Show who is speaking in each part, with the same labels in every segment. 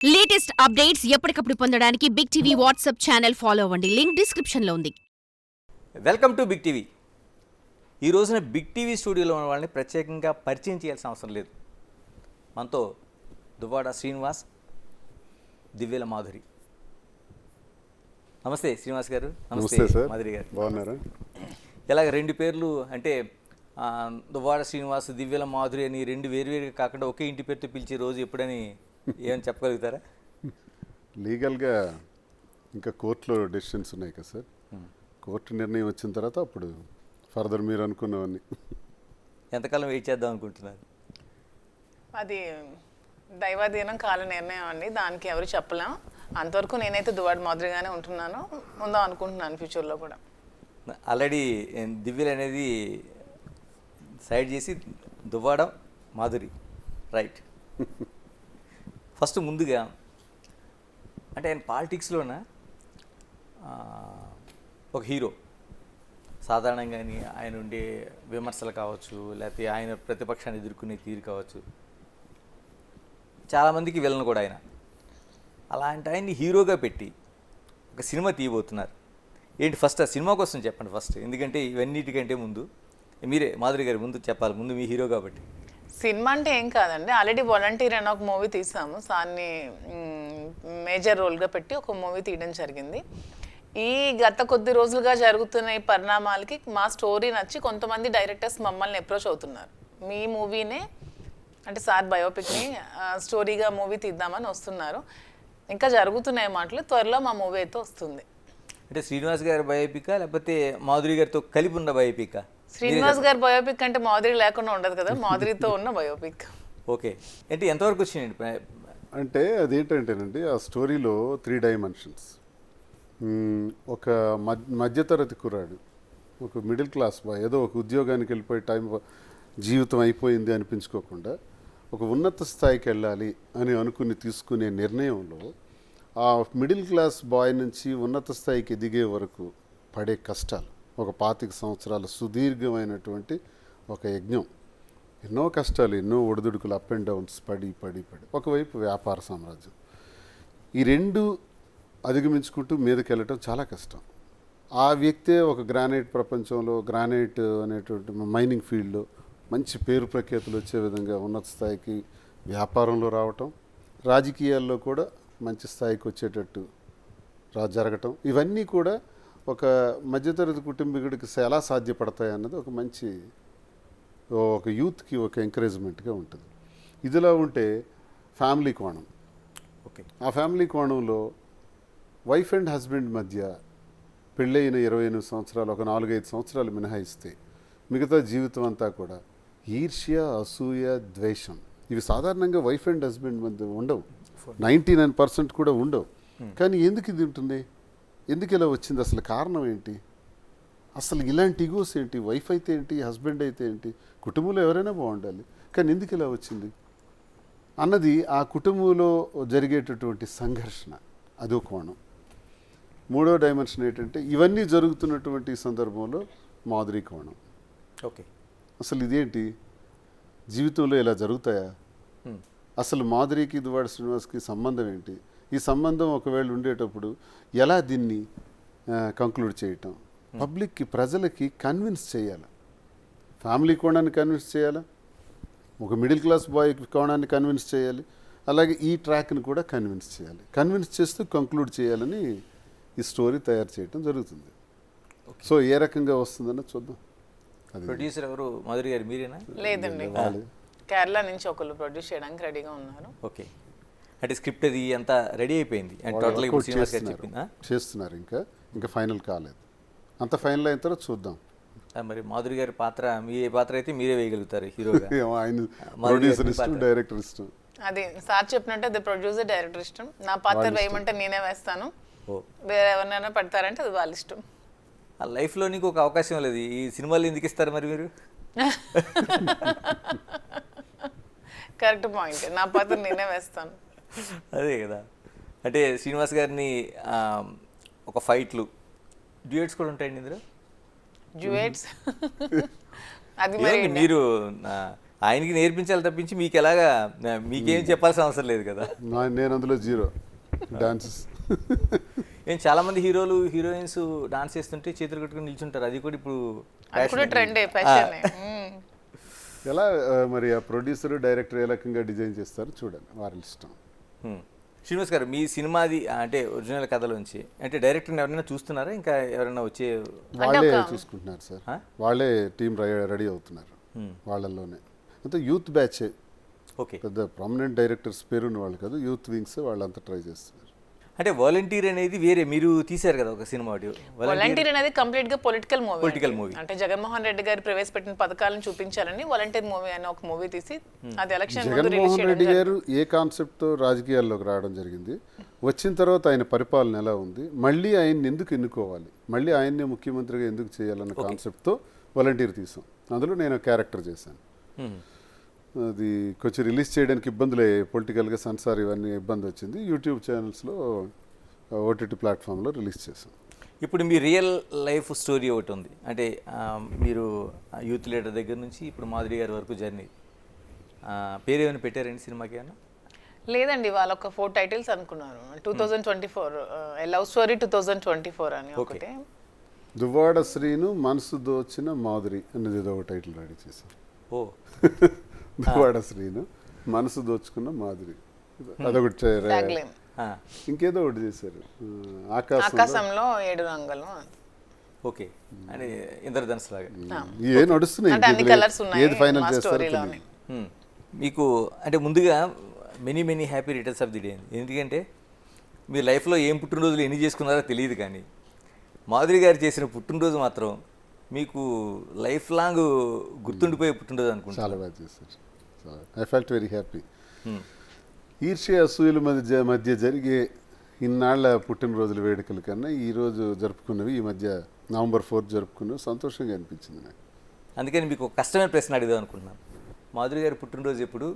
Speaker 1: Latest updates ఎప్పటికప్పుడు పొందడానికి big TV WhatsApp channel follow అవ్వండి. లింక్ డిస్క్రిప్షన్ లో ఉంది.
Speaker 2: Welcome to big TV. ఈ రోజున బిగ్ టీవీ స్టూడియోలో ఉన్న వాళ్ళని ప్రత్యేకంగా పరిచయం చేయాల్సిన అవసరం లేదు. మనతో దువ్వాడ శ్రీనివాస్, దివ్యల మాధురి. నమస్తే శ్రీనివాస్ గారు.
Speaker 3: నమస్తే సార్.
Speaker 2: మాధురి గారు
Speaker 3: బాగున్నారా?
Speaker 2: ఇలాగ రెండు పేర్లు అంటే దువ్వాడ శ్రీనివాస్, దివ్యల మాధురి అని రెండు వేరువేరుగా కాకుండా ఒకే ఇంటి పేరుతో పిలిచే రోజు ఎప్పుడని ఏమని చెప్పగలుగుతారా?
Speaker 3: లీగల్గా ఇంకా కోర్టులో డెసిషన్స్ ఉన్నాయి కదా సార్. కోర్టు నిర్ణయం వచ్చిన తర్వాత అప్పుడు ఫర్దర్ మీరు అనుకున్నవన్నీ.
Speaker 2: ఎంతకాలం వెయిట్ చేద్దాం అనుకుంటున్నారు?
Speaker 4: అది దైవాధీనం, కాల నిర్ణయం అండి. దానికి ఎవరు చెప్పలేం. అంతవరకు నేనైతే దువ్వాడ మాదిరిగానే ఉంటున్నాను, ఉందాం అనుకుంటున్నాను ఫ్యూచర్లో కూడా.
Speaker 2: ఆల్రెడీ దివ్యలు అనేది సైడ్ చేసి దువ్వాడ మాధురి, రైట్. ఫస్ట్ ముందుగా అంటే ఆయన పాలిటిక్స్లోన ఒక హీరో. సాధారణంగాని ఆయన ఉండే విమర్శలు కావచ్చు, లేకపోతే ఆయన ప్రతిపక్షాన్ని ఎదుర్కొనే తీరు కావచ్చు, చాలామందికి విలన్ కూడా ఆయన. అలాంటి ఆయన్ని హీరోగా పెట్టి ఒక సినిమా తీయబోతున్నారు. ఏంటి ఫస్ట్ ఆ సినిమా కోసం చెప్పండి ఫస్ట్, ఎందుకంటే ఇవన్నిటికంటే ముందు మీరే మాధురి గారి ముందు చెప్పాలి, ముందు మీ హీరో కాబట్టి.
Speaker 4: సినిమా అంటే ఏం కాదండి, ఆల్రెడీ వాలంటీర్ అని ఒక మూవీ తీసాము. సార్ని మేజర్ రోల్గా పెట్టి ఒక మూవీ తీయడం జరిగింది. ఈ గత కొద్ది రోజులుగా జరుగుతున్న ఈ పరిణామాలకి మా స్టోరీ నచ్చి కొంతమంది డైరెక్టర్స్ మమ్మల్ని అప్రోచ్ అవుతున్నారు. మీ మూవీనే అంటే సార్ బయోపిక్ని స్టోరీగా మూవీ తీద్దామని వస్తున్నారు. ఇంకా జరుగుతున్నాయి మాటలు, త్వరలో మా మూవీ అయితే వస్తుంది.
Speaker 2: అంటే శ్రీనివాస్ గారి బయోపికా లేకపోతే మాధురి గారితో కలిపి ఉన్న బయోపికా?
Speaker 4: శ్రీనివాస్ గారి బయోపిక్ అంటే మాధురి లేకుండా ఉండదు కదా, మాధురితో ఉన్న బయోపిక్.
Speaker 2: ఓకే, అంటే ఎంతవరకు వచ్చినాయండి?
Speaker 3: అంటే అదేంటంటేనండి, ఆ స్టోరీలో 3 డైమెన్షన్స్. ఒక మధ్యతరగతి కుర్రాడు, ఒక మిడిల్ క్లాస్ బాయ్, ఏదో ఒక ఉద్యోగానికి వెళ్ళిపోయి జీవితం అయిపోయింది అనిపించుకోకుండా ఒక ఉన్నత స్థాయికి వెళ్ళాలి అని అనుకుని తీసుకునే నిర్ణయంలో ఆ మిడిల్ క్లాస్ బాయ్ నుంచి ఉన్నత స్థాయికి ఎదిగే వరకు పడే కష్టాలు, ఒక 25 సంవత్సరాల సుదీర్ఘమైనటువంటి ఒక యజ్ఞం, ఎన్నో కష్టాలు, ఎన్నో ఒడిదుడుకులు, అప్ అండ్ డౌన్స్, పడి పడి పడి ఒకవైపు వ్యాపార సామ్రాజ్యం. ఈ రెండు అధిగమించుకుంటూ మీదకి వెళ్ళటం చాలా కష్టం. ఆ వ్యక్తే ఒక గ్రానైట్ ప్రపంచంలో, గ్రానైట్ అనేటువంటి మైనింగ్ ఫీల్డ్లో మంచి పేరు ప్రఖ్యాతులు వచ్చే విధంగా ఉన్నత స్థాయికి వ్యాపారంలో రావటం, రాజకీయాల్లో కూడా మంచి స్థాయికి వచ్చేటట్టు జరగటం, ఇవన్నీ కూడా ఒక మధ్యతరగతి కుటుంబీకుడికి ఎలా సాధ్యపడతాయి అన్నది ఒక మంచి ఒక యూత్కి ఒక ఎంకరేజ్మెంట్గా ఉంటుంది. ఇదిలా ఉంటే ఫ్యామిలీ కోణం.
Speaker 2: ఓకే,
Speaker 3: ఆ ఫ్యామిలీ కోణంలో వైఫ్ అండ్ హస్బెండ్ మధ్య పెళ్ళైన 28 సంవత్సరాలు, ఒక 4-5 సంవత్సరాలు మినహాయిస్తే మిగతా జీవితం అంతా కూడా ఈర్ష్య, అసూయ, ద్వేషం, ఇవి సాధారణంగా వైఫ్ అండ్ హస్బెండ్ మధ్య ఉండవు. 99% కూడా ఉండవు. కానీ ఎందుకు ఇది ఉంటుంది? ఎందుకు ఇలా వచ్చింది? అసలు కారణం ఏంటి? అసలు ఇలాంటి ఈగోస్ ఏంటి? వైఫ్ అయితే ఏంటి, హస్బెండ్ అయితే ఏంటి, కుటుంబంలో ఎవరైనా బాగుండాలి, కానీ ఎందుకు ఇలా వచ్చింది అన్నది ఆ కుటుంబంలో జరిగేటటువంటి సంఘర్షణ, అదో కోణం. మూడో డైమెన్షన్ ఏంటంటే ఇవన్నీ జరుగుతున్నటువంటి సందర్భంలో మాధురి కోణం.
Speaker 2: ఓకే,
Speaker 3: అసలు ఇదేంటి, జీవితంలో ఇలా జరుగుతాయా? అసలు మాధురికి దువ్వాడ శ్రీనివాస్కి సంబంధం ఏంటి? ఈ సంబంధం ఒకవేళ ఉండేటప్పుడు ఎలా దీన్ని కంక్లూడ్ చేయటం, పబ్లిక్కి, ప్రజలకి కన్విన్స్ చేయాలి. ఫ్యామిలీ కోణాన్ని కన్విన్స్ చేయాలి, ఒక మిడిల్ క్లాస్ బాయ్ కోణాన్ని కన్విన్స్ చేయాలి, అలాగే ఈ ట్రాక్ని కూడా కన్విన్స్ చేయాలి. కన్విన్స్ చేస్తూ కంక్లూడ్ చేయాలని ఈ స్టోరీ తయారు చేయడం జరుగుతుంది. సో ఏ రకంగా వస్తుందన్న చూద్దాం.
Speaker 2: ప్రొడ్యూసర్ ఎవరు? మాధురి గారు మీరేనా?
Speaker 4: లేదండి, కేరళ నుంచి ఒకళ్ళు ప్రొడ్యూస్ చేయడానికి రెడీగా ఉన్నారు.
Speaker 2: ఓకే, అంటే స్క్రిప్ట్ అది అంతా రెడీ అయిపోయింది అండ్ టోటల్ ఇప్పుడు శ్రీనివాస్ గారు చెప్పిందా?
Speaker 3: చేస్తున్నారు, ఇంకా ఫైనల్ కాలేదు. అంత ఫైనల్ అయిన తర్వాత చూద్దాం.
Speaker 2: మరి మాధురి గారి పాత్ర, మీ పాత్ర అయితే మీరే వేయగలుగుతారు హీరోగా?
Speaker 3: ఆయన ప్రొడ్యూసర్ ఇష్టం, డైరెక్టర్ ఇష్టం.
Speaker 4: అది సార్ చెప్పినట్టు అది ప్రొడ్యూసర్, డైరెక్టర్ ఇష్టం. నా పాత్ర వేయమంటే నేనే వేస్తాను, వేరే ఎవరినైనా పెడతారంటే అది వాళ్ళ ఇష్టం.
Speaker 2: ఆ లైఫ్లో నీకు ఒక అవకాశం లేదు, ఈ సినిమాలు ఎందుకు ఇస్తారు మరి మీరు?
Speaker 4: కరెక్ట్ పాయింట్, నా పాత్ర నేనే వేస్తాను.
Speaker 2: అదే కదా, అంటే శ్రీనివాస్ గారిని ఒక ఫైట్లు, డ్యూయట్స్ కూడా ఉంటాయండి ఇందులో.
Speaker 4: డ్యూయట్స్ అది మరి
Speaker 2: మీరు ఆయనకి నేర్పించాలి తప్పించి మీకు ఎలాగా మీకేం చెప్పాల్సిన అవసరం లేదు కదా.
Speaker 3: నేను అందులో జీరో డాన్సెస్.
Speaker 2: ఏం చాలామంది హీరోలు హీరోయిన్స్ డాన్స్ చేస్తుంటే చేతులు కట్టుకుని నిల్చుంటారు, అది కూడా ఇప్పుడు
Speaker 4: అది కూడా ట్రెండే, ఫ్యాషన్.
Speaker 3: ఎలా మరి ఆ ప్రొడ్యూసర్ డైరెక్టర్ ఏ రకంగా డిజైన్ చేస్తారో చూడండి, వారి ఇష్టం.
Speaker 2: శ్రీనివాస్ గారు, మీ సినిమాది అంటే ఒరిజినల్ కథలోంచి అంటే డైరెక్టర్ని ఎవరైనా చూస్తున్నారా, ఇంకా ఎవరైనా వచ్చే?
Speaker 3: వాళ్ళే చూసుకుంటున్నారు సార్, వాళ్ళే టీం రెడీ అవుతున్నారు వాళ్ళల్లోనే. అంతా యూత్ బ్యాచ్,
Speaker 2: ఓకే,
Speaker 3: పెద్ద ప్రామినెంట్ డైరెక్టర్స్ పేరున్న వాళ్ళు కాదు, యూత్ వింగ్స్ వాళ్ళంతా ట్రై చేస్తున్నారు.
Speaker 2: అంటే వాలంటీర్ అనేది వేరే మీరు తీశారు కదా ఒక సినిమా.
Speaker 4: వాలంటీర్ అనేది కంప్లీట్ గా పొలిటికల్ మూవీ.
Speaker 2: పొలిటికల్
Speaker 4: అంటే జగన్మోహన్ రెడ్డి గారు ప్రవేశపెట్టిన పథకాలను చూపించాలని వాలంటీర్ మూవీ అనే ఒక మూవీ తీసి అది ఎలక్షన్
Speaker 3: జగన్మోహన్ రెడ్డి గారు ఏ కాన్సెప్ట్తో రాజకీయాల్లోకి రావడం జరిగింది, వచ్చిన తర్వాత ఆయన పరిపాలన ఎలా ఉంది, మళ్ళీ ఆయన్ని ఎందుకు ఎన్నుకోవాలి, మళ్ళీ ఆయన్నే ముఖ్యమంత్రిగా ఎందుకు చేయాలన్న కాన్సెప్ట్తో వాలంటీర్ తీసాం. అందులో నేను క్యారెక్టర్ చేశాను. అది కొంచెం రిలీజ్ చేయడానికి ఇబ్బందులు అయ్యాయి, పొలిటికల్గా సెన్సార్ ఇవన్నీ ఇబ్బంది వచ్చింది. యూట్యూబ్ ఛానల్స్లో ఓటీటీ ప్లాట్ఫామ్లో రిలీజ్ చేశాం.
Speaker 2: ఇప్పుడు మీ రియల్ లైఫ్ స్టోరీ ఒకటి ఉంది, అంటే మీరు యూత్ లీడర్ దగ్గర నుంచి ఇప్పుడు మాధురి గారి వరకు జర్నీ, పేరు ఏమైనా పెట్టారండి సినిమాకి ఏమన్నా?
Speaker 4: లేదండి, వాళ్ళు ఒక 4 టైటిల్స్ అనుకున్నారు. 2024 లవ్ స్టోరీ 2024 అని ఒకటి,
Speaker 3: దువ్వాడ శ్రీను మనసు దోచిన మాధురి అనేది ఏదో ఒక టైటిల్ రెడీ చేశారు.
Speaker 2: ఓ,
Speaker 3: దువ్వాడ శ్రీను మనసు దోచుకున్న మాధురి, అదొకటి. ఇంకేదో ఒకటి చేశారు,
Speaker 4: ఆకాశంలో 7 రంగులు.
Speaker 2: ఓకే, అంటే ఇంద్రధనుస్ లాగా
Speaker 3: ఏ నడుస్తున్నాయి, ఏది ఫైనల్ చేస్తారు.
Speaker 2: మీకు అంటే ముందుగా many happy returns of the day. ఎందుకంటే మీ లైఫ్లో ఏం పుట్టినరోజులు ఎన్ని చేసుకున్నారో తెలియదు, కానీ మాధురి గారు చేసిన పుట్టినరోజు మాత్రం మీకు లైఫ్ లాంగ్ గుర్తుండిపోయే పుట్టినరోజు అనుకుంటా.
Speaker 3: చాలా బాగా చేశారు, ఐ ఫెల్ట్ వెరీ హ్యాపీ. ఈర్ష్య అసూయల మధ్య జరిగే ఇన్నాళ్ల పుట్టినరోజుల వేడుకల కన్నా ఈరోజు జరుపుకున్నవి, ఈ మధ్య నవంబర్ 4 జరుపుకున్నవి సంతోషంగా అనిపించింది నాకు.
Speaker 2: అందుకని మీకు ఒక కష్టమైన ప్రశ్న అడిగాం అనుకుంటున్నాను. మాధురి గారి పుట్టినరోజు ఎప్పుడు,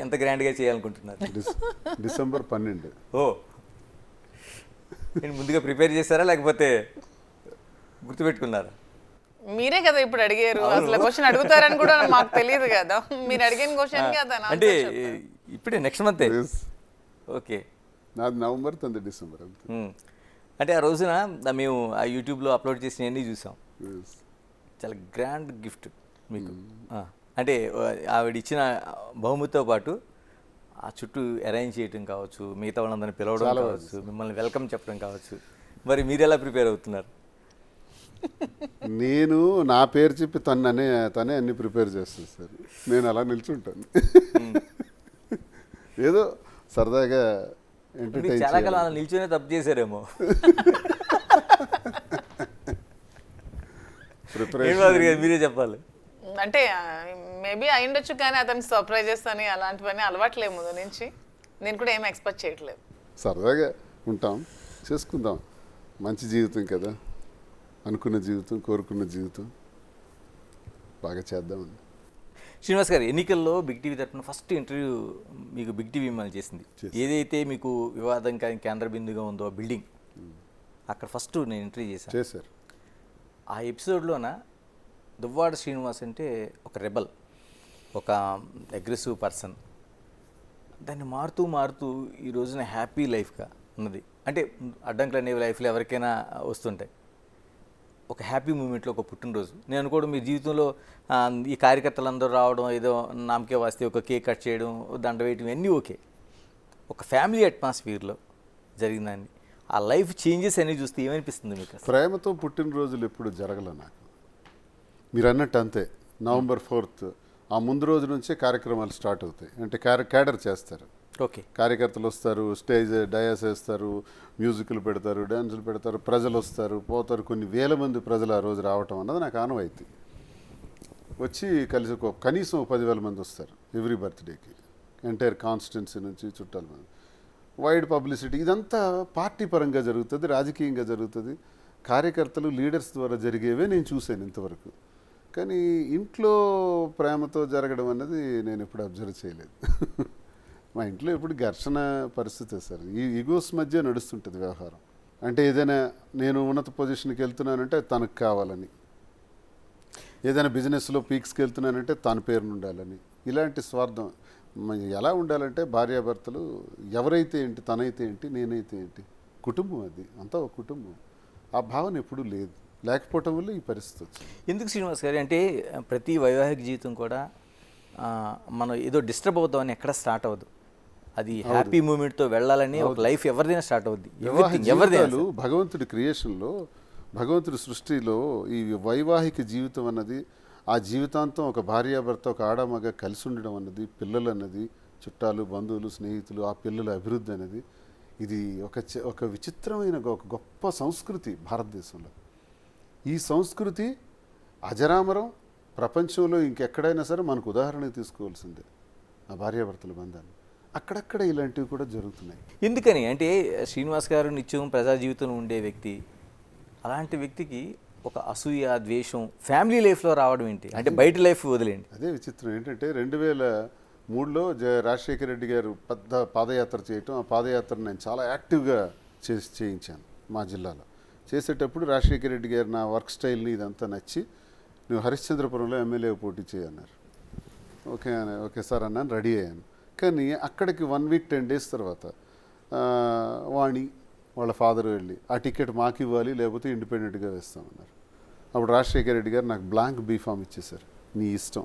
Speaker 2: ఎంత గ్రాండ్గా చేయాలనుకుంటున్నారు?
Speaker 3: డిసెంబర్ 12.
Speaker 2: ఓ, నేను ముందుగా ప్రిపేర్ చేశారా లేకపోతే గుర్తుపెట్టుకున్నారా?
Speaker 4: మీరే కదా ఇప్పుడు అడిగారు, అసలు క్వశ్చన్ అడుగుతారని కూడా మాకు తెలియదు కదా, మీరు అడిగిన క్వశ్చన్ కదా.
Speaker 2: అంటే ఇప్పుడే నెక్స్ట్ మంత్. ఓకే,
Speaker 3: నాది నవంబర్, తనది డిసెంబర్.
Speaker 2: అంటే ఆ రోజున మేము ఆ యూట్యూబ్లో అప్లోడ్ చేసినవన్నీ చూసాం. చాలా గ్రాండ్ గిఫ్ట్ మీకు. అంటే ఆవిడ ఇచ్చిన బహుమతితో పాటు ఆ చుట్టూ అరేంజ్ చేయటం కావచ్చు, మిగతా వాళ్ళందరినీ పిలవడం కావచ్చు, మిమ్మల్ని వెల్కమ్ చెప్పడం కావచ్చు. మరి మీరు ఎలా ప్రిపేర్ అవుతున్నారు?
Speaker 3: నేను నా పేరు చెప్పి తనే అన్ని ప్రిపేర్ చేస్తాను సార్, నేను అలా నిల్చుంటాను. ఏదో సరదాగా ఎంటర్టైన్.
Speaker 2: చాలా కాలం అలా నిల్చునే తప్పు చేశారేమో. మీరే చెప్పాలి.
Speaker 4: అంటే మేబీ అయ్యుండొచ్చు, కానీ అతనికి సర్ప్రైజెస్ అని అలాంటివన్నీ అలవాట్లేదు ముందు నుంచి. నేను కూడా ఏం ఎక్స్పెక్ట్ చేయట్లేదు.
Speaker 3: సరదాగా ఉంటాం, చేసుకుందాం. మంచి జీవితం కదా, అనుకున్న జీవితం, కోరుకున్న జీవితం, బాగా చేద్దామని.
Speaker 2: శ్రీనివాస్ గారు, ఎన్నికల్లో బిగ్ టీవీ తరఫున ఫస్ట్ ఇంటర్వ్యూ మీకు బిగ్ టీవీ మిమ్మల్ని చేసింది. ఏదైతే మీకు వివాదం కేంద్ర బిందుగా ఉందో బిల్డింగ్, అక్కడ ఫస్ట్ నేను ఇంటర్వ్యూ చేశారు. ఆ ఎపిసోడ్లోన దువ్వాడ శ్రీనివాస్ అంటే ఒక రెబల్, ఒక అగ్రెసివ్ పర్సన్. దాన్ని మారుతూ ఈ రోజున హ్యాపీ లైఫ్గా ఉన్నది. అంటే అడ్డంకులు అనేవి లైఫ్లో ఎవరికైనా వస్తుంటాయి. ఒక హ్యాపీ మూమెంట్లో ఒక పుట్టినరోజు, నేను అనుకోవడం మీ జీవితంలో ఈ కార్యకర్తలందరూ రావడం, ఏదో నామకే వాస్తే ఒక కేక్ కట్ చేయడం, దండ వేయడం, అన్నీ ఓకే. ఒక ఫ్యామిలీ అట్మాస్ఫియర్లో జరిగిందాన్ని, ఆ లైఫ్ చేంజెస్ అనేవి చూస్తే ఏమనిపిస్తుంది మీకు?
Speaker 3: ప్రేమతో పుట్టినరోజులు ఎప్పుడు జరగల నాకు, మీరు అన్నట్టు అంతే. నవంబర్ 4 ఆ ముందు రోజు నుంచే కార్యక్రమాలు స్టార్ట్ అవుతాయి. అంటే క్యాడర్ చేస్తారు,
Speaker 2: ఓకే,
Speaker 3: కార్యకర్తలు వస్తారు, స్టేజ్ డయాస్ వేస్తారు, మ్యూజిక్లు పెడతారు, డ్యాన్సులు పెడతారు, ప్రజలు వస్తారు పోతారు. కొన్ని వేల మంది ప్రజలు ఆ రోజు రావటం అన్నది నాకు ఆనవాయితీ. వచ్చి కలిసి కనీసం 10,000 మంది వస్తారు ఎవ్రీ బర్త్డేకి, ఎంటైర్ కాన్స్టిట్యున్సీ నుంచి చుట్టాల మంది. వైడ్ పబ్లిసిటీ, ఇదంతా పార్టీ పరంగా జరుగుతుంది, రాజకీయంగా జరుగుతుంది, కార్యకర్తలు లీడర్స్ ద్వారా జరిగేవే నేను చూశాను ఇంతవరకు. కానీ ఇంట్లో ప్రేమతో జరగడం అన్నది నేను ఎప్పుడు అబ్జర్వ్ చేయలేదు. మా ఇంట్లో ఎప్పుడు ఘర్షణ పరిస్థితే సార్, ఈ ఈగోస్ మధ్య నడుస్తుంటుంది వ్యవహారం. అంటే ఏదైనా నేను ఉన్నత పొజిషన్కి వెళ్తున్నానంటే తనకు కావాలని. ఏదైనా బిజినెస్లో పీక్స్కి వెళ్తున్నానంటే తన పేరును ఉండాలని. ఇలాంటి స్వార్థం ఎలా ఉండాలంటే భార్యాభర్తలు ఎవరైతే ఏంటి, తనైతే ఏంటి, నేనైతే ఏంటి, కుటుంబం అది అంతా ఒక కుటుంబం. ఆ భావన ఎప్పుడూ లేదు, లేకపోవటం వల్ల ఈ పరిస్థితి వచ్చింది.
Speaker 2: ఎందుకు శ్రీనివాస్ గారు అంటే ప్రతి వైవాహిక జీవితం కూడా మనం ఏదో డిస్టర్బ్ అవుతామని ఎక్కడ స్టార్ట్ అవ్వదు. అది హ్యాపీ మూమెంట్తో వెళ్ళాలని ఒక లైఫ్ ఎవరిదైనా స్టార్ట్ అవుద్ది.
Speaker 3: ఎవరిదైనా భగవంతుడి క్రియేషన్లో, భగవంతుడి సృష్టిలో ఈ వైవాహిక జీవితం అన్నది, ఆ జీవితాంతం ఒక భార్యాభర్త, ఒక ఆడమగ కలిసి ఉండడం అన్నది, పిల్లలు అన్నది, చుట్టాలు, బంధువులు, స్నేహితులు, ఆ పిల్లల అభివృద్ధి అనేది, ఇది ఒక విచిత్రమైన ఒక గొప్ప సంస్కృతి భారతదేశంలో. ఈ సంస్కృతి అజరామరం. ప్రపంచంలో ఇంకెక్కడైనా సరే మనకు ఉదాహరణ తీసుకోవాల్సిందే ఆ భార్యాభర్తల బంధాన్ని. అక్కడక్కడ ఇలాంటివి కూడా జరుగుతున్నాయి.
Speaker 2: ఎందుకని అంటే శ్రీనివాస్ గారు నిత్యం ప్రజా జీవితంలో ఉండే వ్యక్తి, అలాంటి వ్యక్తికి ఒక అసూయ, ద్వేషం ఫ్యామిలీ లైఫ్లో రావడం ఏంటి? అంటే బయట లైఫ్ వదిలేండి.
Speaker 3: అదే విచిత్రం ఏంటంటే 2003లో రాజశేఖర రెడ్డి గారు పెద్ద పాదయాత్ర చేయటం, ఆ పాదయాత్ర నేను చాలా యాక్టివ్గా చేయించాను మా జిల్లాలో. చేసేటప్పుడు రాజశేఖర రెడ్డి గారు నా వర్క్ స్టైల్ని ఇదంతా నచ్చి, నువ్వు హరిశ్చంద్రపురంలో ఎమ్మెల్యే పోటీ చేయన్నారు. ఓకే సార్ అన్నాను, రెడీ అయ్యాను. కానీ అక్కడికి 1 వీక్ 10 డేస్ తర్వాత వాణి వాళ్ళ ఫాదర్ వెళ్ళి ఆ టికెట్ మాకు ఇవ్వాలి, లేకపోతే ఇండిపెండెంట్గా వేస్తామన్నారు. అప్పుడు రాజశేఖర రెడ్డి గారు నాకు బ్లాంక్ బీఫామ్ ఇచ్చేశారు. నీ ఇష్టం,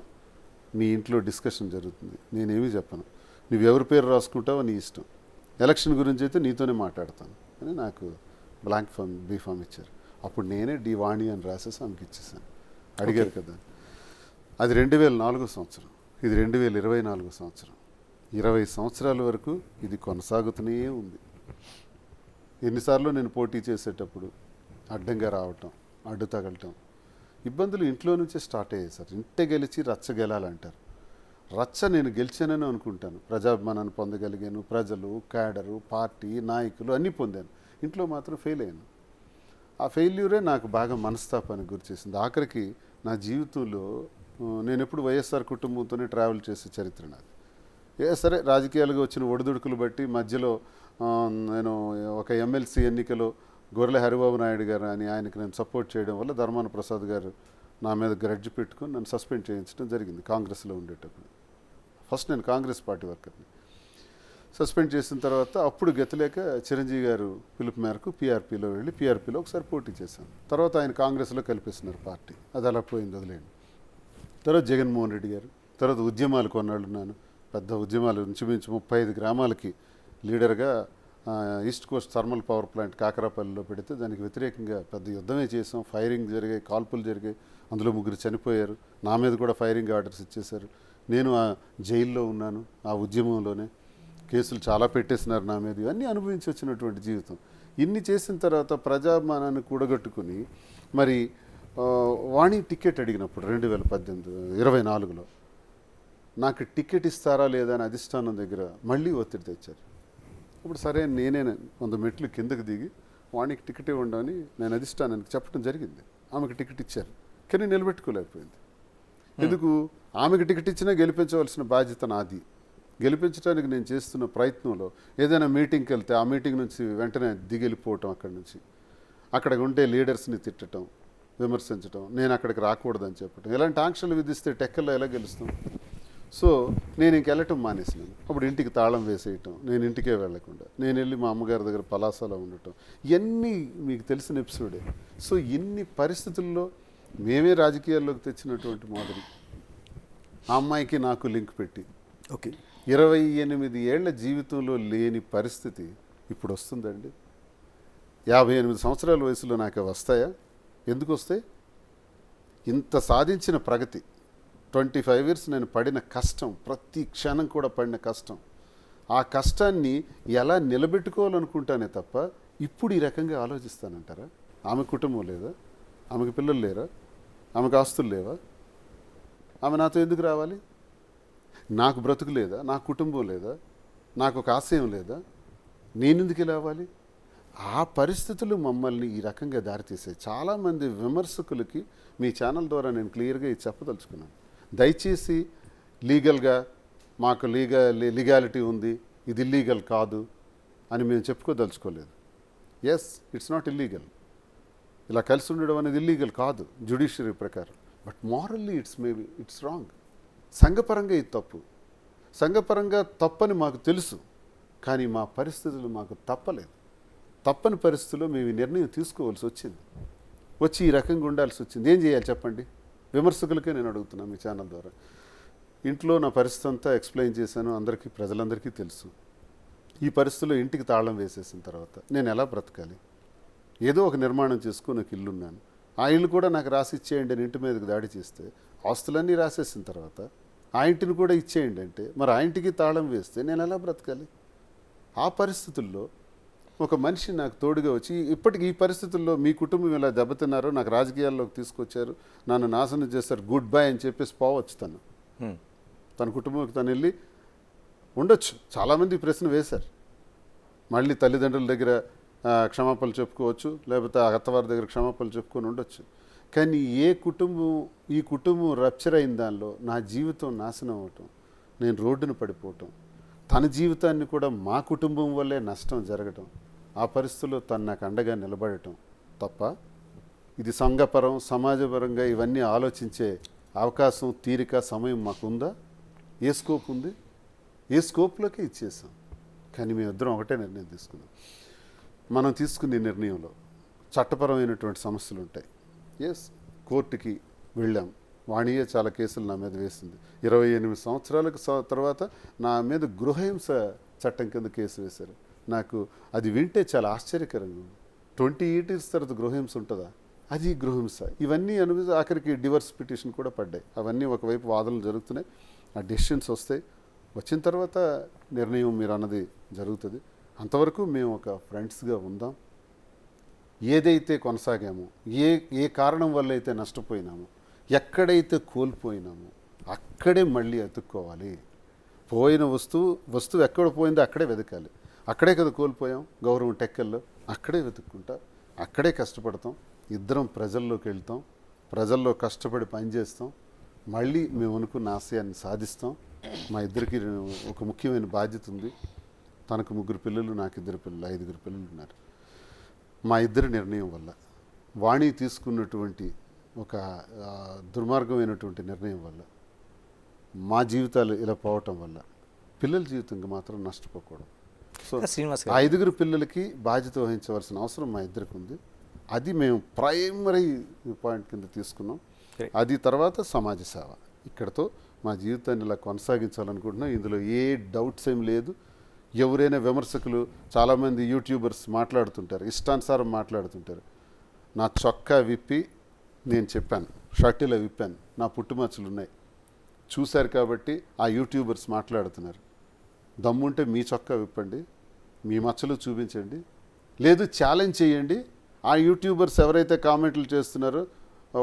Speaker 3: నీ ఇంట్లో డిస్కషన్ జరుగుతుంది, నేనేమీ చెప్పను, నువ్వు ఎవరి పేరు రాసుకుంటావో నీ ఇష్టం, ఎలక్షన్ గురించి అయితే నీతోనే మాట్లాడతాను అని నాకు బ్లాంక్ బీఫామ్ ఇచ్చారు. అప్పుడు నేనే డి వాణి అని రాసేసి ఆమెకి ఇచ్చేసాను. అడిగారు కదా. అది 2004 సంవత్సరం, ఇది 2024 సంవత్సరం. 20 సంవత్సరాల వరకు ఇది కొనసాగుతూనే ఉంది. ఎన్నిసార్లు నేను పోటీ చేసేటప్పుడు అడ్డంగా రావటం, అడ్డు తగలటం, ఇబ్బందులు ఇంట్లో నుంచే స్టార్ట్ అయ్యాయి సార్. ఇంటే గెలిచి రచ్చ గెలాలంటారు. రచ్చ నేను గెలిచానని అనుకుంటాను. ప్రజాభిమానాన్ని పొందగలిగాను, ప్రజలు, క్యాడరు, పార్టీ, నాయకులు అన్నీ పొందాను. ఇంట్లో మాత్రం ఫెయిల్ అయ్యాను. ఆ ఫెయిల్యూరే నాకు బాగా మనస్తాపానికి గురిచేసింది. ఆఖరికి నా జీవితంలో నేను ఎప్పుడు వైఎస్ఆర్ కుటుంబంతోనే ట్రావెల్ చేసే చరిత్ర నాది. సరే రాజకీయాలుగా వచ్చిన ఒడిదుడుకులు బట్టి మధ్యలో నేను ఒక ఎమ్మెల్సీ ఎన్నికలో గొర్రెల హరిబాబు నాయుడు గారు అని ఆయనకి నేను సపోర్ట్ చేయడం వల్ల ధర్మాన ప్రసాద్ గారు నా మీద గ్రడ్జ్ పెట్టుకుని నన్ను సస్పెండ్ చేయించడం జరిగింది కాంగ్రెస్లో ఉండేటప్పుడు. ఫస్ట్ నేను కాంగ్రెస్ పార్టీ వర్కర్ని. సస్పెండ్ చేసిన తర్వాత అప్పుడు గతిలేక చిరంజీవి గారు పిలుపు మేరకు పీఆర్పీలో వెళ్ళి పీఆర్పీలో ఒకసారి పోటీ చేశాను. తర్వాత ఆయన కాంగ్రెస్లో కలిపేస్తున్నారు పార్టీ. అది అలా పోయింది, వదిలేండి. తర్వాత జగన్మోహన్ రెడ్డి గారు, తర్వాత ఉద్యమాలు కొన్నాళ్ళున్నాను. పెద్ద ఉద్యమాలు ఇంచుమించు 35 గ్రామాలకి లీడర్గా East Coast thermal power plant కాకరాపల్లిలో పెడితే దానికి వ్యతిరేకంగా పెద్ద యుద్ధమే చేసాం. ఫైరింగ్ జరిగాయి, కాల్పులు జరిగాయి, అందులో 3 చనిపోయారు. నా మీద కూడా ఫైరింగ్ ఆర్డర్స్ ఇచ్చేశారు. నేను ఆ జైల్లో ఉన్నాను. ఆ ఉద్యమంలోనే కేసులు చాలా పెట్టేసినారు నా మీద. ఇవన్నీ అనుభవించి వచ్చినటువంటి జీవితం. ఇన్ని చేసిన తర్వాత ప్రజాభిమానాన్ని కూడగట్టుకుని మరి వాణి టికెట్ అడిగినప్పుడు 2024లో నాకు టికెట్ ఇస్తారా లేదా అని అధిష్టానం దగ్గర మళ్ళీ ఒత్తిడి తెచ్చారు. అప్పుడు సరే నేనే 100 మెట్లు కిందకి దిగి వాణికి టికెట్ ఇవ్వండి అని నేను అధిష్టానానికి చెప్పడం జరిగింది. ఆమెకు టికెట్ ఇచ్చారు, కానీ నిలబెట్టుకోలేకపోయింది. ఎందుకు? ఆమెకు టికెట్ ఇచ్చినా గెలిపించవలసిన బాధ్యత నాది. గెలిపించడానికి నేను చేస్తున్న ప్రయత్నంలో ఏదైనా మీటింగ్కి వెళ్తే ఆ మీటింగ్ నుంచి వెంటనే దిగెళ్ళిపోవటం, అక్కడ ఉండే లీడర్స్ని తిట్టడం, విమర్శించడం, నేను అక్కడికి రాకూడదని చెప్పటం, ఇలాంటి ఆంక్షలు విధిస్తే టెక్కల్లో ఎలా గెలుస్తాం? సో నేను ఇంకెళ్ళటం మానేసినాను. అప్పుడు ఇంటికి తాళం వేసేయటం, నేను ఇంటికే వెళ్లకుండా నేను వెళ్ళి మా అమ్మగారి దగ్గర పలాసలో ఉండటం, ఇవన్నీ మీకు తెలిసిన ఎపిసోడే. సో ఇన్ని పరిస్థితుల్లో మేమే రాజకీయాల్లోకి తెచ్చినటువంటి మాదిరి ఆ అమ్మాయికి నాకు లింక్ పెట్టి 28 ఏళ్ల జీవితంలో లేని పరిస్థితి ఇప్పుడు వస్తుందండి. 58 సంవత్సరాల వయసులో నాకు వస్తాయా? ఎందుకు వస్తాయి? ఇంత సాధించిన ప్రగతి, 25 years నేను పడిన కష్టం, ప్రతి క్షణం కూడా పడిన కష్టం, ఆ కష్టాన్ని ఎలా నిలబెట్టుకోవాలనుకుంటానే తప్ప ఇప్పుడు ఈ రకంగా ఆలోచిస్తానంటారా? ఆమె కుటుంబం లేదా? ఆమెకు పిల్లలు లేరా? ఆమెకు ఆస్తులు లేవా? ఆమె నాతో ఎందుకు రావాలి? నాకు బ్రతుకు లేదా? నాకు కుటుంబం లేదా? నాకు ఒక ఆశయం లేదా? నేనెందుకు ఇలా అవ్వాలి? ఆ పరిస్థితులు మమ్మల్ని ఈ రకంగా దారితీసాయి. చాలామంది విమర్శకులకి మీ ఛానల్ ద్వారా నేను క్లియర్గా ఇది చెప్పదలుచుకున్నాను. దయచేసి లీగల్గా మాకు లీగాలిటీ ఉంది, ఇది ఇల్లీగల్ కాదు అని మేము చెప్పుకోదలుచుకోలేదు. Yes, it's not illegal. ఇలా కలిసి ఉండడం అనేది ఇల్లీగల్ కాదు జ్యుడిషియరీ ప్రకారం. But morally it's wrong. సంఘపరంగా ఇది తప్పు. సంఘపరంగా తప్పని మాకు తెలుసు, కానీ మా పరిస్థితులు మాకు తప్పలేదు. తప్పని పరిస్థితుల్లో మేము ఈ నిర్ణయం తీసుకోవాల్సి వచ్చింది, వచ్చి ఈ రకంగా ఉండాల్సి వచ్చింది. ఏం చేయాలి చెప్పండి? విమర్శకులకే నేను అడుగుతున్నాను మీ ఛానల్ ద్వారా. ఇంట్లో నా పరిస్థితి అంతా ఎక్స్ప్లెయిన్ చేశాను, అందరికీ ప్రజలందరికీ తెలుసు. ఈ పరిస్థితుల్లో ఇంటికి తాళం వేసేసిన తర్వాత నేను ఎలా బ్రతకాలి? ఏదో ఒక నిర్మాణం చేసుకుని ఒక ఇల్లు ఉన్నాను, ఆ ఇల్లు కూడా నాకు రాసి ఇచ్చేయండి అని ఇంటి మీదకి దాడి చేస్తే, ఆస్తులన్నీ రాసేసిన తర్వాత ఆ ఇంటిని కూడా ఇచ్చేయండి అంటే, మరి ఆ ఇంటికి తాళం వేస్తే నేను ఎలా బ్రతకాలి? ఆ పరిస్థితుల్లో ఒక మనిషి నాకు తోడుగా వచ్చి, ఇప్పటికి ఈ పరిస్థితుల్లో మీ కుటుంబం ఇలా దెబ్బతిన్నారో, నాకు రాజకీయాల్లోకి తీసుకొచ్చారు, నన్ను నాశనం చేస్తారు, గుడ్ బై అని చెప్పేసి పోవచ్చు తను. తన కుటుంబంకి తను వెళ్ళి ఉండొచ్చు. చాలామంది ఈ ప్రశ్న వేశారు. మళ్ళీ తల్లిదండ్రుల దగ్గర క్షమాపణలు చెప్పుకోవచ్చు, లేకపోతే అత్తవారి దగ్గర క్షమాపణలు చెప్పుకొని ఉండొచ్చు. కానీ ఈ కుటుంబం రప్చర్ అయిన దానిలో నా జీవితం నాశనం అవటం, నేను రోడ్డున పడిపోవటం, తన జీవితాన్ని కూడా మా కుటుంబం వల్లే నష్టం జరగటం, ఆ పరిస్థితుల్లో తను నాకు అండగా నిలబడటం తప్ప, ఇది సంఘపరం సమాజపరంగా ఇవన్నీ ఆలోచించే అవకాశం, తీరిక, సమయం మాకుందా? ఏ స్కోప్ ఉంది? ఏ స్కోప్లోకి ఇచ్చేసాం. కానీ మేమిద్దరం ఒకటే నిర్ణయం తీసుకున్నాం. మనం తీసుకునే నిర్ణయంలో చట్టపరమైనటువంటి సమస్యలు ఉంటాయి. ఎస్, కోర్టుకి వెళ్ళాం. వాణియే చాలా కేసులు నా మీద వేసింది. 28 సంవత్సరాలకు తర్వాత నా మీద గృహహింస చట్టం కింద కేసు వేశారు. నాకు అది వింటే చాలా ఆశ్చర్యకరంగా ఉంది. 20 years తర్వాత గృహహింస ఉంటుందా? అది గృహహింస. ఇవన్నీ అనుభవించి ఆఖరికి డివర్స్ పిటిషన్ కూడా పడ్డాయి. అవన్నీ ఒకవైపు వాదనలు జరుగుతున్నాయి, ఆ డెసిషన్స్ వస్తాయి. వచ్చిన తర్వాత నిర్ణయం మీరు అన్నది జరుగుతుంది. అంతవరకు మేము ఒక ఫ్రెండ్స్గా ఉందాం. ఏదైతే కొనసాగామో, ఏ కారణం వల్ల అయితే నష్టపోయినామో, ఎక్కడైతే కోల్పోయినామో అక్కడే మళ్ళీ ఎత్తుక్కోవాలి. పోయిన వస్తువు ఎక్కడ పోయిందో అక్కడే వెతకాలి. అక్కడే కదా కోల్పోయాం, గౌరవం టెక్కల్లో, అక్కడే వెతుక్కుంటా, అక్కడే కష్టపడతాం. ఇద్దరం ప్రజల్లోకి వెళ్తాం, ప్రజల్లో కష్టపడి పనిచేస్తాం, మళ్ళీ మేము అనుకున్న ఆశయాన్ని సాధిస్తాం. మా ఇద్దరికి ఒక ముఖ్యమైన బాధ్యత ఉంది. తనకు 3 పిల్లలు, నాకు 2 పిల్లలు, 5 పిల్లలు ఉన్నారు. మా ఇద్దరి నిర్ణయం వల్ల, వాణి తీసుకున్నటువంటి ఒక దుర్మార్గమైనటువంటి నిర్ణయం వల్ల, మా జీవితాలు ఇలా పోవటం వల్ల పిల్లల జీవితంగా మాత్రం నష్టపోకూడదు. సో
Speaker 2: శ్రీనివాస్
Speaker 3: ఆ 5 పిల్లలకి బాధ్యత వహించవలసిన అవసరం మా ఇద్దరికి ఉంది. అది మేము ప్రైమరీ పాయింట్ కింద తీసుకున్నాం. అది తర్వాత సమాజ సేవ. ఇక్కడతో మా జీవితాన్ని ఇలా కొనసాగించాలనుకుంటున్నాం. ఇందులో ఏ డౌట్స్ ఏం లేదు. ఎవరైనా విమర్శకులు, చాలామంది యూట్యూబర్స్ మాట్లాడుతుంటారు, ఇష్టానుసారం మాట్లాడుతుంటారు. నా చొక్కా విప్పి నేను చెప్పాను, షర్టిలో విప్పాను, నా పుట్టుమచ్చలు ఉన్నాయి, చూశారు కాబట్టి ఆ యూట్యూబర్స్ మాట్లాడుతున్నారు. దమ్ముంటే మీ చొక్కా విప్పండి, మీ మచ్చలు చూపించండి, లేదు ఛాలెంజ్ చేయండి. ఆ యూట్యూబర్స్ ఎవరైతే కామెంట్లు చేస్తున్నారో,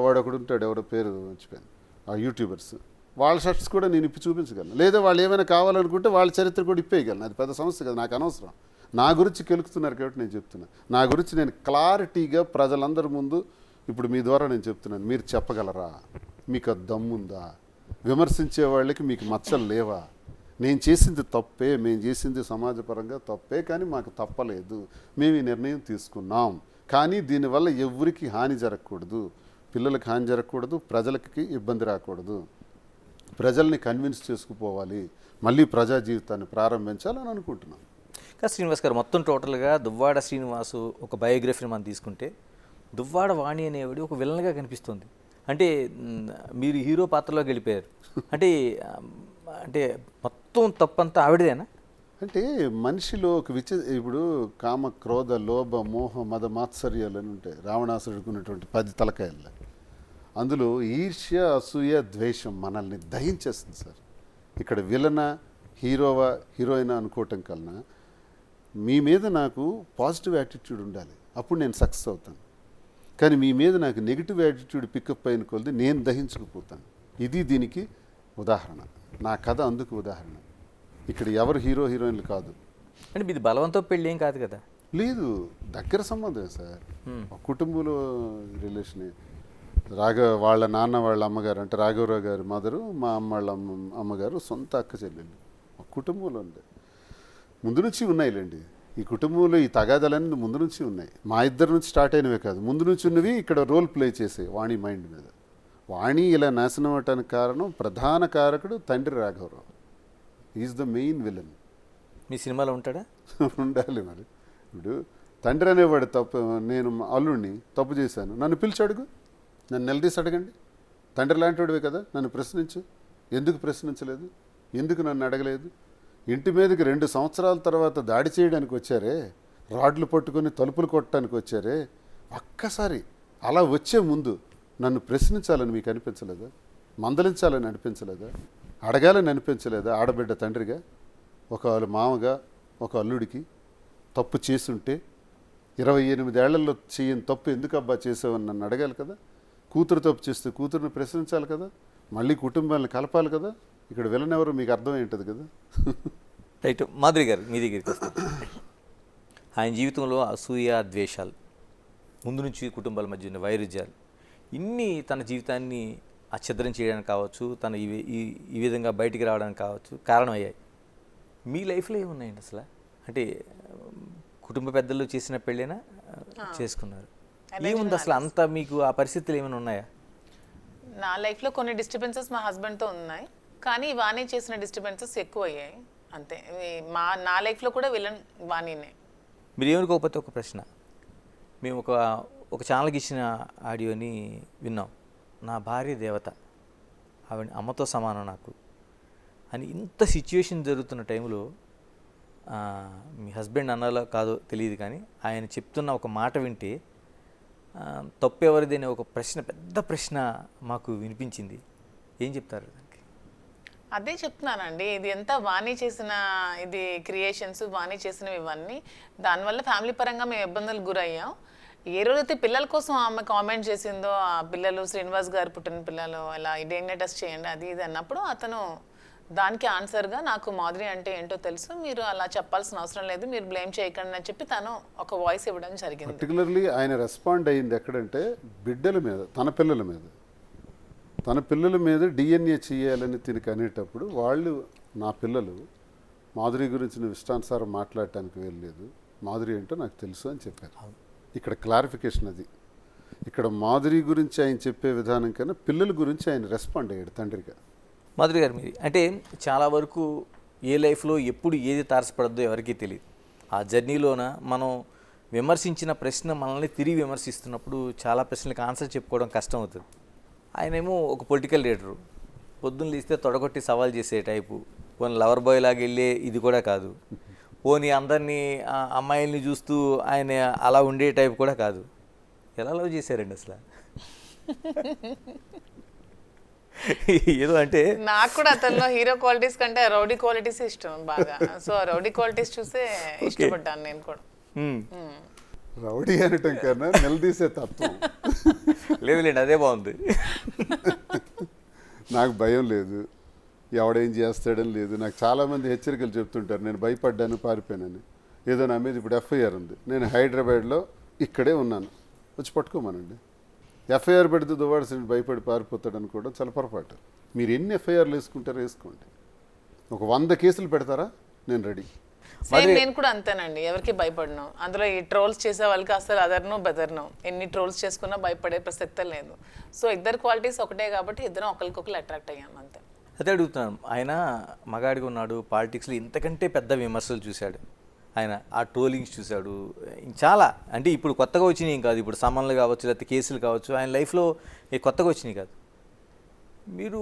Speaker 3: వాడు ఒకడు ఉంటాడు, ఎవరో పేరు మర్చిపోయాను, ఆ యూట్యూబర్స్, వాళ్ళ షర్ట్స్ కూడా నేను ఇప్పి చూపించగలను. లేదా వాళ్ళు ఏమైనా కావాలనుకుంటే వాళ్ళ చరిత్ర కూడా ఇప్పేయగలను. అది పెద్ద సమస్య కదా, నాకు అనవసరం. నా గురించి కెలుకుతున్నారు కాబట్టి నేను చెప్తున్నాను. నా గురించి నేను క్లారిటీగా ప్రజలందరి ముందు ఇప్పుడు మీ ద్వారా నేను చెప్తున్నాను. మీరు చెప్పగలరా? మీకు ఆ దమ్ముందా? విమర్శించే వాళ్ళకి మీకు మచ్చలు లేవా? నేను చేసింది తప్పే, మేము చేసింది సమాజపరంగా తప్పే, కానీ మాకు తప్పలేదు. మేము ఈ నిర్ణయం తీసుకున్నాం. కానీ దీనివల్ల ఎవరికి హాని జరగకూడదు, పిల్లలకి హాని జరగకూడదు, ప్రజలకి ఇబ్బంది రాకూడదు, ప్రజల్ని కన్విన్స్ చేసుకుపోవాలి, మళ్ళీ ప్రజా జీవితాన్ని ప్రారంభించాలని అనుకుంటున్నాం.
Speaker 2: ఇంకా శ్రీనివాస్ గారు, మొత్తం టోటల్గా దువ్వాడ శ్రీనివాసు ఒక బయోగ్రఫీని మనం తీసుకుంటే, దువ్వాడ వాణి అనేవాడు ఒక విలన్గా కనిపిస్తుంది. అంటే మీరు హీరో పాత్రలోకి వెళ్ళిపోయారు. అంటే అంటే మొత్తం తప్పంతా ఆవిడదేనా?
Speaker 3: అంటే మనిషిలో ఒక ఇప్పుడు కామ, క్రోధ, లోభ, మోహ, మద, మాత్సర్యాలు అని ఉంటాయి. రావణాసురుడికి ఉన్నటువంటి 10 తలకాయలు. అందులో ఈర్ష్య, అసూయ, ద్వేషం మనల్ని దహించేస్తుంది సార్. ఇక్కడ విలనా, హీరోవా, హీరోయినా అనుకోవటం కన్నా మీ మీద నాకు పాజిటివ్ యాటిట్యూడ్ ఉండాలి, అప్పుడు నేను సక్సెస్ అవుతాను. కానీ మీ మీద నాకు నెగిటివ్ యాటిట్యూడ్ పికప్ అయిన కొలది నేను దహించుకుపోతాను. ఇది దీనికి ఉదాహరణ. నా కథ అందుకు ఉదాహరణ. ఇక్కడ ఎవరు హీరో హీరోయిన్లు కాదు.
Speaker 2: అంటే మీది బలవంతో పెళ్ళి ఏం కాదు కదా?
Speaker 3: లేదు, దగ్గర సంబంధం సార్. కుటుంబంలో రిలేషనే. వాళ్ళ నాన్న వాళ్ళ అమ్మగారు అంటే రాఘవరావు గారి మదరు, మా అమ్మ వాళ్ళ అమ్మగారు సొంత అక్క చెల్లెళ్ళు. కుటుంబంలో ఉండే ముందు నుంచి ఉన్నాయిలేండి. ఈ కుటుంబంలో ఈ తగాదాలన్నీ ముందు నుంచి ఉన్నాయి. మా ఇద్దరి నుంచి స్టార్ట్ అయినవే కాదు, ముందు నుంచి ఉన్నవి ఇక్కడ రోల్ ప్లే చేసే వాణి మైండ్ మీద. వాణి ఇలా నాశనం అవటానికి కారణం, ప్రధాన కారకుడు తండ్రి రాఘవరావు. Is the main villain.
Speaker 2: మీ సినిమాలో ఉంటాడా?
Speaker 3: ఉండాలి మరి. ఇప్పుడు తండ్రి అనేవాడు తప్పు, నేను అల్లుడిని తప్పు చేశాను, నన్ను పిలిచి అడుగు, నన్ను నిలదీసి అడగండి. తండ్రి లాంటివాడివే కదా, నన్ను ప్రశ్నించు. ఎందుకు ప్రశ్నించలేదు, ఎందుకు నన్ను అడగలేదు? ఇంటి మీదకి 2 సంవత్సరాల తర్వాత దాడి చేయడానికి వచ్చారే, రాడ్లు పట్టుకొని తలుపులు కొట్టడానికి వచ్చారే, ఒక్కసారి అలా వచ్చే ముందు నన్ను ప్రశ్నించాలని మీకు అనిపించలేదా? మందలించాలని అనిపించలేదా? అడగాలని అనిపించలేదా? ఆడబిడ్డ తండ్రిగా, ఒక మామగా, ఒక అల్లుడికి తప్పు చేసుంటే 28 ఏళ్లలో చేయని తప్పు ఎందుకు అబ్బా చేసావని నన్ను అడగాలి కదా. కూతురు తప్పు చేస్తే కూతురుని ప్రశ్నించాలి కదా, మళ్ళీ కుటుంబాలను కలపాలి కదా. ఇక్కడ విలన్ ఎవరు మీకు అర్థం ఏంటది కదా.
Speaker 2: రైట్. మాధురి గారు మీ దగ్గరికి వస్తాం. ఆయన జీవితంలో అసూయ, ద్వేషాలు, ముందు నుంచి కుటుంబాల మధ్య ఉన్న వైరుధ్యాలు, ఇన్ని తన జీవితాన్ని అఛిద్రం చేయడానికి కావచ్చు, తన ఈ విధంగా బయటికి రావడానికి కావచ్చు కారణమయ్యాయి. మీ లైఫ్లో ఏమున్నాయండి అసలు? అంటే కుటుంబ పెద్దలు చేసిన పెళ్ళైనా చేసుకున్నారు, ఏముంది అసలు అంత మీకు ఆ పరిస్థితులు ఏమైనా ఉన్నాయా?
Speaker 4: నా లైఫ్లో కొన్ని డిస్టర్బెన్సెస్ మా హస్బెండ్తో ఉన్నాయి, కానీ వాణి చేసిన డిస్టర్బెన్సెస్ ఎక్కువ అయ్యాయి అంతే. నా లైఫ్లో కూడా విలన్ వాణినే.
Speaker 2: మీరు ఏమనుకోకపోతే ఒక ప్రశ్న, మేము ఒక ఛానల్కి ఇచ్చిన ఆడియోని విన్నాం. నా భార్య దేవత, ఆవిడ అమ్మతో సమానం నాకు అని. ఇంత సిచ్యువేషన్ జరుగుతున్న టైంలో మీ హస్బెండ్ అన్నాలో కాదో తెలియదు, కానీ ఆయన చెప్తున్న ఒక మాట వింటే తప్పు ఎవరిది అనే ఒక ప్రశ్న, పెద్ద ప్రశ్న మాకు వినిపించింది. ఏం చెప్తారు దానికి?
Speaker 4: అదే చెప్తున్నానండి, ఇది ఎంత వాణి చేసిన ఇది క్రియేషన్స్, వాణి చేసినవి ఇవన్నీ. దానివల్ల ఫ్యామిలీ పరంగా మేము ఇబ్బందులకు గురయ్యాం. ఏ రోజైతే పిల్లల కోసం ఆమె కామెంట్ చేసిందో, ఆ పిల్లలు శ్రీనివాస్ గారు పుట్టిన పిల్లలు అలా డిఎన్ఏ టెస్ట్ చేయండి అది ఇది అన్నప్పుడు, అతను దానికి ఆన్సర్గా నాకు మాధురి అంటే ఏంటో తెలుసు, మీరు అలా చెప్పాల్సిన అవసరం లేదు, మీరు బ్లేమ్ చేయకండి అని చెప్పి తను ఒక వాయిస్ ఇవ్వడం జరిగింది.
Speaker 3: పర్టికులర్లీ ఆయన రెస్పాండ్ అయ్యింది ఎక్కడంటే బిడ్డల మీద, తన పిల్లల మీద డిఎన్ఏ చేయాలని తినకి అనేటప్పుడు, వాళ్ళు నా పిల్లలు మాధురి గురించి నువ్వు ఇష్టానుసారం మాట్లాడటానికి వెళ్ళలేదు, మాధురి ఏంటో నాకు తెలుసు అని చెప్పారు. ఇక్కడ క్లారిఫికేషన్ అది. ఇక్కడ మాధురి గురించి ఆయన చెప్పే విధానం కన్నా పిల్లల గురించి ఆయన రెస్పాండ్ అయ్యాడు తండ్రిగా.
Speaker 2: మాధురి గారు, మీరు అంటే చాలా వరకు ఏ లైఫ్లో ఎప్పుడు ఏది తారసపడద్దో ఎవరికీ తెలియదు. ఆ జర్నీలోన మనం విమర్శించిన ప్రశ్న మనల్ని తిరిగి విమర్శిస్తున్నప్పుడు చాలా ప్రశ్నలకు ఆన్సర్ చెప్పుకోవడం కష్టం అవుతుంది. ఆయనేమో ఒక పొలిటికల్ లీడరు, పొద్దున్న లేస్తే తొడగొట్టి సవాల్ చేసే టైపు, పోనీ లవర్ బాయ్ లాగా వెళ్ళే ఇది కూడా కాదు, పోనీ అందరినీ అమ్మాయిల్ని చూస్తూ ఆయన అలా ఉండే టైప్ కూడా కాదు. ఎలా లవ్ చేశారండి అసలు? ఏదో అంటే
Speaker 4: నాకు కూడా అతనిలో హీరో క్వాలిటీస్ కంటే రౌడీ క్వాలిటీస్ ఇష్టం బాగా. సో రౌడీ క్వాలిటీస్ చూసే ఇష్టపడ్డాను నేను కూడా.
Speaker 3: రౌడీ అనటం కన్నా నిలదీసే తత్వం.
Speaker 2: లేదులేండి, అదే బాగుంది.
Speaker 3: నాకు భయం లేదు, ఎవడేం చేస్తాడని లేదు. నాకు చాలామంది హెచ్చరికలు చెప్తుంటారు, నేను భయపడ్డాను పారిపోయానని. ఏదో నా మీద ఇప్పుడు ఎఫ్ఐఆర్ ఉంది, నేను హైదరాబాద్లో ఇక్కడే ఉన్నాను, వచ్చి పట్టుకోమనండి. ఎఫ్ఐఆర్ పెడితే దువ్వాడసిన భయపడి పారిపోతాడని కూడా చాలా పొరపాటు. మీరు ఎన్ని ఎఫ్ఐఆర్లు వేసుకుంటారో వేసుకోండి, ఒక 100 కేసులు పెడతారా, నేను రెడీ.
Speaker 4: నేను కూడా అంతేనండి, ఎవరికి భయపడను. అందులో ఈ ట్రోల్స్ చేసే వాళ్ళకి అసలు అదర్ను బెదర్ను, ఎన్ని ట్రోల్స్ చేసుకున్నా భయపడే ప్రసక్తే లేదు. సో ఇద్దరు క్వాలిటీస్ ఒకటే కాబట్టి ఇద్దరం ఒకరికొకరు అట్రాక్ట్ అయ్యాం అంతే.
Speaker 2: అదే అడుగుతున్నాను. ఆయన మగాడిగా ఉన్నాడు, పాలిటిక్స్లో ఇంతకంటే పెద్ద విమర్శలు చూశాడు ఆయన, ఆ ట్రోలింగ్స్ చూశాడు చాలా. అంటే ఇప్పుడు కొత్తగా వచ్చినాయి కాదు, ఇప్పుడు సమన్లు కావచ్చు లేకపోతే కేసులు కావచ్చు, ఆయన లైఫ్లో కొత్తగా వచ్చినాయి కాదు. మీరు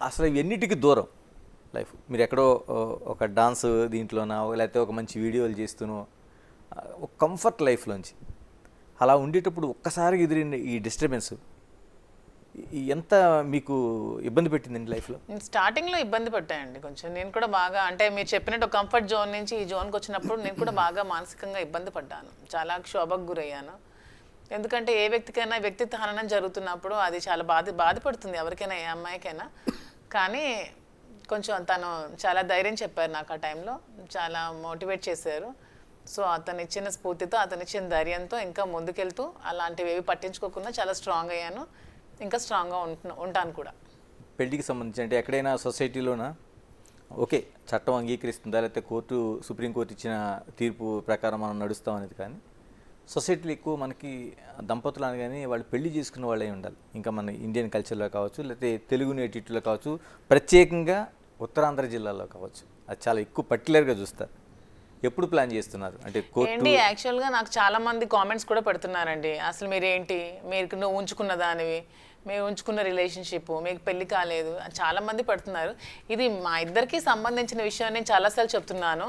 Speaker 2: అసలు ఎన్నిటికీ దూరం లైఫ్, మీరు ఎక్కడో ఒక డాన్స్ దీంట్లోనో లేకపోతే ఒక మంచి వీడియోలు చేస్తూనో ఒక కంఫర్ట్ లైఫ్లోంచి అలా ఉండేటప్పుడు ఒక్కసారి ఎదిరిన ఈ డిస్టర్బెన్స్ ఎంత మీకు ఇబ్బంది పెట్టిందండి లైఫ్లో?
Speaker 4: స్టార్టింగ్లో ఇబ్బంది పడ్డాయండి కొంచెం. నేను కూడా బాగా, అంటే మీరు చెప్పినట్టు కంఫర్ట్ జోన్ నుంచి ఈ జోన్కి వచ్చినప్పుడు నేను కూడా బాగా మానసికంగా ఇబ్బంది పడ్డాను, చాలా క్షోభకు గురయ్యాను. ఎందుకంటే ఏ వ్యక్తికైనా వ్యక్తిత్వ హననం జరుగుతున్నప్పుడు అది చాలా బాధపడుతుంది ఎవరికైనా, ఏ అమ్మాయికైనా. కానీ కొంచెం తను చాలా ధైర్యం చెప్పారు నాకు ఆ టైంలో, చాలా మోటివేట్ చేశారు. సో అతను ఇచ్చిన స్ఫూర్తితో, అతను ఇచ్చిన ధైర్యంతో ఇంకా ముందుకెళ్తూ అలాంటివి ఏవి పట్టించుకోకుండా చాలా స్ట్రాంగ్ అయ్యాను, ఇంకా స్ట్రాంగ్గా ఉంటాను కూడా.
Speaker 2: పెళ్లికి సంబంధించి అంటే ఎక్కడైనా సొసైటీలోనా ఓకే చట్టం అంగీకరిస్తుందా, లేకపోతే సుప్రీంకోర్టు ఇచ్చిన తీర్పు ప్రకారం మనం నడుస్తాం అనేది, కానీ సొసైటీలో ఎక్కువ మనకి దంపతులు అనగానే వాళ్ళు పెళ్లి చేసుకున్న వాళ్ళే ఉండాలి. ఇంకా మన ఇండియన్ కల్చర్లో కావచ్చు, లేకపోతే తెలుగు నేటివిటీలో కావచ్చు, ప్రత్యేకంగా ఉత్తరాంధ్ర జిల్లాలో కావచ్చు, అది చాలా ఎక్కువ పర్టికులర్గా చూస్తారు. ఎప్పుడు ప్లాన్ చేస్తున్నారు అంటే
Speaker 4: ఏంటి యాక్చువల్గా నాకు చాలా మంది కామెంట్స్ కూడా పెడుతున్నారండి. అసలు మీరేంటి, మీరు నువ్వు ఉంచుకున్న దానివి, మీరు ఉంచుకున్న రిలేషన్షిప్, మీకు పెళ్లి కాలేదు, చాలా మంది పెడుతున్నారు. ఇది మా ఇద్దరికి సంబంధించిన విషయం. నేను చాలాసార్లు చెప్తున్నాను,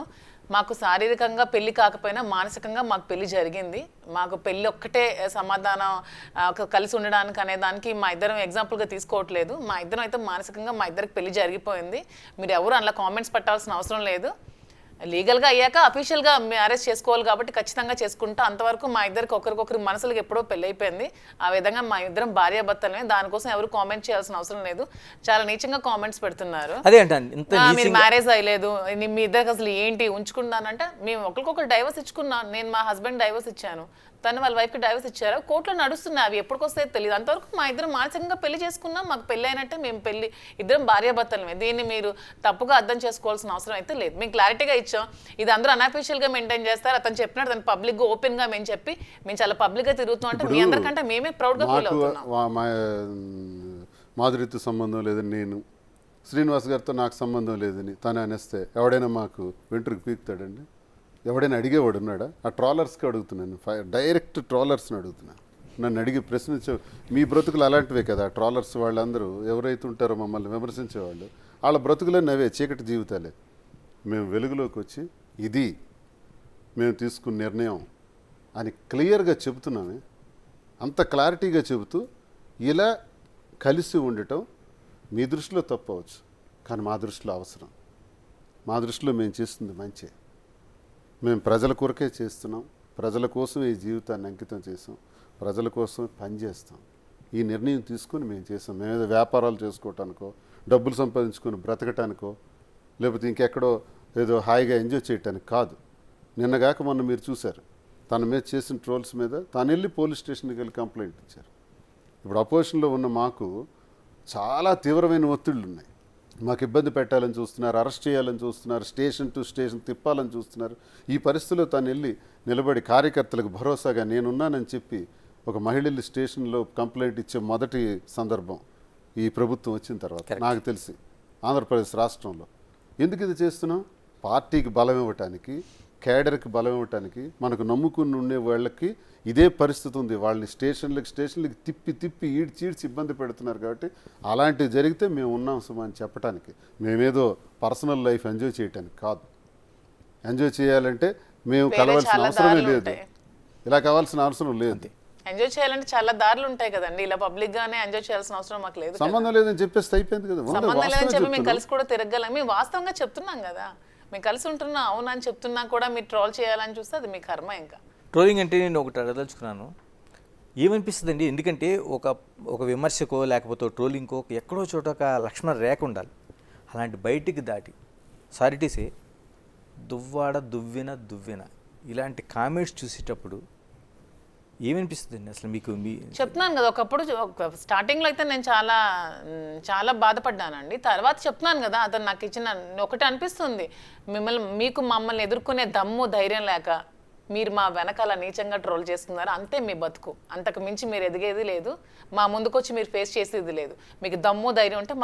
Speaker 4: మాకు శారీరకంగా పెళ్లి కాకపోయినా మానసికంగా మాకు పెళ్లి జరిగింది. మాకు పెళ్లి ఒక్కటే సమాధానం కలిసి ఉండడానికి అనే దానికి మా ఇద్దరం ఎగ్జాంపుల్గా తీసుకోవట్లేదు. మా ఇద్దరం అయితే మానసికంగా మా ఇద్దరికి పెళ్లి జరిగిపోయింది. మీరు ఎవరు అలా కామెంట్స్ పెట్టాల్సిన అవసరం లేదు. లీగల్గా అయ్యాక అఫీషియల్గా మ్యారేజ్ చేసుకోవాలి కాబట్టి ఖచ్చితంగా చేసుకుంటా. అంతవరకు మా ఇద్దరికి ఒకరికొకరి మనసులకు ఎప్పుడో పెళ్ళి అయిపోయింది. ఆ విధంగా మా ఇద్దరం భార్యాభర్తలమే. దానికోసం ఎవరు కామెంట్ చేయాల్సిన అవసరం లేదు. చాలా నీచంగా కామెంట్స్ పెడుతున్నారు.
Speaker 2: అదే అంటాను,
Speaker 4: మీరు మ్యారేజ్ అయ్యలేదు, మీ ఇద్దరికి అసలు ఏంటి ఉంచుకున్నానంటే, మేము ఒకరికొకరు డైవర్స్ ఇచ్చుకున్నాను. నేను మా హస్బెండ్ డైవర్స్ ఇచ్చాను, తను వాళ్ళ వైఫ్కి డైవర్స్ ఇచ్చారు. కోర్టులో నడుస్తున్నాయి, అవి ఎప్పటికొస్తాయో తెలియదు. అంతవరకు మా ఇద్దరం మానసికంగా పెళ్లి చేసుకున్నాం. మాకు పెళ్ళి అయినట్టే, మేము పెళ్లి ఇద్దరం భార్యాభర్తలమే. దీన్ని మీరు తప్పుగా అర్థం చేసుకోవాల్సిన అవసరం అయితే లేదు. మేము క్లారిటీగా ఇచ్చాం. ఇది అందరూ అన్అఫీషియల్గా మెయింటైన్ చేస్తారు. అతను చెప్పినట్టు తను పబ్లిక్గా ఓపెన్గా మేము చెప్పి మేము చాలా పబ్లిక్గా తిరుగుతాం అంటే మీ అందరికంటే మేమే ప్రౌడ్గా ఫీల్ అవుతున్నాం.
Speaker 3: మాధురితో సంబంధం లేదని నేను, శ్రీనివాస్ గారితో నాకు సంబంధం లేదని తను అనేస్తే ఎవడైనా మాకు వెంట్రుకు పీకుతాడండి? ఎవడైనా అడిగేవాడు ఉన్నాడా? ఆ ట్రాలర్స్కి అడుగుతున్నాను, డైరెక్ట్ ట్రాలర్స్ని అడుగుతున్నాను. నన్ను అడిగి ప్రశ్నించే మీ బ్రతుకులు అలాంటివే కదా. ట్రాలర్స్ వాళ్ళందరూ ఎవరైతే ఉంటారో మమ్మల్ని విమర్శించేవాళ్ళు, వాళ్ళ బ్రతుకులన్నీ అవే చీకటి జీవితాలే. మేము వెలుగులోకి వచ్చి ఇది మేము తీసుకున్న నిర్ణయం అని క్లియర్గా చెబుతున్నామే. అంత క్లారిటీగా చెబుతూ ఇలా కలిసి ఉండటం మీ దృష్టిలో తప్పవచ్చు, కానీ మా దృష్టిలో అవసరం. మా దృష్టిలో మేము చేస్తుంది మంచి. మేము ప్రజల కొరకే చేస్తున్నాం, ప్రజల కోసం ఈ జీవితాన్ని అంకితం చేసాం, ప్రజల కోసం పనిచేస్తాం. ఈ నిర్ణయం తీసుకొని మేము చేసాం. మేమేదో వ్యాపారాలు చేసుకోవటానికో, డబ్బులు సంపాదించుకొని బ్రతకటానికో, లేకపోతే ఇంకెక్కడో ఏదో హాయిగా ఎంజాయ్ చేయటానికి కాదు. నిన్నగాక మొన్న మీరు చూశారు, తన మీద చేసిన ట్రోల్స్ మీద తాను వెళ్ళి పోలీస్ స్టేషన్కి వెళ్ళి కంప్లైంట్ ఇచ్చారు. ఇప్పుడు అపోజిషన్లో ఉన్న మాకు చాలా తీవ్రమైన ఒత్తిళ్ళు ఉన్నాయి. మాకు ఇబ్బంది పెట్టాలని చూస్తున్నారు, అరెస్ట్ చేయాలని చూస్తున్నారు, స్టేషన్ టు స్టేషన్ తిప్పాలని చూస్తున్నారు. ఈ పరిస్థితిలో తాను వెళ్ళి నిలబడి కార్యకర్తలకు భరోసాగా నేనున్నానని చెప్పి ఒక మహిళలు స్టేషన్లో కంప్లైంట్ ఇచ్చే మొదటి సందర్భం ఈ ప్రభుత్వం వచ్చిన తర్వాత నాకు తెలిసి ఆంధ్రప్రదేశ్ రాష్ట్రంలో. ఎందుకు ఇది చేస్తున్నాం? పార్టీకి బలం ఇవ్వటానికి, కేడర్కి బలం ఇవ్వటానికి. మనకు నమ్ముకుని ఉండే వాళ్ళకి ఇదే పరిస్థితి ఉంది. వాళ్ళని స్టేషన్లకి తిప్పి ఈడ్చి ఇబ్బంది పెడుతున్నారు. కాబట్టి అలాంటివి జరిగితే మేము ఉన్నాం సుమా అని చెప్పడానికి, మేమేదో పర్సనల్ లైఫ్ ఎంజాయ్ చేయటానికి కాదు. ఎంజాయ్ చేయాలంటే మేము కలవాల్సిన అవసరమే లేదు, ఇలా కావాల్సిన అవసరం లేదు.
Speaker 4: ఎంజాయ్ చేయాలంటే చాలా దారులు ఉంటాయి కదండి. ఇలా పబ్లిక్ గానే ఎంజాయ్ చేయాల్సిన అవసరం మాకు లేదు.
Speaker 3: సంబంధం లేదని చెప్పేసి అయిపోయింది కదా.
Speaker 4: సంబంధం లేదని చెప్పి మేము కలిసి కూడా తిరగలం. మేము వాస్తవంగా చెప్తున్నాం కదా, మేము కలిసి ఉంటున్నాం అవునని చెప్తున్నా కూడా మీరు ట్రోల్ చేయాలని చూస్తే అది మీ కర్మ. ఇంకా
Speaker 2: ట్రోలింగ్ అంటే నేను ఒకటి అడగదలుచుకున్నాను, ఏమనిపిస్తుందండి? ఎందుకంటే ఒక విమర్శకో లేకపోతే ట్రోలింగ్కో ఎక్కడో చోట ఒక లక్ష్మణ రేఖ ఉండాలి. అలాంటి బయటికి దాటి సారిటీసే దువ్వాడ దువ్విన ఇలాంటి కామెంట్స్ చూసేటప్పుడు ఏమనిపిస్తుందండి అసలు మీకు?
Speaker 4: చెప్తున్నాను కదా, ఒకప్పుడు స్టార్టింగ్లో అయితే నేను చాలా బాధపడ్డానండి. తర్వాత చెప్తున్నాను కదా, అతను నాకు ఇచ్చిన ఒకటి అనిపిస్తుంది, మీకు మమ్మల్ని ఎదుర్కొనే దమ్ము ధైర్యం లేక మీరు మా వెనకాల నీచంగా ట్రోల్ చేస్తున్నారు, అంతే మీ బతుకు. అంతకు మించి మీరు ఎదిగేది లేదు, మా ముందుకొచ్చి మీరు ఫేస్ చేసేది లేదు. మీకు దమ్ము ధైర్యం ఉంటే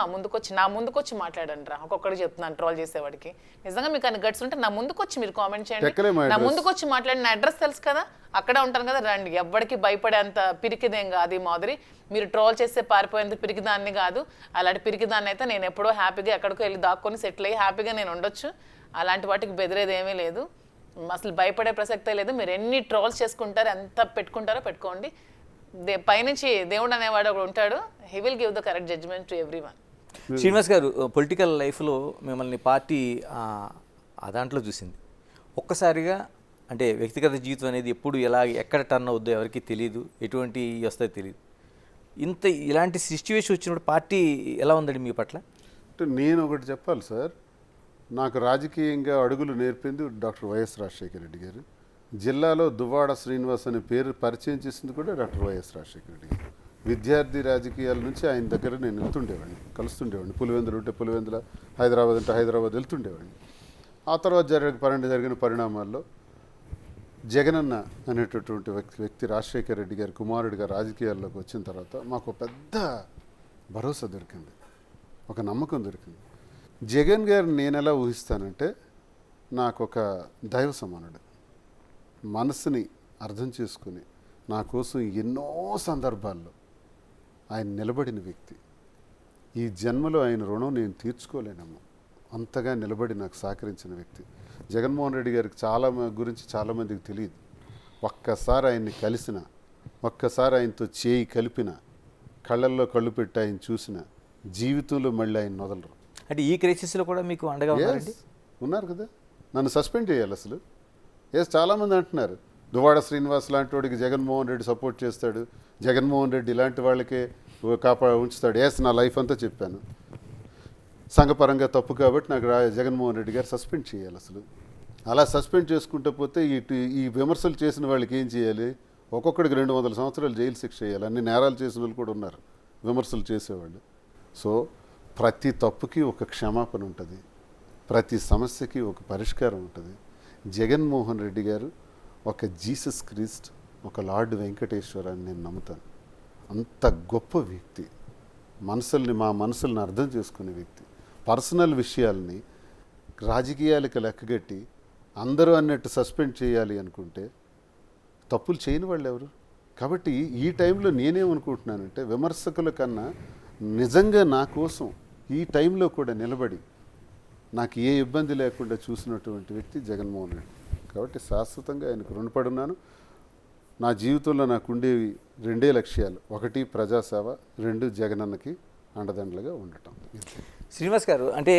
Speaker 4: నా ముందుకొచ్చి మాట్లాడండి రా. ఒక్కొక్కటి చెప్తున్నాను ట్రోల్ చేసేవాడికి, నిజంగా మీకు అన్ని గట్స్ ఉంటే నా ముందుకొచ్చి మీరు కామెంట్ చేయండి, నా ముందుకొచ్చి మాట్లాడి. నా అడ్రస్ తెలుసు కదా, అక్కడే ఉంటాను కదా, రండి. ఎవ్వడికి భయపడేంత పిరికిదేం కాదు ఈ మాదిరి. మీరు ట్రోల్ చేస్తే పారిపోయేంత పిరికిదాన్ని కాదు. అలాంటి పిరికిదాన్ని అయితే నేను ఎప్పుడో హ్యాపీగా ఎక్కడికో వెళ్ళి దాక్కొని సెటిల్ అయ్యి హ్యాపీగా నేను ఉండొచ్చు. అలాంటి వాటికి బెదిరేది ఏమీ లేదు, అసలు భయపడే ప్రసక్తే లేదు. మీరు ఎన్ని ట్రోల్స్ చేసుకుంటారో, ఎంత పెట్టుకుంటారో పెట్టుకోండి. పైనుంచి దేవుడు అనేవాడు ఒకడు ఉంటాడు, he will give the correct judgement to everyone.
Speaker 2: Srinivas garu, political లైఫ్లో మిమ్మల్ని పార్టీ దాంట్లో చూసింది. ఒక్కసారిగా అంటే వ్యక్తిగత జీవితం అనేది ఎప్పుడు ఎక్కడ టర్న్ అవుద్దో ఎవరికి తెలియదు, ఎటువంటి వస్తాయో తెలియదు. ఇలాంటి సిచ్యువేషన్ వచ్చినప్పుడు పార్టీ ఎలా ఉందండి మీ పట్ల?
Speaker 3: అంటే నేను ఒకటి చెప్పాలి సార్, నాకు రాజకీయంగా అడుగులు నేర్పింది డాక్టర్ వైఎస్ రాజశేఖర రెడ్డి గారు. జిల్లాలో దువ్వాడ శ్రీనివాస్ అనే పేరు పరిచయం చేసింది కూడా డాక్టర్ వైఎస్ రాజశేఖర రెడ్డి గారు. విద్యార్థి రాజకీయాల నుంచి ఆయన దగ్గర నేను వెళ్తుండేవాడిని, కలుస్తుండేవాడిని. పులివెందులు ఉంటే పులివెందుల, హైదరాబాద్ అంటే హైదరాబాద్ వెళ్తుండేవాడిని. ఆ తర్వాత జరిగిన పరిణామాల్లో జగనన్న అనేటటువంటి వ్యక్తి రాజశేఖర రెడ్డి గారి కుమారుడిగా రాజకీయాల్లోకి వచ్చిన తర్వాత మాకు పెద్ద భరోసా దొరికింది, ఒక నమ్మకం దొరికింది. జగన్ గారిని నేను ఎలా ఊహిస్తానంటే నాకు ఒక దైవ సమానుడు, మనసుని అర్థం చేసుకుని నా కోసం ఎన్నో సందర్భాల్లో ఆయన నిలబడిన వ్యక్తి. ఈ జన్మలో ఆయన రుణం నేను తీర్చుకోలేనమ్మా, అంతగా నిలబడి నాకు సహకరించిన వ్యక్తి. జగన్మోహన్ రెడ్డి గారికి గురించి చాలామందికి తెలియదు. ఒక్కసారి ఆయన్ని కలిసిన, ఒక్కసారి ఆయనతో చేయి కలిపిన, కళ్ళల్లో కళ్ళు పెట్టి ఆయన చూసిన, జీవితంలో మళ్ళీ ఆయన వదలరు.
Speaker 2: అంటే ఈ క్రైసిస్లో కూడా మీకు అండగా ఉన్నారండి?
Speaker 3: ఉన్నారు కదా. నన్ను సస్పెండ్ చేయాలి అసలు. చాలామంది అంటున్నారు దువ్వాడ శ్రీనివాస్ లాంటి వాడికి జగన్మోహన్ రెడ్డి సపోర్ట్ చేస్తాడు, జగన్మోహన్ రెడ్డి ఇలాంటి వాళ్ళకే ఉంచుతాడు. నా లైఫ్ అంతా చెప్పాను, సంఘపరంగా తప్పు కాబట్టి నాకు జగన్మోహన్ రెడ్డి గారు సస్పెండ్ చేయాలి అసలు. అలా సస్పెండ్ చేసుకుంటూ పోతే ఈ విమర్శలు చేసిన వాళ్ళకి ఏం చేయాలి? ఒక్కొక్కడికి 200 సంవత్సరాలు జైలు శిక్ష చేయాలి. అన్ని నేరాలు చేసిన వాళ్ళు కూడా ఉన్నారు విమర్శలు చేసేవాళ్ళు. సో ప్రతి తప్పుకి ఒక క్షమాపణ ఉంటుంది, ప్రతి సమస్యకి ఒక పరిష్కారం ఉంటుంది. జగన్మోహన్ రెడ్డి గారు ఒక జీసస్ క్రీస్ట్, ఒక లార్డ్ వెంకటేశ్వర అని నేను నమ్ముతాను. అంత గొప్ప వ్యక్తి, మా మనసుల్ని అర్థం చేసుకునే వ్యక్తి. పర్సనల్ విషయాల్ని రాజకీయాలకు లెక్కగట్టి అందరూ అన్నట్టు సస్పెండ్ చేయాలి అనుకుంటే తప్పులు చేయని వాళ్ళు ఎవరు? కాబట్టి ఈ టైంలో నేనేమనుకుంటున్నానంటే విమర్శకుల కన్నా నిజంగా నా కోసం ఈ టైంలో కూడా నిలబడి నాకు ఏ ఇబ్బంది లేకుండా చూసినటువంటి వ్యక్తి జగన్మోహన్ రెడ్డి. కాబట్టి శాశ్వతంగా ఆయనకు రుణపడి ఉన్నాను. నా జీవితంలో నాకు ఉండేవి 2 లక్ష్యాలు: 1 ప్రజాసేవ, 2 జగనన్నకి అండదండలుగా ఉండటం.
Speaker 2: శ్రీనివాస్ గారు, అంటే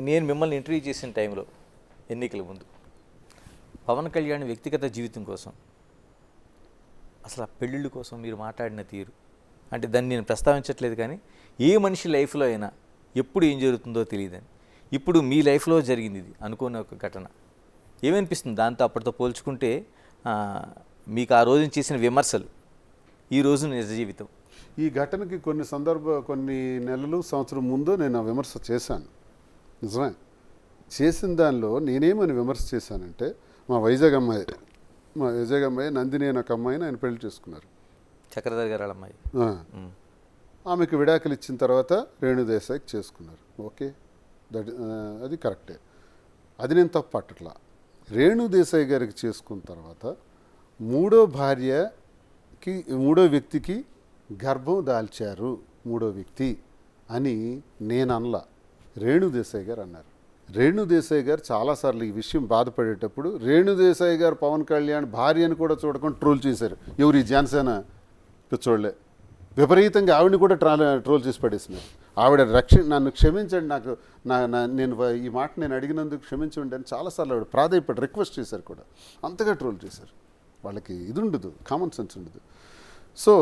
Speaker 2: నేను మిమ్మల్ని ఇంటర్వ్యూ చేసిన టైంలో ఎన్నికల ముందు పవన్ కళ్యాణ్ వ్యక్తిగత జీవితం కోసం, అసలు ఆ పెళ్ళిళ్ళ కోసం మీరు మాట్లాడిన తీరు, అంటే దాన్ని నేను ప్రస్తావించట్లేదు, కానీ ఏ మనిషి లైఫ్లో అయినా ఎప్పుడు ఏం జరుగుతుందో తెలియదని. ఇప్పుడు మీ లైఫ్లో జరిగింది ఇది అనుకోని ఒక ఘటన. ఏమనిపిస్తుంది దాంతో అప్పటితో పోల్చుకుంటే? మీకు ఆ రోజున చేసిన విమర్శలు, ఈ రోజు నిజ జీవితం.
Speaker 3: ఈ ఘటనకి కొన్ని నెలలు, సంవత్సరం ముందు నేను ఆ విమర్శ చేశాను. నిజమే. చేసిన దానిలో నేనేమని విమర్శ చేశానంటే, మా వైజాగ్ అమ్మాయి నందిని అనే ఒక అమ్మాయిని ఆయన పెళ్లి చేసుకున్నారు,
Speaker 2: చక్రధర్ గారు అమ్మాయి.
Speaker 3: ఆమెకు విడాకులు ఇచ్చిన తర్వాత రేణుదేశాయికి చేసుకున్నారు. ఓకే, అది కరెక్టే, అది నేను తప్పు పట్టట్లా. రేణుదేశాయి గారికి చేసుకున్న తర్వాత మూడో వ్యక్తికి గర్భం దాల్చారు, మూడో వ్యక్తి అని నేను అనలా, రేణుదేశాయి గారు అన్నారు. రేణుదేశాయి గారు చాలాసార్లు ఈ విషయం బాధపడేటప్పుడు రేణుదేశాయి గారు పవన్ కళ్యాణ్ భార్యను కూడా చూడకుండా ట్రోల్ చేశారు. ఎవరు? ఈ జనసేన పిచ్చోళ్లే విపరీతంగా ఆవిడని కూడా ట్రోల్ చేసి పడేసినారు. ఆవిడ నన్ను క్షమించండి, నేను ఈ మాట నేను అడిగినందుకు క్షమించండి అని చాలాసార్లు ఆవిడ ప్రాధాయపడి రిక్వెస్ట్ చేశారు కూడా. అంతగా ట్రోల్ చేశారు. వాళ్ళకి ఇది ఉండదు, కామన్ సెన్స్ ఉండదు. సో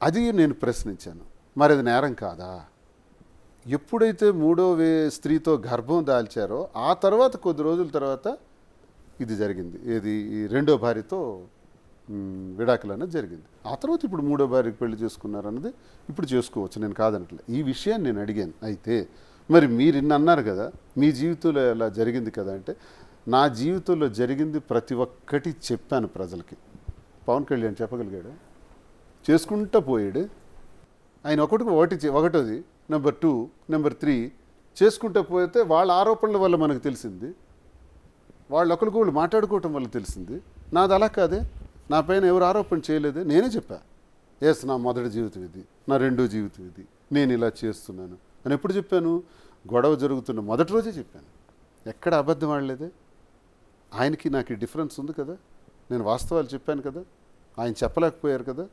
Speaker 3: అది నేను ప్రశ్నించాను, మరి అది నేరం కాదా? ఎప్పుడైతే మూడో స్త్రీతో గర్భం దాల్చారో ఆ తర్వాత కొద్ది రోజుల తర్వాత ఇది జరిగింది. ఏది? ఈ రెండో భార్యతో విడాకులు అనేది జరిగింది. ఆ తర్వాత ఇప్పుడు మూడో భార్యకి పెళ్లి చేసుకున్నారు అన్నది ఇప్పుడు చేసుకోవచ్చు, నేను కాదనట్లే. ఈ విషయాన్ని నేను అడిగాను. అయితే మరి మీరు ఇన్ని అన్నారు కదా, మీ జీవితంలో ఎలా జరిగింది కదా అంటే, నా జీవితంలో జరిగింది ప్రతి ఒక్కటి చెప్పాను ప్రజలకి. పవన్ కళ్యాణ్ చెప్పగలిగాడు? చేసుకుంటూ పోయాడు ఆయన. ఒకటోది. నెంబర్ 2, నెంబర్ 3 చేసుకుంటూ పోతే వాళ్ళ ఆరోపణల వల్ల మనకు తెలిసింది, వాళ్ళు ఒకరికొకళ్ళు మాట్లాడుకోవటం వల్ల తెలిసింది. నాది అలా కాదే, నా పైన ఎవరు ఆరోపణ చేయలేదే, నేనే చెప్పా. నా మొదటి జీవితం ఇది, నా రెండో జీవితం ఇది, నేను ఇలా చేస్తున్నాను అని ఎప్పుడు చెప్పాను? గొడవ జరుగుతున్న మొదటి రోజే చెప్పాను. ఎక్కడ అబద్ధం ఆడలేదే. ఆయనకి నాకు డిఫరెన్స్ ఉంది కదా, నేను వాస్తవాలు చెప్పాను కదా, ఆయన చెప్పలేకపోయారు కదా.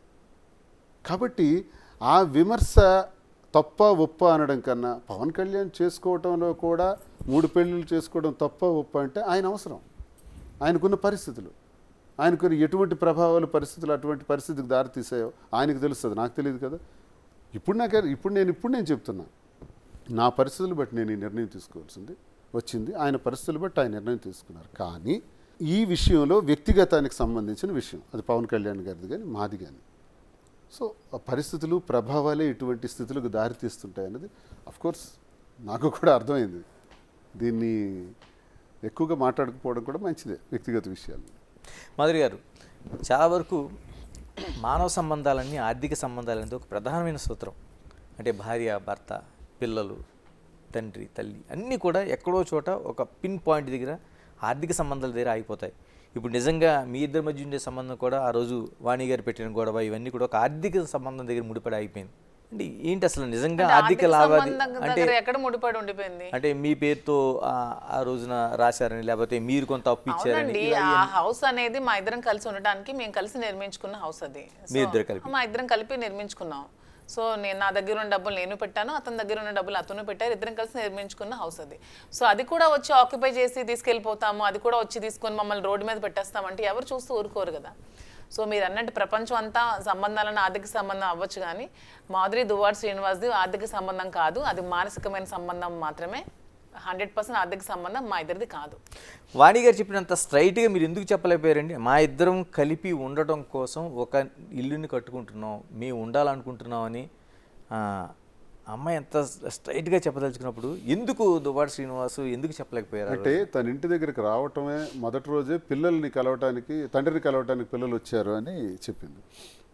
Speaker 3: కాబట్టి ఆ విమర్శ తప్ప ఒప్ప అనడం కన్నా, పవన్ కళ్యాణ్ చేసుకోవటంలో కూడా 3 పెళ్ళిళ్ళు చేసుకోవడం తప్ప ఒప్ప అంటే ఆయన అవసరం, ఆయనకున్న పరిస్థితులు, ఆయనకున్న ఎటువంటి ప్రభావాలు, పరిస్థితులు అటువంటి పరిస్థితికి దారితీసాయో ఆయనకు తెలుస్తుంది, నాకు తెలియదు కదా. ఇప్పుడు నేను చెప్తున్నా, నా పరిస్థితులు బట్టి నేను ఈ నిర్ణయం తీసుకోవాల్సింది వచ్చింది, ఆయన పరిస్థితులు బట్టి ఆయన నిర్ణయం తీసుకున్నారు. కానీ ఈ విషయంలో వ్యక్తిగతానికి సంబంధించిన విషయం, అది పవన్ కళ్యాణ్ గారిది కానీ మాది కానీ. సో ఆ పరిస్థితులు, ప్రభావాలే ఇటువంటి స్థితులకు దారితీస్తుంటాయి అన్నది అఫ్కోర్స్ నాకు కూడా అర్థమైంది. దీన్ని ఎక్కువగా మాట్లాడకపోవడం కూడా మంచిదే, వ్యక్తిగత విషయాలు.
Speaker 2: మాధురి గారు, చాలా వరకు మానవ సంబంధాలన్నీ ఆర్థిక సంబంధాలనేది ఒక ప్రధానమైన సూత్రం. అంటే భార్య, భర్త, పిల్లలు, తండ్రి, తల్లి అన్నీ కూడా ఎక్కడో చోట ఒక పిన్ పాయింట్ దగ్గర ఆర్థిక సంబంధాల దగ్గర ఆగిపోతాయి. ఇప్పుడు నిజంగా మీ ఇద్దరి మధ్య ఉండే సంబంధం కూడా ఆ రోజు వాణి గారు పెట్టిన గొడవ ఇవన్నీ కూడా ఒక ఆర్థిక సంబంధం దగ్గర ముడిపడి ఆగిపోయింది. అంటే ఏంటి అసలు నిజంగా ఆర్థిక లావాదేవీ అంటే
Speaker 4: ఎక్కడ ముడిపడి ఉండిపోయింది?
Speaker 2: అంటే మీ పేరుతో ఆ రోజున రాశారని, లేకపోతే మీరు కొంత అప్పు ఇచ్చారని?
Speaker 4: అవునండి, ఆ హౌస్ అనేది మా ఇద్దరం కలిసి ఉండడానికి మేము కలిసి నిర్మించుకున్న హౌస్ అది.
Speaker 2: మీ ఇద్దరు కలిపి?
Speaker 4: మా ఇద్దరం కలిపి నిర్మించుకున్నాం. సో నేను నా దగ్గర ఉన్న డబ్బులు నేను పెట్టాను, అతని దగ్గర ఉన్న డబ్బులు అతను పెట్టారు, ఇద్దరం కలిసి నిర్మించుకున్న హౌస్ అది. సో అది కూడా వచ్చి ఆక్యుపై చేసి తీసుకెళ్ళిపోతాము, అది కూడా వచ్చి తీసుకొని మమ్మల్ని రోడ్డు మీద పెట్టేస్తామంటే ఎవరు చూస్తూ ఊరుకోరు కదా. సో మీరు అన్నట్టు ప్రపంచం అంతా సంబంధాలను ఆర్థిక సంబంధం అవ్వచ్చు, కానీ మాధురి దువ్వాడ శ్రీనివాస్ది ఆర్థిక సంబంధం కాదు, అది మానసికమైన సంబంధం మాత్రమే. 100% ఆర్థిక సంబంధం మా ఇద్దరిది కాదు.
Speaker 2: వాణి గారు చెప్పినంత స్ట్రైట్గా మీరు ఎందుకు చెప్పలేకపోయారండి? మా ఇద్దరం కలిపి ఉండటం కోసం ఒక ఇల్లుని కట్టుకుంటున్నాం, మేము ఉండాలనుకుంటున్నాం అని అమ్మాయి ఎంత స్ట్రైట్గా చెప్పదలుచుకున్నప్పుడు ఎందుకు దువ్వాడ శ్రీనివాసు ఎందుకు చెప్పలేకపోయారు?
Speaker 3: అంటే తన ఇంటి దగ్గరికి రావటమే మొదటి రోజే పిల్లల్ని కలవటానికి, తండ్రిని కలవటానికి పిల్లలు వచ్చారు అని చెప్పింది.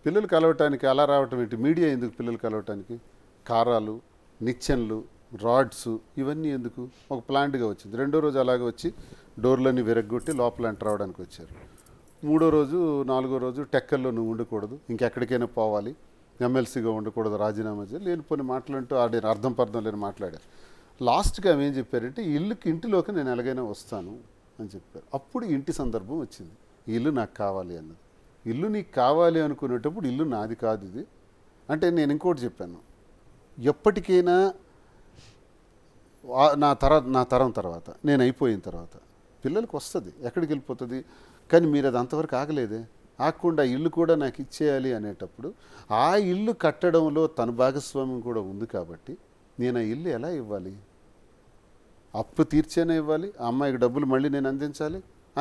Speaker 3: పిల్లలు కలవటానికి అలా రావటం ఏంటి? మీడియా ఎందుకు పిల్లలు కలవటానికి? కారాలు, నిచ్చెన్లు, రాడ్స్ ఇవన్నీ ఎందుకు? ఒక ప్లాంట్గా వచ్చింది. రెండో రోజు అలాగే వచ్చి డోర్లన్నీ విరగ్గొట్టి లోపల ఎంటర్ అవడానికి వచ్చారు. మూడో రోజు, నాలుగో రోజు టెక్కల్లో నువ్వు ఉండకూడదు, ఇంకెక్కడికైనా పోవాలి, ఎమ్మెల్సీగా ఉండకూడదు, రాజీనామా చేయాలి, లేనిపోని మాటలంటూ ఆడిన అర్థం పర్థం లేని మాట్లాడారు. లాస్ట్గా ఆమె ఏం చెప్పారంటే, ఇంటిలోకి నేను ఎలాగైనా వస్తాను అని చెప్పారు. అప్పుడు ఇంటి సందర్భం వచ్చింది. ఈ ఇల్లు నాకు కావాలి అన్నది. ఇల్లు నీకు కావాలి అనుకునేటప్పుడు ఇల్లు నాది కాదు ఇది అంటే. నేను ఇంకోటి చెప్పాను, ఎప్పటికైనా నా తరం తర్వాత నేను అయిపోయిన తర్వాత పిల్లలకి వస్తుంది, ఎక్కడికి వెళ్ళిపోతుంది. కానీ మీరు అది అంతవరకు ఆగలేదే, ఆగకుండా ఇల్లు కూడా నాకు ఇచ్చేయాలి అనేటప్పుడు ఆ ఇల్లు కట్టడంలో తన భాగస్వామ్యం కూడా ఉంది కాబట్టి నేను ఆ ఇల్లు ఎలా ఇవ్వాలి? అప్పు తీర్చేనే ఇవ్వాలి, ఆ అమ్మాయికి డబ్బులు మళ్ళీ నేను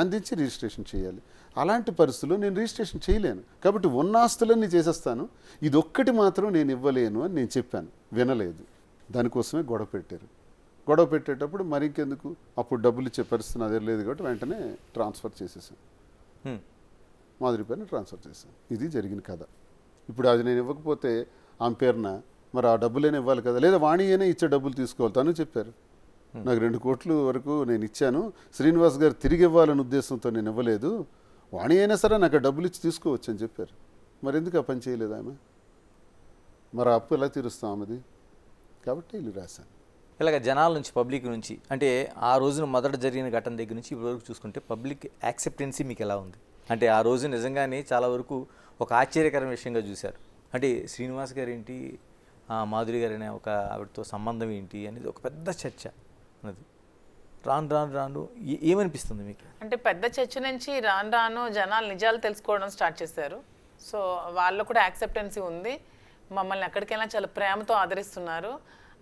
Speaker 3: అందించి రిజిస్ట్రేషన్ చేయాలి. అలాంటి పరిస్థితుల్లో నేను రిజిస్ట్రేషన్ చేయలేను కాబట్టి ఉన్న ఆస్తులన్నీ చేసేస్తాను, ఇది ఒక్కటి మాత్రం నేను ఇవ్వలేను అని నేను చెప్పాను. వినలేదు, దానికోసమే గొడవ పెట్టారు. గొడవ పెట్టేటప్పుడు మరి ఇంకెందుకు, అప్పుడు డబ్బులు ఇచ్చే పరిస్థితి అదే లేదు కాబట్టి వెంటనే ట్రాన్స్ఫర్ చేసేసాను, మాధురి పేరున ట్రాన్స్ఫర్ చేశాను. ఇది జరిగిన కథ. ఇప్పుడు అది నేను ఇవ్వకపోతే ఆమె పేరున మరి ఆ డబ్బులైనా ఇవ్వాలి కదా, లేదా వాణి అయినా ఇచ్చే డబ్బులు తీసుకోవాలి. తను చెప్పారు, నాకు 2 కోట్ల వరకు నేను ఇచ్చాను, శ్రీనివాస్ గారు తిరిగి ఇవ్వాలనే ఉద్దేశంతో నేను ఇవ్వలేదు, వాణి అయినా సరే నాకు డబ్బులు ఇచ్చి తీసుకోవచ్చు అని చెప్పారు. మరి ఎందుకు ఆ పని చేయలేదు ఆమె? మరి ఆ అప్పు ఎలా తీరుస్తాం ఆమెది? కాబట్టి ఇల్లు రాశాను.
Speaker 2: ఇలాగ జనాల నుంచి, పబ్లిక్ నుంచి, అంటే ఆ రోజున మొదట జరిగిన ఘటన దగ్గర నుంచి ఇప్పటివరకు చూసుకుంటే పబ్లిక్ యాక్సెప్టెన్సీ మీకు ఎలా ఉంది? అంటే ఆ రోజు నిజంగానే చాలా వరకు ఒక ఆశ్చర్యకరమైన విషయంగా చూశారు. అంటే శ్రీనివాస్ గారు ఏంటి, మాధురి గారు అనే ఒక ఆవిడతో సంబంధం ఏంటి అనేది ఒక పెద్ద చర్చ అన్నది. రాను ఏమనిపిస్తుంది మీకు?
Speaker 4: అంటే పెద్ద చర్చ నుంచి రాను జనాలు నిజాలు తెలుసుకోవడం స్టార్ట్ చేశారు. సో వాళ్ళు కూడా యాక్సెప్టెన్సీ ఉంది, మమ్మల్ని ఎక్కడికైనా చాలా ప్రేమతో ఆదరిస్తున్నారు.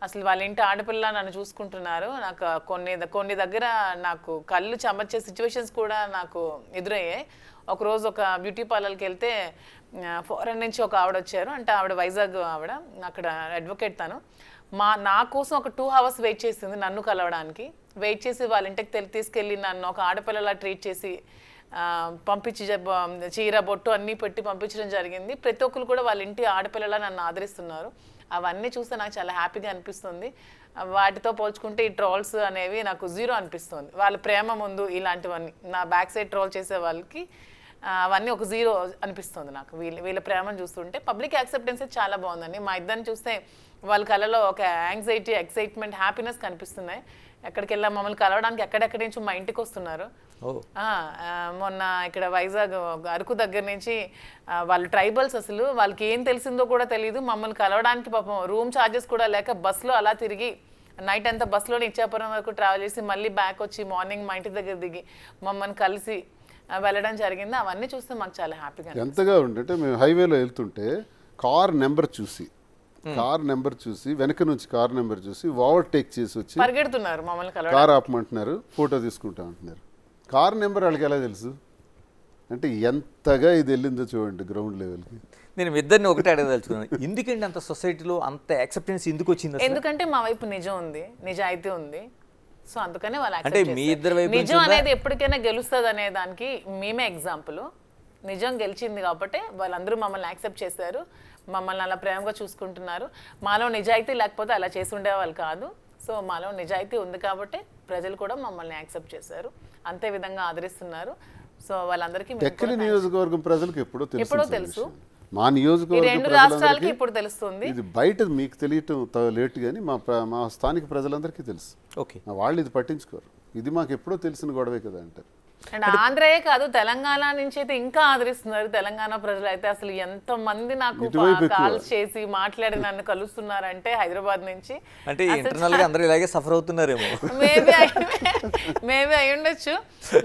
Speaker 4: అసలు వాళ్ళ ఇంటి ఆడపిల్ల నన్ను చూసుకుంటున్నారు. నాకు కొన్ని దగ్గర నాకు కళ్ళు చెమర్చే సిచ్యువేషన్స్ కూడా నాకు ఎదురయ్యాయి. ఒకరోజు ఒక బ్యూటీ పార్లర్కి వెళ్తే ఫారెన్ నుంచి ఒక ఆవిడ వచ్చారు. అంటే ఆవిడ వైజాగ్ ఆవిడ, అక్కడ అడ్వకేట్ తను. నా కోసం ఒక 2 hours వెయిట్ చేసింది నన్ను కలవడానికి. వెయిట్ చేసి వాళ్ళ ఇంటికి తీసుకెళ్ళి నన్ను ఒక ఆడపిల్లలా ట్రీట్ చేసి పంపించి చీర బొట్టు అన్నీ పెట్టి పంపించడం జరిగింది. ప్రతి ఒక్కరు కూడా వాళ్ళ ఇంటి ఆడపిల్లలా నన్ను ఆదరిస్తున్నారు. అవన్నీ చూస్తే నాకు చాలా హ్యాపీగా అనిపిస్తుంది. వాటితో పోల్చుకుంటే ఈ ట్రోల్స్ అనేవి నాకు 0 అనిపిస్తుంది. వాళ్ళ ప్రేమ ముందు ఇలాంటివన్నీ నా బ్యాక్ సైడ్ ట్రోల్ చేసే వాళ్ళకి అవన్నీ ఒక 0 అనిపిస్తుంది నాకు. వీళ్ళ ప్రేమను చూస్తుంటే పబ్లిక్ యాక్సెప్టెన్స్ చాలా బాగుందండి. మా ఇద్దరిని చూస్తే వాళ్ళ కళలో ఒక యాంగ్జైటీ, ఎక్సైట్మెంట్, హ్యాపీనెస్ కనిపిస్తున్నాయి. ఎక్కడికి వెళ్ళా మమ్మల్ని కలవడానికి ఎక్కడెక్కడి నుంచి మా ఇంటికి వస్తున్నారు. మొన్న ఇక్కడ వైజాగ్ అరకు దగ్గర నుంచి వాళ్ళు ట్రైబల్స్, అసలు వాళ్ళకి ఏం తెలిసిందో కూడా తెలియదు, మమ్మల్ని కలవడానికి పాపం రూమ్ ఛార్జెస్ కూడా లేక బస్సులో అలా తిరిగి నైట్ అంతా బస్సులోనే ఇచ్చాపురం వరకు ట్రావెల్ చేసి మళ్ళీ బ్యాక్ వచ్చి మార్నింగ్ మా ఇంటి దగ్గర దిగి మమ్మల్ని కలిసి వెళ్ళడం జరిగింది. అవన్నీ చూస్తే మాకు చాలా హ్యాపీగా
Speaker 3: ఎంతగా ఉంటే మేము హైవేలో వెళ్తుంటే కార్ నెంబర్ చూసి వెనక నుంచి కార్ నెంబర్ చూసి ఓవర్టేక్ చేసి వచ్చి
Speaker 4: పరిగెడుతున్నారు, మమ్మల్ని
Speaker 3: కార్ ఆపమంటున్నారు, ఫోటో తీసుకుంటా అంటున్నారు. కార్ నెంబర్ వాళ్ళకి ఎలా తెలుసు అంటే ఎంతగా ఇది వెళ్ళిందో చూడండి గ్రౌండ్ లెవెల్కి.
Speaker 2: నేను ఇద్దరిని ఒకటే అడగదలుచుకున్నాను, ఎందుకంటే అంత సొసైటీలో అంత యాక్సెప్టెన్స్ ఎందుకు వచ్చింది?
Speaker 4: ఎందుకంటే మా వైపు నిజం ఉంది, నిజాయితీ ఉంది. సో అందుకనే వాళ్ళు
Speaker 2: అంటే
Speaker 4: accept
Speaker 2: మీ
Speaker 4: చేస్తారు.
Speaker 2: ఇద్దరి వైపు నుంచి
Speaker 4: నిజం
Speaker 2: ఉందా?
Speaker 4: అనేది ఎప్పటికైనా గెలుస్తుంది అనే దానికి మేమే ఎగ్జాంపుల్. నిజం గెలిచింది కాబట్టి వాళ్ళందరూ మమ్మల్ని యాక్సెప్ట్ చేశారు, మమ్మల్ని అలా ప్రేమగా చూసుకుంటున్నారు. మాలో నిజాయితీ లేకపోతే అలా చేసి ఉండేవాళ్ళు కాదు. సో మాలో నిజాయితీ ఉంది కాబట్టి ప్రజలు కూడా మమ్మల్ని యాక్సెప్ట్ చేశారు, అంతే విధంగా ఆదరిస్తున్నారు. సో వాళ్ళందరికీ మేము
Speaker 3: టెక్కలి
Speaker 4: కూడా
Speaker 3: నియోజకవర్గం ప్రజలకు ఎప్పుడో
Speaker 4: ఎప్పుడో
Speaker 3: తెలుసు
Speaker 4: తెలుసు.
Speaker 3: మా
Speaker 4: ఈ
Speaker 3: నియోజకవర్గ
Speaker 4: రెండు రాష్ట్రాలకి
Speaker 3: ప్రజలందరికీ
Speaker 4: ఇప్పుడు తెలుస్తుంది.
Speaker 3: ఇది బయట మీకు తెలియటం లేట్ కానీ మా స్థానిక ప్రజలందరికీ తెలుసు.
Speaker 2: ఓకే.
Speaker 3: వాళ్ళు ఇది పట్టించుకోరు. ఇది మాకు ఎప్పుడో తెలిసిన గొడవే కదా అంటారు.
Speaker 4: అండ్ ఆంధ్రయే కాదు, తెలంగాణ నుంచి అయితే ఇంకా ఆదరిస్తున్నారు. తెలంగాణ ప్రజలు అయితే అసలు ఎంతో మంది నాకు
Speaker 3: ఇటువైపు ఎక్కువ.
Speaker 4: కాల్స్ చేసి మాట్లాడి నన్ను కలుస్తున్నారంటే హైదరాబాద్ నుంచి.
Speaker 2: అంటే ఇంటర్నల్ గా అందరూ ఇలాగే సఫర్ అవుతున్నారేమో.
Speaker 4: మేబీ అయి ఉండొచ్చు.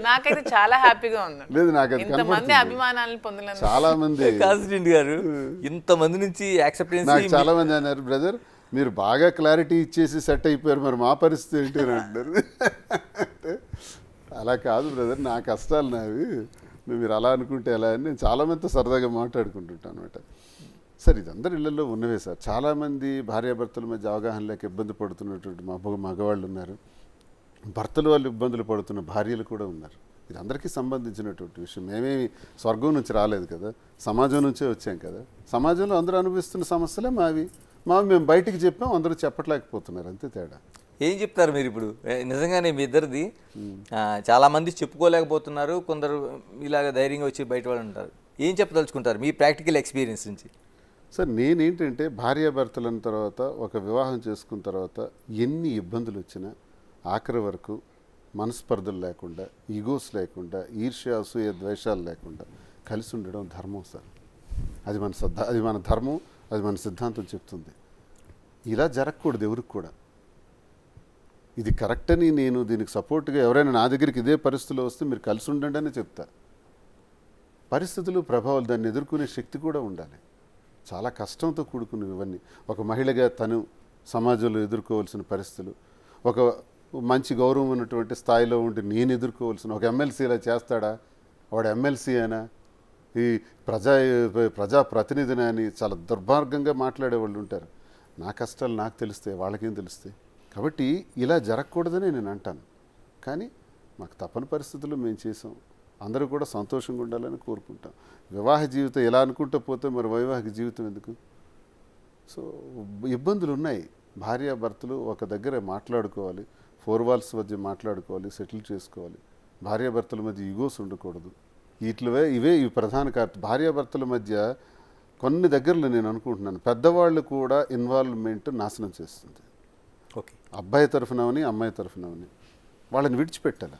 Speaker 4: నాకైతే చాలా హ్యాపీగా ఉంది.
Speaker 3: లేదు, నాకు అది
Speaker 4: ఇంతమంది
Speaker 3: కనపడుతుంది.
Speaker 4: అభిమానాలను పొందినందుకు.
Speaker 3: చాలా మంది
Speaker 2: కాన్స్టెంట్ గారు ఇంతమంది నుంచి
Speaker 3: నాకు
Speaker 2: యాక్సెప్టెన్స్
Speaker 3: చాలా మంది అన్నారు, బ్రదర్ మీరు బాగా క్లారిటీ ఇచ్చేసి సెట్ అయిపోయారు, మరి మా పరిస్థితి ఏంటి అని అంటారు. అంటే అలా కాదు బ్రదర్, నా కష్టాలు నావి, మీరు అలా అనుకుంటే ఎలా అని నేను చాలామందితో సరదాగా మాట్లాడుకుంటుంటాను అనమాట. సార్ ఇది అందరి ఇళ్లలో ఉన్నవే సార్. చాలామంది భార్యాభర్తల మధ్య అవగాహన లేక ఇబ్బంది పడుతున్నటువంటి మగవాళ్ళు ఉన్నారు, భర్తలు వాళ్ళు ఇబ్బందులు పడుతున్న భార్యలు కూడా ఉన్నారు. ఇది అందరికీ సంబంధించినటువంటి విషయం. మేమేమి స్వర్గం నుంచి రాలేదు కదా, సమాజం నుంచే వచ్చాం కదా. సమాజంలో అందరూ అనుభవిస్తున్న సమస్యలే మావి మేము బయటికి చెప్పాం, అందరూ చెప్పట్లేకపోతున్నారు, అంతే తేడా.
Speaker 2: ఏం చెప్తారు మీరు ఇప్పుడు? నిజంగానే మీ ఇద్దరిది చాలా మంది చెప్పుకోలేకపోతున్నారు, కొందరు ఇలాగ ధైర్యంగా వచ్చి బయట వాళ్ళు ఉంటారు. ఏం చెప్పదలుచుకుంటారు మీ ప్రాక్టికల్ ఎక్స్పీరియన్స్ నుంచి?
Speaker 3: సార్ నేనేంటంటే భార్యాభర్తలైన తర్వాత ఒక వివాహం చేసుకున్న తర్వాత ఎన్ని ఇబ్బందులు వచ్చినా ఆఖరి వరకు మనస్పర్ధలు లేకుండా, ఈగోస్ లేకుండా, ఈర్ష్య అసూయ ద్వేషాలు లేకుండా కలిసి ఉండడం ధర్మం సార్. అది మన ధర్మం, అది మన సిద్ధాంతం చెప్తుంది. ఇలా జరగకూడదు ఎవరికి కూడా. ఇది కరెక్ట్ అని నేను దీనికి సపోర్ట్గా ఎవరైనా నా దగ్గరికి ఇదే పరిస్థితుల్లో వస్తే మీరు కలిసి ఉండండి అని చెప్తా. పరిస్థితులు, ప్రభావాలు, దాన్ని ఎదుర్కొనే శక్తి కూడా ఉండాలి. చాలా కష్టంతో కూడుకున్నవి ఇవన్నీ. ఒక మహిళగా తను సమాజంలో ఎదుర్కోవాల్సిన పరిస్థితులు, ఒక మంచి గౌరవం ఉన్నటువంటి స్థాయిలో ఉండి నేను ఎదుర్కోవాల్సిన, ఒక ఎమ్మెల్సీ ఇలా చేస్తాడా, వాడు ఎమ్మెల్సీ అయినా, ఈ ప్రజాప్రతినిధిని అని చాలా దుర్మార్గంగా మాట్లాడే వాళ్ళు ఉంటారు. నా కష్టాలు నాకు తెలుస్తాయి, వాళ్ళకేం తెలుస్తాయి. కాబట్టి ఇలా జరగకూడదని నేను అంటాను. కానీ మాకు తప్పని పరిస్థితుల్లో మేము చేసాం. అందరూ కూడా సంతోషంగా ఉండాలని కోరుకుంటాం. వివాహ జీవితం ఎలా అనుకుంటూ పోతే మరి వైవాహిక జీవితం ఎందుకు? సో ఇబ్బందులు ఉన్నాయి. భార్యాభర్తలు ఒక దగ్గర మాట్లాడుకోవాలి, 4 walls మధ్య మాట్లాడుకోవాలి, సెటిల్ చేసుకోవాలి. భార్యాభర్తల మధ్య ఈగోస్ ఉండకూడదు. ఇవే ప్రధాన కారణం. భార్యాభర్తల మధ్య కొన్ని దగ్గరలో నేను అనుకుంటున్నాను పెద్దవాళ్ళు కూడా ఇన్వాల్వ్మెంట్ నాశనం చేస్తుంది.
Speaker 2: ఓకే.
Speaker 3: అబ్బాయి తరఫునవని అమ్మాయి తరఫునవని వాళ్ళని విడిచిపెట్టాలి.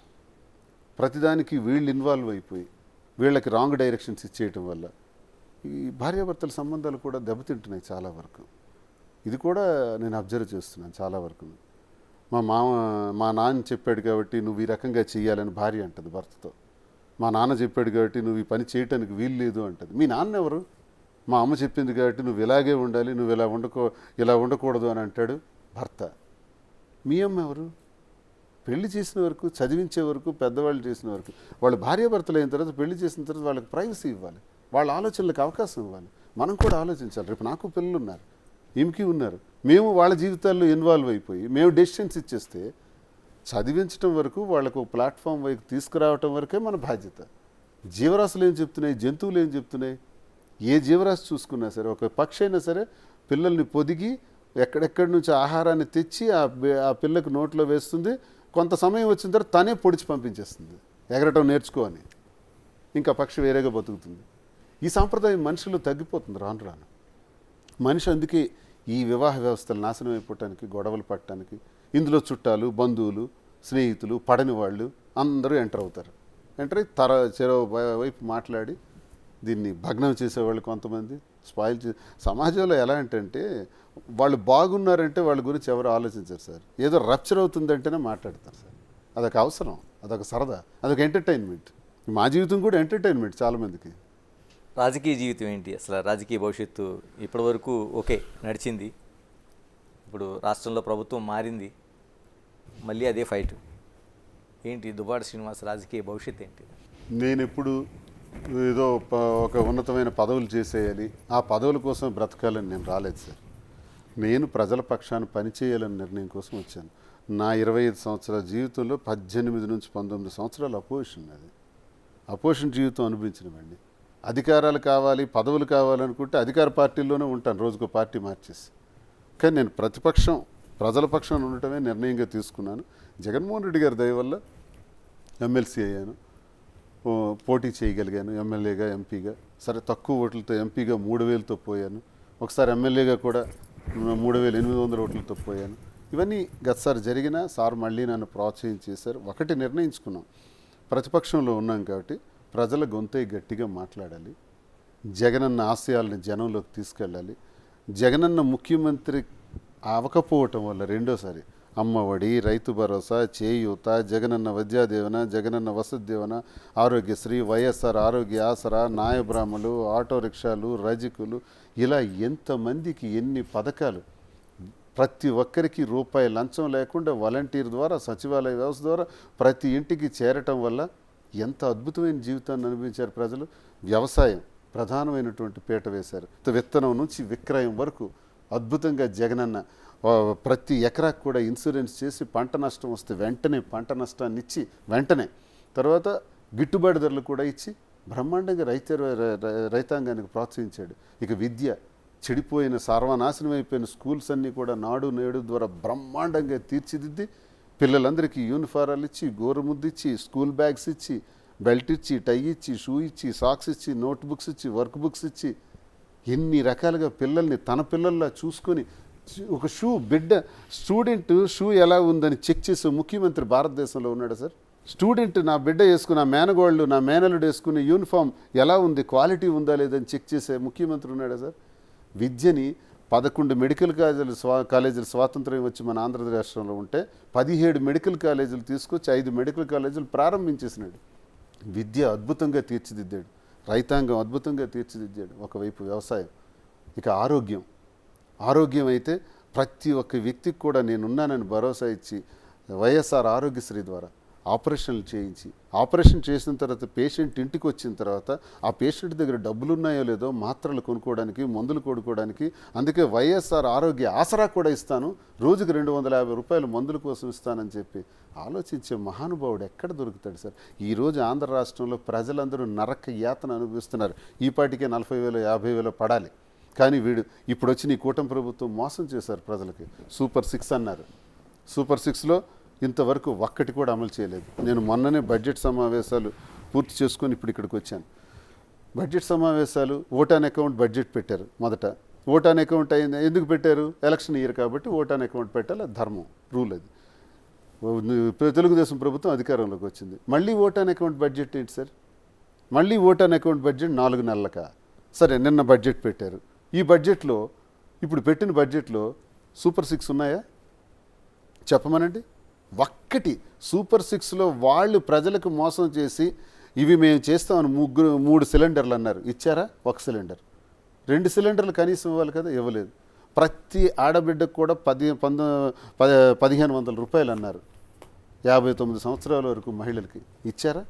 Speaker 3: ప్రతిదానికి వీళ్ళు ఇన్వాల్వ్ అయిపోయి వీళ్ళకి రాంగ్ డైరెక్షన్స్ ఇచ్చేయటం వల్ల ఈ భార్యాభర్తల సంబంధాలు కూడా దెబ్బతింటున్నాయి చాలా వరకు. ఇది కూడా నేను అబ్జర్వ్ చేస్తున్నాను చాలా వరకు. మా నాన్న చెప్పాడు కాబట్టి నువ్వు ఈ రకంగా చెయ్యాలని భార్య అంటుంది భర్తతో. మా నాన్న చెప్పాడు కాబట్టి నువ్వు ఈ పని చేయటానికి వీలు లేదు అంటుంది. మీ నాన్న ఎవరు? మా అమ్మ చెప్పింది కాబట్టి నువ్వు ఇలాగే ఉండాలి, నువ్వు ఇలా ఉండకూడదు అని అంటాడు భర్త. మీ అమ్మ ఎవరు? పెళ్లి చేసిన వరకు, చదివించే వరకు, పెద్దవాళ్ళు చేసిన వరకు, వాళ్ళు భార్యాభర్తలు అయిన తర్వాత పెళ్లి చేసిన తర్వాత వాళ్ళకి ప్రైవసీ ఇవ్వాలి, వాళ్ళ ఆలోచనలకు అవకాశం ఇవ్వాలి. మనం కూడా ఆలోచించాలి. రేపు నాకు పిల్లలు ఉన్నారు, ఈమెకి ఉన్నారు. మేము వాళ్ళ జీవితాల్లో ఇన్వాల్వ్ అయిపోయి మేము డెసిషన్స్ ఇచ్చేస్తే చదివించడం వరకు, వాళ్ళకు ఒక ప్లాట్ఫామ్ వైపు తీసుకురావటం వరకే మన బాధ్యత. జీవరాశులు ఏం చెప్తున్నాయి, జంతువులు ఏం చెప్తున్నాయి, ఏ జీవరాశి చూసుకున్నా సరే, ఒక పక్షి అయినా సరే పిల్లల్ని పొదిగి ఎక్కడెక్కడి నుంచి ఆహారాన్ని తెచ్చి ఆ పిల్లకు నోట్లో వేస్తుంది. కొంత సమయం వచ్చిన తర్వాత తనే పొడిచి పంపించేస్తుంది, ఎగరటం నేర్చుకో అని. ఇంకా పక్షి వేరేగా బతుకుతుంది. ఈ సాంప్రదాయం మనుషులు తగ్గిపోతుంది రాను రాను. మనిషి అందుకే ఈ వివాహ వ్యవస్థలు నాశనం అయిపోవటానికి, గొడవలు పట్టడానికి ఇందులో చుట్టాలు, బంధువులు, స్నేహితులు, పడని వాళ్ళు అందరూ ఎంటర్ అవుతారు. ఎంటర్ అయ్యి చెరో వైపు మాట్లాడి దీన్ని భగ్నం చేసేవాళ్ళు కొంతమంది, స్పాయిల్ సమాజంలో ఎలా అంటే వాళ్ళు బాగున్నారంటే వాళ్ళ గురించి ఎవరు ఆలోచించారు సార్. ఏదో రప్చర్ అవుతుందంటేనే మాట్లాడతారు సార్. అదొక అవసరం, అదొక సరదా, అదొక ఎంటర్టైన్మెంట్. మా జీవితం కూడా ఎంటర్టైన్మెంట్ చాలామందికి.
Speaker 2: రాజకీయ జీవితం ఏంటి అసలు? రాజకీయ భవిష్యత్తు ఇప్పటి వరకు ఓకే నడిచింది, ఇప్పుడు రాష్ట్రంలో ప్రభుత్వం మారింది, మళ్ళీ అదే ఫైట్ ఏంటి? దువ్వాడ శ్రీనివాస్ రాజకీయ భవిష్యత్తు ఏంటి?
Speaker 3: నేను ఎప్పుడు ఏదో ఒక ఉన్నతమైన పదవులు చేసేయాలి, ఆ పదవుల కోసం బ్రతకాలని నేను రాలేదు సార్. నేను ప్రజల పక్షాన పనిచేయాలని నిర్ణయం కోసం వచ్చాను. నా 25 సంవత్సరాల జీవితంలో 18 నుంచి 19 సంవత్సరాలు అపోజిషన్. అది అపోజిషన్ జీవితం అనిపించినవండి. అధికారాలు కావాలి, పదవులు కావాలనుకుంటే అధికార పార్టీల్లోనే ఉంటాను, రోజుకో పార్టీ మార్చేసి. కానీ నేను ప్రతిపక్షం, ప్రజల పక్షాన ఉండటమే నిర్ణయంగా తీసుకున్నాను. జగన్మోహన్ రెడ్డి గారి దయ వల్ల ఎమ్మెల్సీ అయ్యాను, పోటీ చేయగలిగాను, ఎమ్మెల్యేగా, ఎంపీగా. సరే తక్కువ ఓట్లతో ఎంపీగా 3000తో పోయాను, ఒకసారి ఎమ్మెల్యేగా కూడా 3800 ఓట్లతో పోయాను. ఇవన్నీ గతసారి జరిగినా సార్ మళ్ళీ నన్ను ప్రోత్సహించేశారు. ఒకటి నిర్ణయించుకున్నాం, ప్రతిపక్షంలో ఉన్నాం కాబట్టి ప్రజల గొంతై గట్టిగా మాట్లాడాలి, జగనన్న ఆశయాల్ని జనంలోకి తీసుకెళ్ళాలి. జగనన్న ముఖ్యమంత్రి అవ్వకపోవటం వల్ల రెండోసారి అమ్మఒడి, రైతు భరోసా, చేయూత, జగనన్న విద్యాదీవెన, జగనన్న వసతి దీవెన, ఆరోగ్యశ్రీ, వైఎస్ఆర్ ఆరోగ్య ఆసరా, నాయబ్రాహ్మలు, ఆటో రిక్షాలు, రజకులు, ఇలా ఎంతమందికి ఎన్ని పథకాలు. ప్రతి ఒక్కరికి రూపాయి లంచం లేకుండా వాలంటీర్ ద్వారా, సచివాలయ వ్యవస్థ ద్వారా ప్రతి ఇంటికి చేరటం వల్ల ఎంత అద్భుతమైన జీవితాన్ని అనుభవించారు ప్రజలు. వ్యవసాయం ప్రధానమైనటువంటి పీట వేశారు. విత్తనం నుంచి విక్రయం వరకు అద్భుతంగా జగనన్న ప్రతి ఎకరాకు కూడా ఇన్సూరెన్స్ చేసి పంట నష్టం వస్తే వెంటనే పంట నష్టాన్ని ఇచ్చి వెంటనే తర్వాత గిట్టుబాటు ధరలు కూడా ఇచ్చి బ్రహ్మాండంగా రైతాంగానికి ప్రోత్సహించాడు. ఇక విద్య, చెడిపోయిన సర్వనాశనం అయిపోయిన స్కూల్స్ అన్నీ కూడా నాడు నేడు ద్వారా బ్రహ్మాండంగా తీర్చిదిద్ది పిల్లలందరికీ యూనిఫారాలు ఇచ్చి, గోరుముద్దు ఇచ్చి, స్కూల్ బ్యాగ్స్ ఇచ్చి, బెల్ట్ ఇచ్చి, టై ఇచ్చి, షూ ఇచ్చి, సాక్స్ ఇచ్చి, నోట్ బుక్స్ ఇచ్చి, వర్క్ బుక్స్ ఇచ్చి, ఎన్ని రకాలుగా పిల్లల్ని తన పిల్లల్లా చూసుకొని ఒక బిడ్డ స్టూడెంట్ షూ ఎలా ఉందని చెక్ చేసే ముఖ్యమంత్రి భారతదేశంలో ఉన్నాడు సార్. స్టూడెంట్ నా బిడ్డ వేసుకున్న, నా మేనగోళ్ళు, నా మేనలుడు వేసుకునే యూనిఫామ్ ఎలా ఉంది, క్వాలిటీ ఉందా లేదని చెక్ చేసే ముఖ్యమంత్రి ఉన్నాడా సార్. విద్యని 11 మెడికల్ కాలేజీలు స్వాతంత్ర్యం వచ్చి మన ఆంధ్రప్రదేశ్ రాష్ట్రంలో ఉంటే 17 మెడికల్ కాలేజీలు తీసుకొచ్చి 5 మెడికల్ కాలేజీలు ప్రారంభించేసినాడు. విద్య అద్భుతంగా తీర్చిదిద్దాడు, రైతాంగం అద్భుతంగా తీర్చిదిద్దాడు. ఒకవైపు వ్యవసాయం, ఇక ఆరోగ్యం అయితే ప్రతి ఒక్క వ్యక్తికి కూడా నేనున్నానని భరోసా ఇచ్చి వైఎస్ఆర్ ఆరోగ్యశ్రీ ద్వారా ఆపరేషన్లు చేయించి, ఆపరేషన్ చేసిన తర్వాత పేషెంట్ ఇంటికి వచ్చిన తర్వాత ఆ పేషెంట్ దగ్గర డబ్బులు ఉన్నాయో లేదో మాత్రలు కొనుక్కోవడానికి, మందులు కొనుక్కోవడానికి, అందుకే వైఎస్ఆర్ ఆరోగ్య ఆసరా కూడా ఇస్తాను, రోజుకి 250 రూపాయలు మందుల కోసం ఇస్తానని చెప్పి ఆలోచించే మహానుభావుడు ఎక్కడ దొరుకుతాడు సార్. ఈరోజు ఆంధ్ర రాష్ట్రంలో ప్రజలందరూ నరక యాతన అనుభవిస్తున్నారు. ఈ పాటికే 40,000 50,000 పడాలి. కానీ వీడు ఇప్పుడు వచ్చి నీ కూటమి ప్రభుత్వం మోసం చేశారు ప్రజలకి. సూపర్ 6 అన్నారు. సూపర్ 6లో ఇంతవరకు ఒక్కటి కూడా అమలు చేయలేదు. నేను మొన్ననే బడ్జెట్ సమావేశాలు పూర్తి చేసుకొని ఇప్పుడు ఇక్కడికి వచ్చాను. బడ్జెట్ సమావేశాలు ఓట్ ఆన్ అకౌంట్ బడ్జెట్ పెట్టారు. మొదట ఓట్ ఆన్ అకౌంట్ అయింది, ఎందుకు పెట్టారు? ఎలక్షన్ ఇయర్ కాబట్టి ఓట్ ఆన్ అకౌంట్ పెట్టాలి, అది ధర్మం, రూల్. అది తెలుగుదేశం ప్రభుత్వం అధికారంలోకి వచ్చింది. మళ్ళీ ఓట్ ఆన్ అకౌంట్ బడ్జెట్ ఏంటి సార్? మళ్ళీ ఓట్ ఆన్ అకౌంట్ బడ్జెట్ 4 నెలలకా? సరే, నిన్న బడ్జెట్ పెట్టారు. ఈ బడ్జెట్లో, ఇప్పుడు పెట్టిన బడ్జెట్లో సూపర్ 6 ఉన్నాయా చెప్పమనండి. ఒక్కటి సూపర్ 6లో వాళ్ళు ప్రజలకు మోసం చేసి ఇవి మేము చేస్తామని 3 సిలిండర్లు అన్నారు, ఇచ్చారా? 1 సిలిండర్. 2 సిలిండర్లు కనీసం ఇవ్వాలి కదా, ఇవ్వలేదు. ప్రతి ఆడబిడ్డకు కూడా 1,500 రూపాయలు అన్నారు 59 సంవత్సరాల వరకు మహిళలకి, ఇచ్చారా?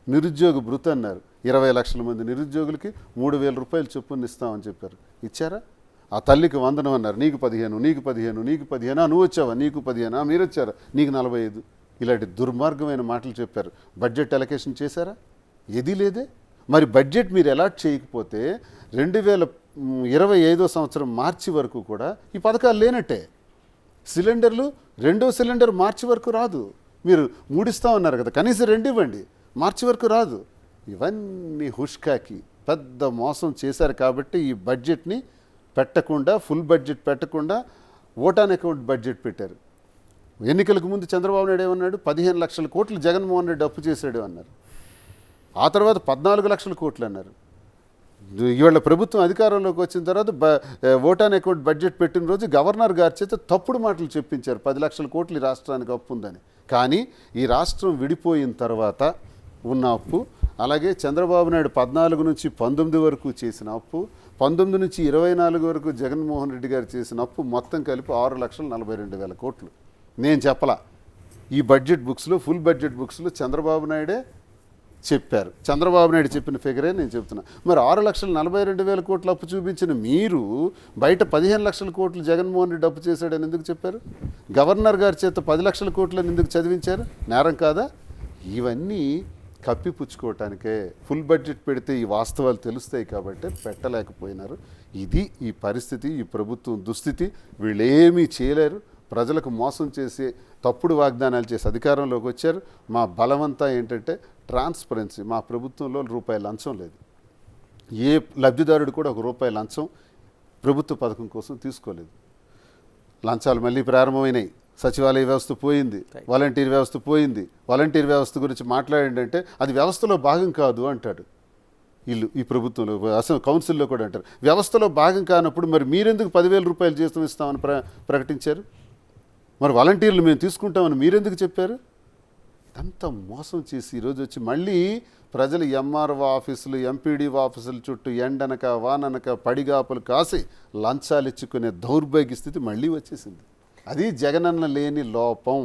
Speaker 3: నిరుద్యోగ భృతి అన్నారు, 20 లక్షల మంది నిరుద్యోగులకి 3,000 రూపాయలు చొప్పున ఇస్తామని చెప్పారు, ఇచ్చారా? ఆ తల్లికి వందనం అన్నారు, నీకు 15, నీకు 15, నీకు 15, నువ్వు వచ్చావా, నీకు 15, మీరు వచ్చారా, నీకు 45. ఇలాంటి దుర్మార్గమైన మాటలు చెప్పారు. బడ్జెట్ అలొకేషన్ చేశారా? ఏదీ లేదే. మరి బడ్జెట్ మీరు అలాట్ చేయకపోతే 2025 సంవత్సరం మార్చి వరకు కూడా ఈ పథకాలు లేనట్టే. సిలిండర్లు 2వ సిలిండర్ మార్చి వరకు రాదు. మీరు 3 ఇస్తామన్నారు కదా, కనీసం 2 ఇవ్వండి, మార్చి వరకు రాదు. ఇవన్నీ హుష్కాకి పెద్ద మోసం చేశారు. కాబట్టి ఈ బడ్జెట్ని పెట్టకుండా, ఫుల్ బడ్జెట్ పెట్టకుండా ఓట్ ఆన్ అకౌంట్ బడ్జెట్ పెట్టారు. ఎన్నికలకు ముందు చంద్రబాబు నాయుడు ఏమన్నాడు? 15 లక్షల కోట్లు జగన్మోహన్ రెడ్డి అప్పు చేశాడు అన్నారు. ఆ తర్వాత 14 లక్షల కోట్లు అన్నారు. ఇవాళ ప్రభుత్వం అధికారంలోకి వచ్చిన తర్వాత ఓట్ ఆన్ అకౌంట్ బడ్జెట్ పెట్టిన రోజు గవర్నర్ గారి చేత తప్పుడు మాటలు చెప్పించారు, 10 లక్షల కోట్లు ఈ రాష్ట్రానికి అప్పు ఉందని. కానీ ఈ రాష్ట్రం విడిపోయిన తర్వాత ఉన్న అప్పు, అలాగే చంద్రబాబు నాయుడు 14 నుంచి 19 వరకు చేసిన అప్పు, 19 నుంచి 24 వరకు జగన్మోహన్ రెడ్డి గారు చేసిన అప్పు మొత్తం కలిపి 6,42,000 కోట్లు. నేను చెప్పలా, ఈ బడ్జెట్ బుక్స్లో, ఫుల్ బడ్జెట్ బుక్స్లో చంద్రబాబు నాయుడే చెప్పారు. చంద్రబాబు నాయుడు చెప్పిన ఫిగరే నేను చెప్తున్నా. మరి 6,42,000 కోట్లు అప్పు చూపించిన మీరు బయట 15 లక్షల కోట్లు జగన్మోహన్ రెడ్డి అప్పు చేశాడని ఎందుకు చెప్పారు? గవర్నర్ గారి చేత 10 లక్షల కోట్లని ఎందుకు చదివించారు? నేరం కాదా? ఇవన్నీ కప్పిపుచ్చుకోవటానికే. ఫుల్ బడ్జెట్ పెడితే ఈ వాస్తవాలు తెలుస్తాయి కాబట్టి పెట్టలేకపోయినారు. ఇది ఈ పరిస్థితి, ఈ ప్రభుత్వం దుస్థితి. వీళ్ళేమీ చేయలేరు. ప్రజలకు మోసం చేసి తప్పుడు వాగ్దానాలు చేసి అధికారంలోకి వచ్చారు. మా బలమంతా ఏంటంటే ట్రాన్స్పరెన్సీ. మా ప్రభుత్వంలో రూపాయి లంచం లేదు. ఏ లబ్ధిదారుడు కూడా ₹1 లంచం ప్రభుత్వ పథకం కోసం తీసుకోలేదు. లంచాలు మళ్ళీ ప్రారంభమైనాయి. సచివాలయ వ్యవస్థ పోయింది, వాలంటీర్ వ్యవస్థ పోయింది. వాలంటీర్ వ్యవస్థ గురించి మాట్లాడంటే అది వ్యవస్థలో భాగం కాదు అంటాడు ఈ ప్రభుత్వంలో. అసలు కౌన్సిల్లో కూడా అంటారు వ్యవస్థలో భాగం కానప్పుడు మరి మీరెందుకు ₹10,000 జీతం ఇస్తామని ప్రకటించారు? మరి వాలంటీర్లు మేము తీసుకుంటామని మీరెందుకు చెప్పారు? అంత మోసం చేసి ఈరోజు వచ్చి మళ్ళీ ప్రజలు ఎంఆర్ఓ ఆఫీసులు, ఎంపీడీఓ ఆఫీసుల చుట్టూ ఎండనక వాననక పడిగాపులు కాసి లంచాలు ఇచ్చుకునే దౌర్భాగ్య స్థితి మళ్ళీ వచ్చేసింది. అది జగనన్న లేని లోపం.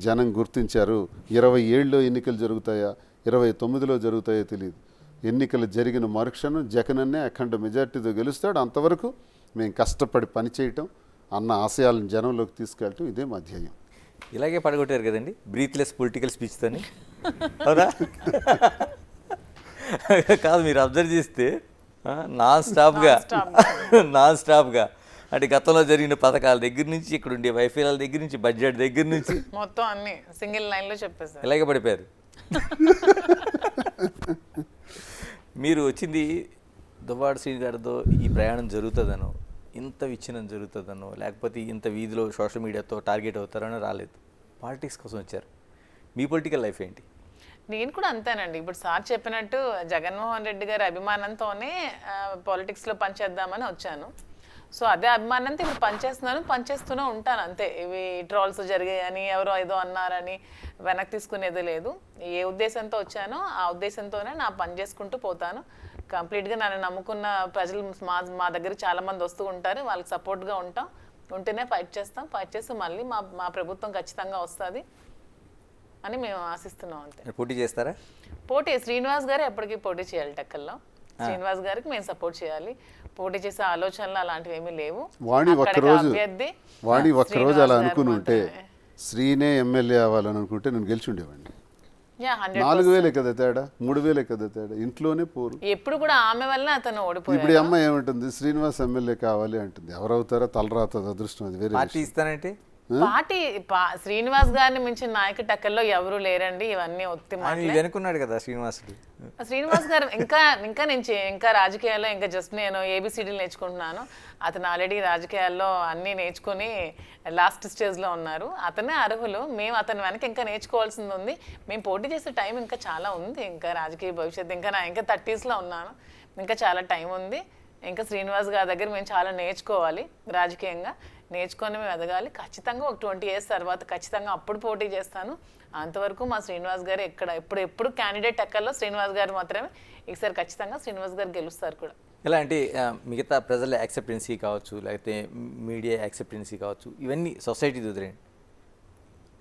Speaker 3: జనం గుర్తించారు. 27లో ఎన్నికలు జరుగుతాయా, 29లో జరుగుతాయో తెలియదు. ఎన్నికలు జరిగిన మరుక్షణం జగనన్నే అఖండ మెజార్టీతో గెలుస్తాడు. అంతవరకు మేము కష్టపడి పనిచేయటం, అన్న ఆశయాలను జనంలోకి తీసుకెళ్ళటం ఇదే మా ధ్యేయం.
Speaker 2: ఇలాగే పడగొట్టారు కదండి బ్రీత్లెస్ పొలిటికల్ స్పీచ్తోని, అవునా? కాదు, మీరు అబ్జర్వ్ చేస్తే నాన్ స్టాప్గా అంటే గతంలో జరిగిన పథకాల దగ్గర నుంచి, ఇక్కడ ఉండే వైఫల్యాల దగ్గర నుంచి, బడ్జెట్ దగ్గర నుంచి
Speaker 4: మొత్తం అన్ని సింగిల్ లైన్లో చెప్పేశారు.
Speaker 2: ఇలాగే పడిపోయారు. మీరు వచ్చింది దువ్వాడ శ్రీని గారితో ఈ ప్రయాణం జరుగుతుందనో, ఇంత విచ్ఛిన్నం జరుగుతుందనో, లేకపోతే ఇంత వీధిలో సోషల్ మీడియాతో టార్గెట్ అవుతారనో రాలేదు. పాలిటిక్స్ కోసం వచ్చారు. మీ పొలిటికల్ లైఫ్ ఏంటి?
Speaker 4: నేను కూడా అంతేనండి. ఇప్పుడు సార్ చెప్పినట్టు జగన్మోహన్ రెడ్డి గారి అభిమానంతోనే పాలిటిక్స్లో పనిచేద్దామని వచ్చాను. సో అదే అభిమానంతో ఇప్పుడు పనిచేస్తూనే ఉంటాను అంతే. ఇవి ట్రోల్స్ జరిగాయని, ఎవరో ఏదో అన్నారని వెనక్కి తీసుకునేది లేదు. ఏ ఉద్దేశంతో వచ్చానో ఆ ఉద్దేశంతోనే నా పని చేసుకుంటూ పోతాను. కంప్లీట్గా నన్ను నమ్ముకున్న ప్రజలు మా దగ్గరికి చాలామంది వస్తూ ఉంటారు. వాళ్ళకి సపోర్ట్గా ఉంటేనే ఫైట్ చేసి మళ్ళీ మా ప్రభుత్వం ఖచ్చితంగా వస్తుంది అని మేము ఆశిస్తున్నాం అంతే.
Speaker 2: పోటీ చేస్తారా?
Speaker 4: పోటీ శ్రీనివాస్ గారు ఎప్పటికీ పోటీ చేయాలి. టెక్కల్లో శ్రీనివాస్ గారికి మేము సపోర్ట్ చేయాలి. పోటీ చేసే ఆలోచనలు అలాంటివి ఏమీ లేవు.
Speaker 3: వాణి ఒక్కరోజు అలా అనుకుని ఉంటే, శ్రీనే ఎమ్మెల్యే అవ్వాలని అనుకుంటే నేను గెలిచి ఉండేవాడిని. 4,000 కదా తేడా, 3,000 కదా తేడా. ఇంట్లోనే పోరు.
Speaker 4: ఎప్పుడు కూడా ఆమె వల్ల అతను ఓడిపోయాడు.
Speaker 3: ఇప్పుడు ఈ అమ్మాయి ఏమంటుంది? శ్రీనివాస్ ఎమ్మెల్యే కావాలి అంటుంది. ఎవరవుతారో తలరాత అదృష్టం. అది వేరే
Speaker 2: పార్టీ ఇస్తానంటే
Speaker 4: శ్రీనివాస్ గారిని మించిన నాయకు టెక్కల్లో ఎవరు లేరండి. ఇవన్నీ ఒత్తి
Speaker 2: వెనుకున్నాడు కదా
Speaker 4: శ్రీనివాస్ గారు. ఇంకా రాజకీయాల్లో ఇంకా జస్ట్ నేను ఏబిసిడీలు నేర్చుకుంటున్నాను. అతను ఆల్రెడీ రాజకీయాల్లో అన్నీ నేర్చుకుని లాస్ట్ స్టేజ్లో ఉన్నారు. అతనే అర్హులు. మేము అతని వెనక ఇంకా నేర్చుకోవాల్సింది ఉంది. మేము పోటీ చేసే టైం ఇంకా చాలా ఉంది. ఇంకా రాజకీయ భవిష్యత్తు ఇంకా 30sలో ఉన్నాను. ఇంకా చాలా టైం ఉంది. ఇంకా శ్రీనివాస్ గారి దగ్గర మేము చాలా నేర్చుకోవాలి. రాజకీయంగా నేర్చుకొని మేము ఎదగాలి. ఖచ్చితంగా ఒక 20 years తర్వాత ఖచ్చితంగా అప్పుడు పోటీ చేస్తాను. అంతవరకు మా శ్రీనివాస్ గారు ఎప్పుడు క్యాండిడేట్ ఎక్కల్లో శ్రీనివాస్ గారు మాత్రమే. ఈసారి ఖచ్చితంగా శ్రీనివాస్ గారు గెలుస్తారు కూడా.
Speaker 2: ఎలా అంటే మిగతా ప్రజల యాక్సెప్టెన్సీ కావచ్చు, లేకపోతే మీడియా యాక్సెప్టెన్సీ కావచ్చు, ఇవన్నీ సొసైటీ వదిలేండి.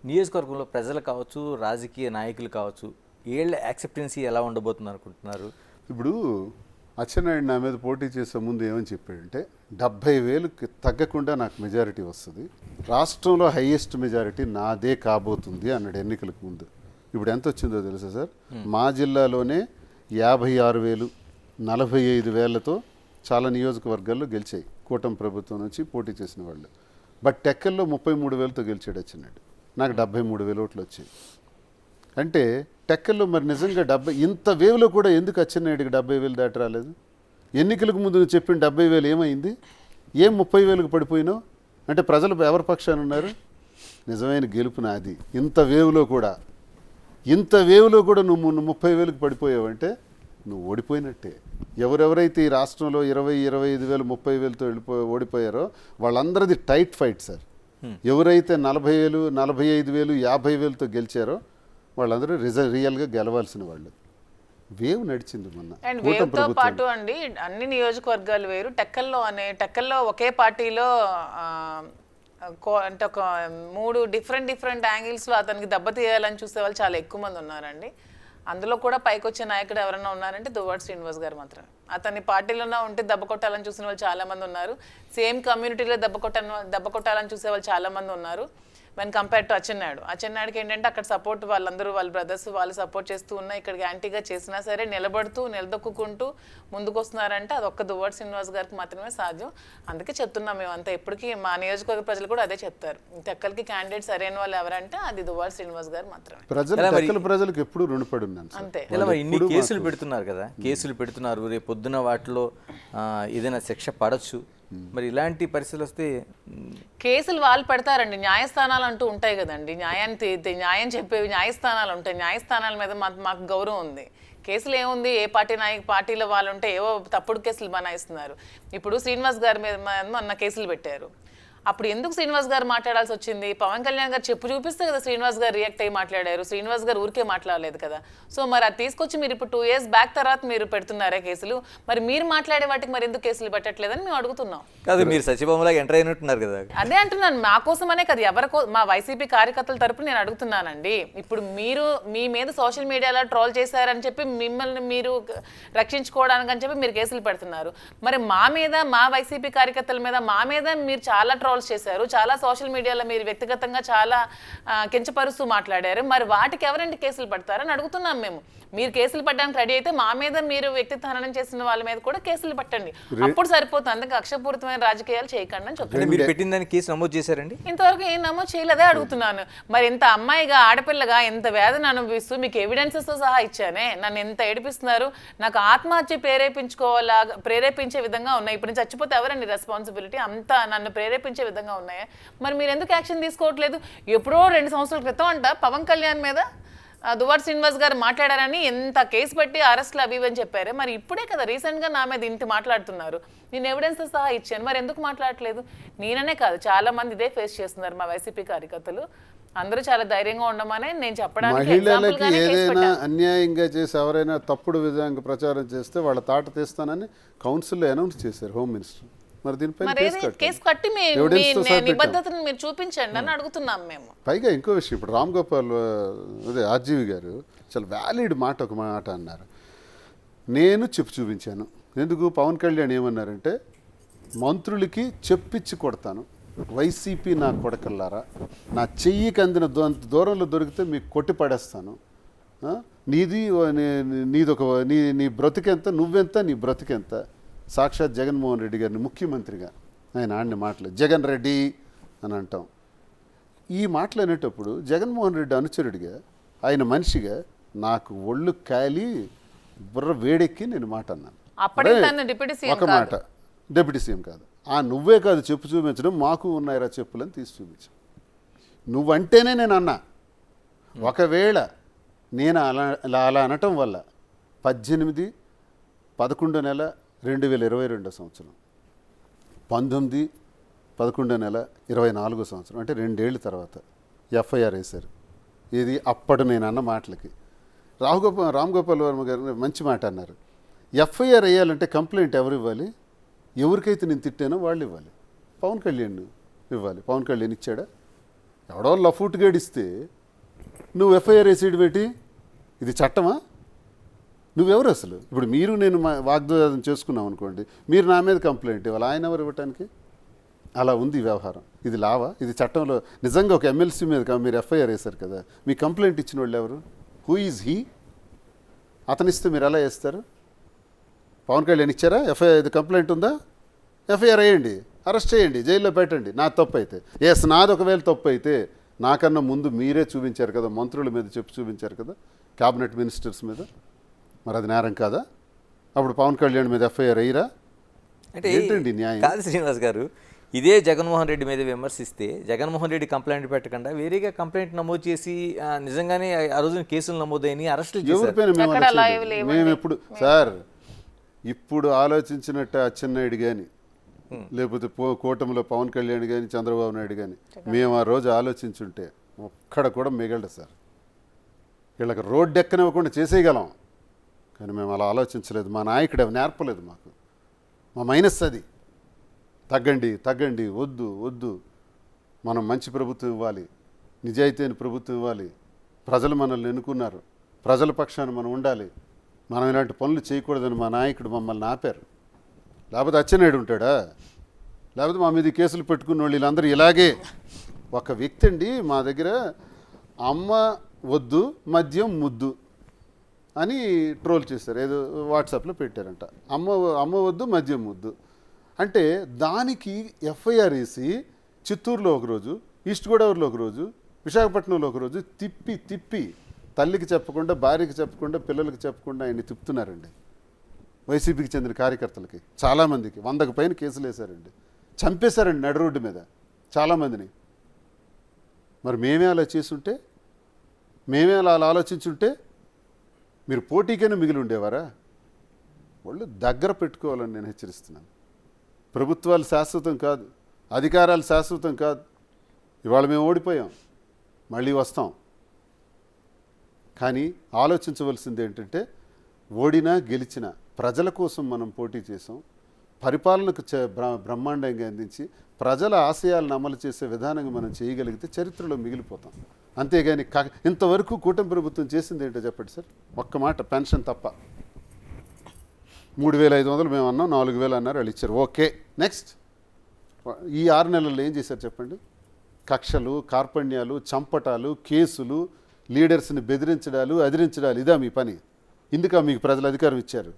Speaker 2: నియోజకవర్గంలో ప్రజలు కావచ్చు, రాజకీయ నాయకులు కావచ్చు, వీళ్ళ యాక్సెప్టెన్సీ ఎలా ఉండబోతుంది అనుకుంటున్నారు?
Speaker 3: ఇప్పుడు అచ్చెన్నాయుడు నా మీద పోటీ చేసే ముందు ఏమని చెప్పాడంటే 70,000కి తగ్గకుండా నాకు మెజారిటీ వస్తుంది, రాష్ట్రంలో హైయెస్ట్ మెజారిటీ నాదే కాబోతుంది అన్నాడు ఎన్నికలకు ముందు. ఇప్పుడు ఎంత వచ్చిందో తెలుసా సార్? మా జిల్లాలోనే 56,000, 45,000తో చాలా నియోజకవర్గాల్లో గెలిచాయి కూటమి ప్రభుత్వం నుంచి పోటీ చేసిన వాళ్ళు. బట్ టెక్కల్లో 33,000తో గెలిచాడు అచ్చెన్నాయుడు. నాకు 73,000 ఓట్లు వచ్చాయి. అంటే టెక్కల్లో మరి నిజంగా ఇంత వేవ్లో కూడా ఎందుకు అచ్చెన్నాయుడికి 70,000 దాటి రాలేదు? ఎన్నికలకు ముందు నువ్వు చెప్పిన 70,000 ఏమైంది? ఏం 30,000కి పడిపోయినావు? అంటే ప్రజలు ఎవరి పక్షాన ఉన్నారు? నిజమైన గెలుపు నాది. ఇంత వేవ్లో కూడా నువ్వు 30,000కి పడిపోయావంటే నువ్వు ఓడిపోయినట్టే. ఎవరెవరైతే ఈ రాష్ట్రంలో 20,000, 25,000, 30,000తో ఓడిపోయారో వాళ్ళందరిది టైట్ ఫైట్ సార్. ఎవరైతే 40,000, 45,000, 50,000తో గెలిచారో వాళ్ళందరూ రియల్గా గెలవాల్సిన వాళ్ళు. వేవ్ నడిచింది మొన్న.
Speaker 4: అండ్ వేవ్తో పాటు అండి అన్ని నియోజకవర్గాలు వేరు. టెక్కల్లో ఒకే పార్టీలో అంటే ఒక 3 డిఫరెంట్ యాంగిల్స్లో అతనికి దెబ్బతీయాలని చూసే వాళ్ళు చాలా ఎక్కువ మంది ఉన్నారండి. అందులో కూడా పైకి వచ్చే నాయకుడు ఎవరైనా ఉన్నారంటే దువ్వాడ శ్రీనివాస్ గారు మాత్రమే. అతని పార్టీలోనే ఉంటే దెబ్బ కొట్టాలని చూసిన వాళ్ళు చాలా మంది ఉన్నారు, సేమ్ కమ్యూనిటీలో దెబ్బ కొట్టాలని చూసే వాళ్ళు చాలా మంది ఉన్నారు. వెన్ కంపేర్ టు అచ్చెన్నాయుడికి ఏంటంటే అక్కడ సపోర్ట్ వాళ్ళందరూ వాళ్ళ బ్రదర్స్ వాళ్ళు సపోర్ట్ చేస్తూ ఉన్నా ఇక్కడికి యాంటీగా చేసినా సరే నిలబడుతూ నిలదొక్కుంటూ ముందుకు వస్తున్నారంటే అది ఒక్క దువ్వాడ శ్రీనివాస్ గారికి మాత్రమే సాధ్యం. అందుకే చెప్తున్నాం మేమంతా ఎప్పటికీ మా నియోజకవర్గ ప్రజలు కూడా అదే చెప్తారు, తెక్కలకి క్యాండిడేట్ సరైన వాళ్ళు ఎవరంటే అది దువ్వాడ శ్రీనివాస్ గారు మాత్రమే.
Speaker 3: ప్రజలకు ఎప్పుడు రుణపడి ఉన్నాను
Speaker 4: అంతే.
Speaker 2: ఇలా మరి ఇన్ని కేసులు పెడుతున్నారు కదా, కేసులు పెడుతున్నారు, రేపు పొద్దున వాటిలో ఏదైనా శిక్ష పడవచ్చు. మరి ఇలాంటి పరిస్థితులు వస్తే
Speaker 4: కేసులు వాళ్ళు పెడతారండి, న్యాయస్థానాలు అంటూ ఉంటాయి కదండి, న్యాయం చెప్పేవి న్యాయస్థానాలు ఉంటాయి, న్యాయస్థానాల మీద మాకు గౌరవం ఉంది. కేసులు ఏముంది, ఏ పార్టీలో వాళ్ళు ఉంటే ఏవో తప్పుడు కేసులు బనాయిస్తున్నారు. ఇప్పుడు శ్రీనివాస్ గారి మీద మొన్న కేసులు పెట్టారు, అప్పుడు ఎందుకు శ్రీనివాస్ గారు మాట్లాడాల్సి వచ్చింది? పవన్ కళ్యాణ్ గారు చెప్పు చూపిస్తే కదా శ్రీనివాస్ గారు రియాక్ట్ అయ్యి మాట్లాడారు, శ్రీనివాస్ గారు ఊరికే మాట్లాడలేదు కదా. సో మరి అది తీసుకొచ్చి మీరు ఇప్పుడు 2 years బ్యాక్ తర్వాత మీరు పెడుతున్నారే కేసులు, మరి మీరు మాట్లాడే వాటికి మరి ఎందుకు కేసులు పెట్టట్లేదని మేము అడుగుతున్నాం.
Speaker 2: కాదు, మీరు సచివాలయంలో ఎంటర్ అయినట్టున్నారు కదా.
Speaker 4: అదే అంటున్నాను, మా కోసమనే కదా, మా వైసీపీ కార్యకర్తల తరపున నేను అడుగుతున్నానండి. ఇప్పుడు మీరు మీ మీద సోషల్ మీడియాలో ట్రోల్ చేశారని చెప్పి మిమ్మల్ని మీరు రక్షించుకోవడానికి అని చెప్పి మీరు కేసులు పెడుతున్నారు. మరి మా మీద, మా వైసీపీ కార్యకర్తల మీద, మా మీద మీరు చాలా ట్రోల్స్ చేశారు, చాలా సోషల్ మీడియాలో మీరు వ్యక్తిగతంగా చాలా కించపరుస్తూ మాట్లాడారు. మరి వాటికి ఎవరండి కేసులు పడతారని అడుగుతున్నాం మేము. మీరు కేసులు పట్టడానికి రెడీ అయితే మా మీద, మీరు వ్యక్తిత్వ హననం చేసిన వాళ్ళ మీద కూడా కేసులు పట్టండి, అప్పుడు సరిపోతుంది. అందుకే కక్షపూరితమైన రాజకీయాలు చేయకండి అని చెప్తాను.
Speaker 2: మీరు పెట్టిన దానికి కేసు నమోదు చేశారండి?
Speaker 4: ఇంతవరకు ఏం నమోదు చేయలేదే అడుగుతున్నాను. మరి ఇంత అమ్మాయిగా, ఆడపిల్లగా ఎంత వేదన అనుభవిస్తూ మీకు ఎవిడెన్సెస్ తో సహా ఇచ్చానే, నన్ను ఎంత ఏడిపిస్తున్నారు, నాకు ఆత్మహత్య ప్రేరేపించే విధంగా ఉన్నాయి. ఇప్పుడు నేను చచ్చిపోతే ఎవరండి రెస్పాన్సిబిలిటీ? అంతా నన్ను ప్రేరేపించే విధంగా ఉన్నాయా? మరి మీరు ఎందుకు యాక్షన్ తీసుకోవట్లేదు? ఎప్పుడో 2 సంవత్సరాల క్రితం అంట పవన్ కళ్యాణ్ మీద దువ్వాడ శ్రీనివాస్ గారు మాట్లాడారని ఎంత కేసు పెట్టి అరెస్ట్లు అవి అని చెప్పారు. మరి ఇప్పుడే కదా రీసెంట్గా నా మీద ఇంత మాట్లాడుతున్నారు, నేను ఎవిడెన్స్ సహా ఇచ్చాను, మరి ఎందుకు మాట్లాడట్లేదు? నేననే కాదు, చాలా మంది ఇదే ఫేస్ చేస్తున్నారు మా వైసీపీ కార్యకర్తలు. అందరూ చాలా ధైర్యంగా ఉండమని నేను చెప్పడానికి.
Speaker 3: మహిళలకి ఏదైనా అన్యాయంగా చేసి ఎవరైనా తప్పుడు విధంగా ప్రచారం చేస్తే వాళ్ళ తాట తీస్తానని కౌన్సిల్లో అనౌన్స్ చేశారు హోమ్ మినిస్టర్. మరి దీనిపై
Speaker 4: కేసు కట్టి నిబద్ధతను మీరు చూపించండి అని అడుగుతున్నాం మేము.
Speaker 3: పైగా ఇంకో విషయం, ఇప్పుడు రామ్ గోపాల్ అదే ఆర్జీవి గారు చాలా వ్యాలిడ్ ఒక మాట అన్నారు, నేను చెప్పు చూపించాను. ఎందుకు? పవన్ కళ్యాణ్ ఏమన్నారంటే, మంత్రులకి చెప్పిచ్చి కొడతాను, వైసీపీ నా కొడకల్లారా, నా చెయ్యికి అందిన దూరంలో దొరికితే మీకు కొట్టి పడేస్తాను, నీ బ్రతికెంత, నువ్వెంత, నీ బ్రతికెంత. సాక్షాత్ జగన్మోహన్ రెడ్డి గారిని ముఖ్యమంత్రిగా ఆయన ఆడిన మాటలు, జగన్ రెడ్డి అని అంటాం. ఈ మాటలు అనేటప్పుడు జగన్మోహన్ రెడ్డి అనుచరుడిగా, ఆయన మనిషిగా నాకు ఒళ్ళు కాలి బుర్ర వేడెక్కి నేను మాట అన్నాను. ఒక మాట, డిప్యూటీ సీఎం కాదు, నువ్వే కాదు చెప్పు చూపించడం, మాకు ఉన్నాయిరా చెప్పులని తీసి చూపించు. నువ్వంటేనే నేను అన్నా. ఒకవేళ నేను అలా అనటం వల్ల 18/11/2022 సంవత్సరం, 19/11/24 సంవత్సరం, అంటే 2 ఏళ్ళ తర్వాత ఎఫ్ఐఆర్ వేశారు. ఇది అప్పటి నేను అన్న మాటలకి. రామ్ గోపాల్ వర్మ గారు మంచి మాట అన్నారు, ఎఫ్ఐఆర్ వేయాలంటే కంప్లైంట్ ఎవరు ఇవ్వాలి? ఎవరికైతే నేను తిట్టానో వాళ్ళు ఇవ్వాలి. పవన్ కళ్యాణ్ ఇవ్వాలి. పవన్ కళ్యాణ్ ఇచ్చాడా? ఎవడో లఫూట్ గడిస్తే నువ్వు ఎఫ్ఐఆర్ వేసేయడం ఏంటి? ఇది చట్టమా? నువ్వెవరు అసలు? ఇప్పుడు మీరు నేను వాగ్దానం చేసుకున్నాం అనుకోండి, మీరు నా మీద కంప్లైంట్ ఇవ్వాలి, ఆయన ఎవరు ఇవ్వటానికి? అలా ఉంది వ్యవహారం. ఇది లావా? ఇది చట్టంలో నిజంగా ఒక ఎమ్మెల్సీ మీద మీరు ఎఫ్ఐఆర్ వేశారు కదా, మీ కంప్లైంట్ ఇచ్చిన వాళ్ళు ఎవరు? Who is he? అతనిస్తే మీరు ఎలా వేస్తారు? పవన్ కళ్యాణ్ ఇచ్చారా? ఇది కంప్లైంట్ ఉందా? ఎఫ్ఐఆర్ వేయండి, అరెస్ట్ చేయండి, జైల్లో పెట్టండి. నా తప్పు అయితే నాది ఒకవేళ తప్పు అయితే, నాకన్నా ముందు మీరే చూపించారు కదా, మంత్రుల మీద చెప్పి చూపించారు కదా, క్యాబినెట్ మినిస్టర్స్ మీద, మరి అది నేరం కాదా? అప్పుడు పవన్ కళ్యాణ్ మీద ఎఫ్ఐఆర్ అయ్యిరా?
Speaker 2: అంటే
Speaker 3: ఏంటండి న్యాయం?
Speaker 2: కాదు శ్రీనివాస్ గారు, ఇదే జగన్మోహన్ రెడ్డి మీద విమర్శిస్తే జగన్మోహన్ రెడ్డి కంప్లైంట్ పెట్టకుండా వేరేగా కంప్లైంట్ నమోదు చేసి నిజంగానే ఆ రోజున కేసులు నమోదైన అరెస్టులు చేశారు.
Speaker 3: మేము ఎప్పుడు సార్ ఇప్పుడు ఆలోచించినట్టు అచ్చెన్నాయుడు కానీ, లేకపోతే కూటమిలో పవన్ కళ్యాణ్ కానీ, చంద్రబాబు నాయుడు కానీ, మేము ఆ రోజు ఆలోచించుంటే ఒక్కడ కూడా మిగలడు సార్. వీళ్ళకి రోడ్డు ఎక్కనివ్వకుండా చేసేయగలం, కానీ మేము అలా ఆలోచించలేదు. మా నాయకుడు అవి నేర్పలేదు మాకు. మా మైనస్ అది. తగ్గండి, వద్దు, మనం మంచి ప్రభుత్వం ఇవ్వాలి, నిజాయితీ అయిన ప్రభుత్వం ఇవ్వాలి, ప్రజలు మనల్ని ఎన్నుకున్నారు, ప్రజల పక్షాన మనం ఉండాలి, మనం ఇలాంటి పనులు చేయకూడదని మా నాయకుడు మమ్మల్ని ఆపారు. లేకపోతే అచ్చెన్నాయుడు ఉంటాడా? లేకపోతే మా మీద ఈ కేసులు పెట్టుకున్న వాళ్ళు వీళ్ళందరూ ఇలాగే. ఒక వ్యక్తి అండి మా దగ్గర అమ్మ వద్దు మద్యం ముద్దు అని ట్రోల్ చేశారు, ఏదో వాట్సాప్లో పెట్టారంట. అమ్మ వద్దు మద్యం ముద్దు అంటే దానికి ఎఫ్ఐఆర్ వేసి చిత్తూరులో ఒకరోజు, ఈస్ట్ గోదావరిలో ఒకరోజు, విశాఖపట్నంలో ఒకరోజు తిప్పి తల్లికి చెప్పకుండా, భార్యకి చెప్పకుండా, పిల్లలకి చెప్పకుండా ఆయన్ని తిప్పుతున్నారండి. వైసీపీకి చెందిన కార్యకర్తలకి చాలామందికి 100కు పైన కేసులు వేశారండి. చంపేశారండి నడు రోడ్డు మీద చాలామందిని. మరి మేమే అలా చేసుంటే, మేమే అలా ఆలోచించుంటే మీరు పోటీకైనా మిగిలి ఉండేవారా? వాళ్ళు దగ్గర పెట్టుకోవాలని నేను హెచ్చరిస్తున్నాను. ప్రభుత్వాలు శాశ్వతం కాదు, అధికారాలు శాశ్వతం కాదు. ఇవాళ మేము ఓడిపోయాం, మళ్ళీ వస్తాం. కానీ ఆలోచించవలసింది ఏంటంటే, ఓడినా గెలిచినా ప్రజల కోసం మనం పోటీ చేసాం. పరిపాలనకు బ్రహ్మాండంగా అందించి ప్రజల ఆశయాలను అమలు చేసే విధానంగా మనం చేయగలిగితే చరిత్రలో మిగిలిపోతాం. అంతేగాని ఇంతవరకు కూటమి ప్రభుత్వం చేసింది ఏంటో చెప్పండి సార్. ఒక్క మాట, పెన్షన్ తప్ప. 3,500 మేము అన్నాం, 4,000 అన్నారు, వాళ్ళు ఇచ్చారు, ఓకే నెక్స్ట్. ఈ 6 నెలల్లో ఏం చేశారు చెప్పండి? కక్షలు, కార్పణ్యాలు, చంపటాలు, కేసులు, లీడర్స్ని బెదిరించడాలు, అదిరించడాలు, ఇదా మీ పని? ఇందుక మీకు ప్రజలు అధికారం ఇచ్చారు?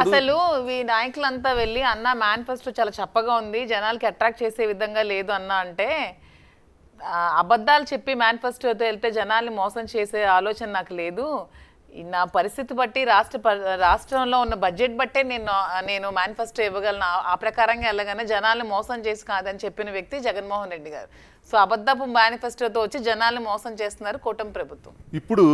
Speaker 4: అసలు ఈ నాయకులంతా వెళ్ళి అన్న మేనిఫెస్టో చాలా చప్పగా ఉంది, జనాలకి అట్రాక్ట్ చేసే విధంగా లేదు అన్న అంటే, అబద్ధాలు చెప్పి మేనిఫెస్టోతో వెళ్తే జనాల్ని మోసం చేసే ఆలోచన నాకు లేదు. నా పరిస్థితి బట్టి రాష్ట్రంలో ఉన్న బడ్జెట్ బట్టే నేను మేనిఫెస్టో ఇవ్వగలను, ఆ ప్రకారంగా వెళ్ళగానే జనాల్ని మోసం చేసి కాదని చెప్పిన వ్యక్తి జగన్మోహన్ రెడ్డి గారు. సో అబద్ధపు మేనిఫెస్టోతో వచ్చి జనాల్ని మోసం చేస్తున్నారు కూటమి ప్రభుత్వం.
Speaker 3: ఇప్పుడు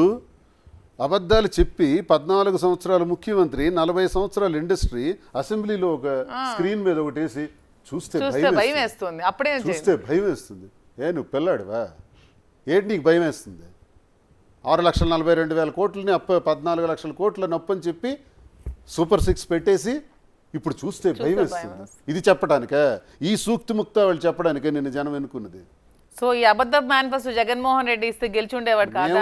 Speaker 3: అబద్ధాలు చెప్పి 14 సంవత్సరాలు ముఖ్యమంత్రి, 40 సంవత్సరాలు ఇండస్ట్రీ, అసెంబ్లీలో ఒక స్క్రీన్ మీద ఒకటి వేసి చూస్తే
Speaker 4: భయం వేస్తుంది. అప్పుడే
Speaker 3: చూస్తే భయం వేస్తుంది. నువ్వు పిల్లాడువా? ఏంటి నీకు భయం వేస్తుంది? 6,42,000 కోట్లని 14 లక్షల కోట్ల నొప్పని చెప్పి సూపర్ 6 పెట్టేసి ఇప్పుడు చూస్తే భయం వేస్తుంది. ఇది చెప్పడానికే, ఈ సూక్తి ముక్త వాళ్ళు చెప్పడానికే నిన్ను జనం ఎన్నుకున్నది.
Speaker 4: సో ఈ అబద్ధ మేనిఫెస్టో జగన్మోహన్ రెడ్డి ఇస్తే గెలిచి ఉండేవాడు కాదా?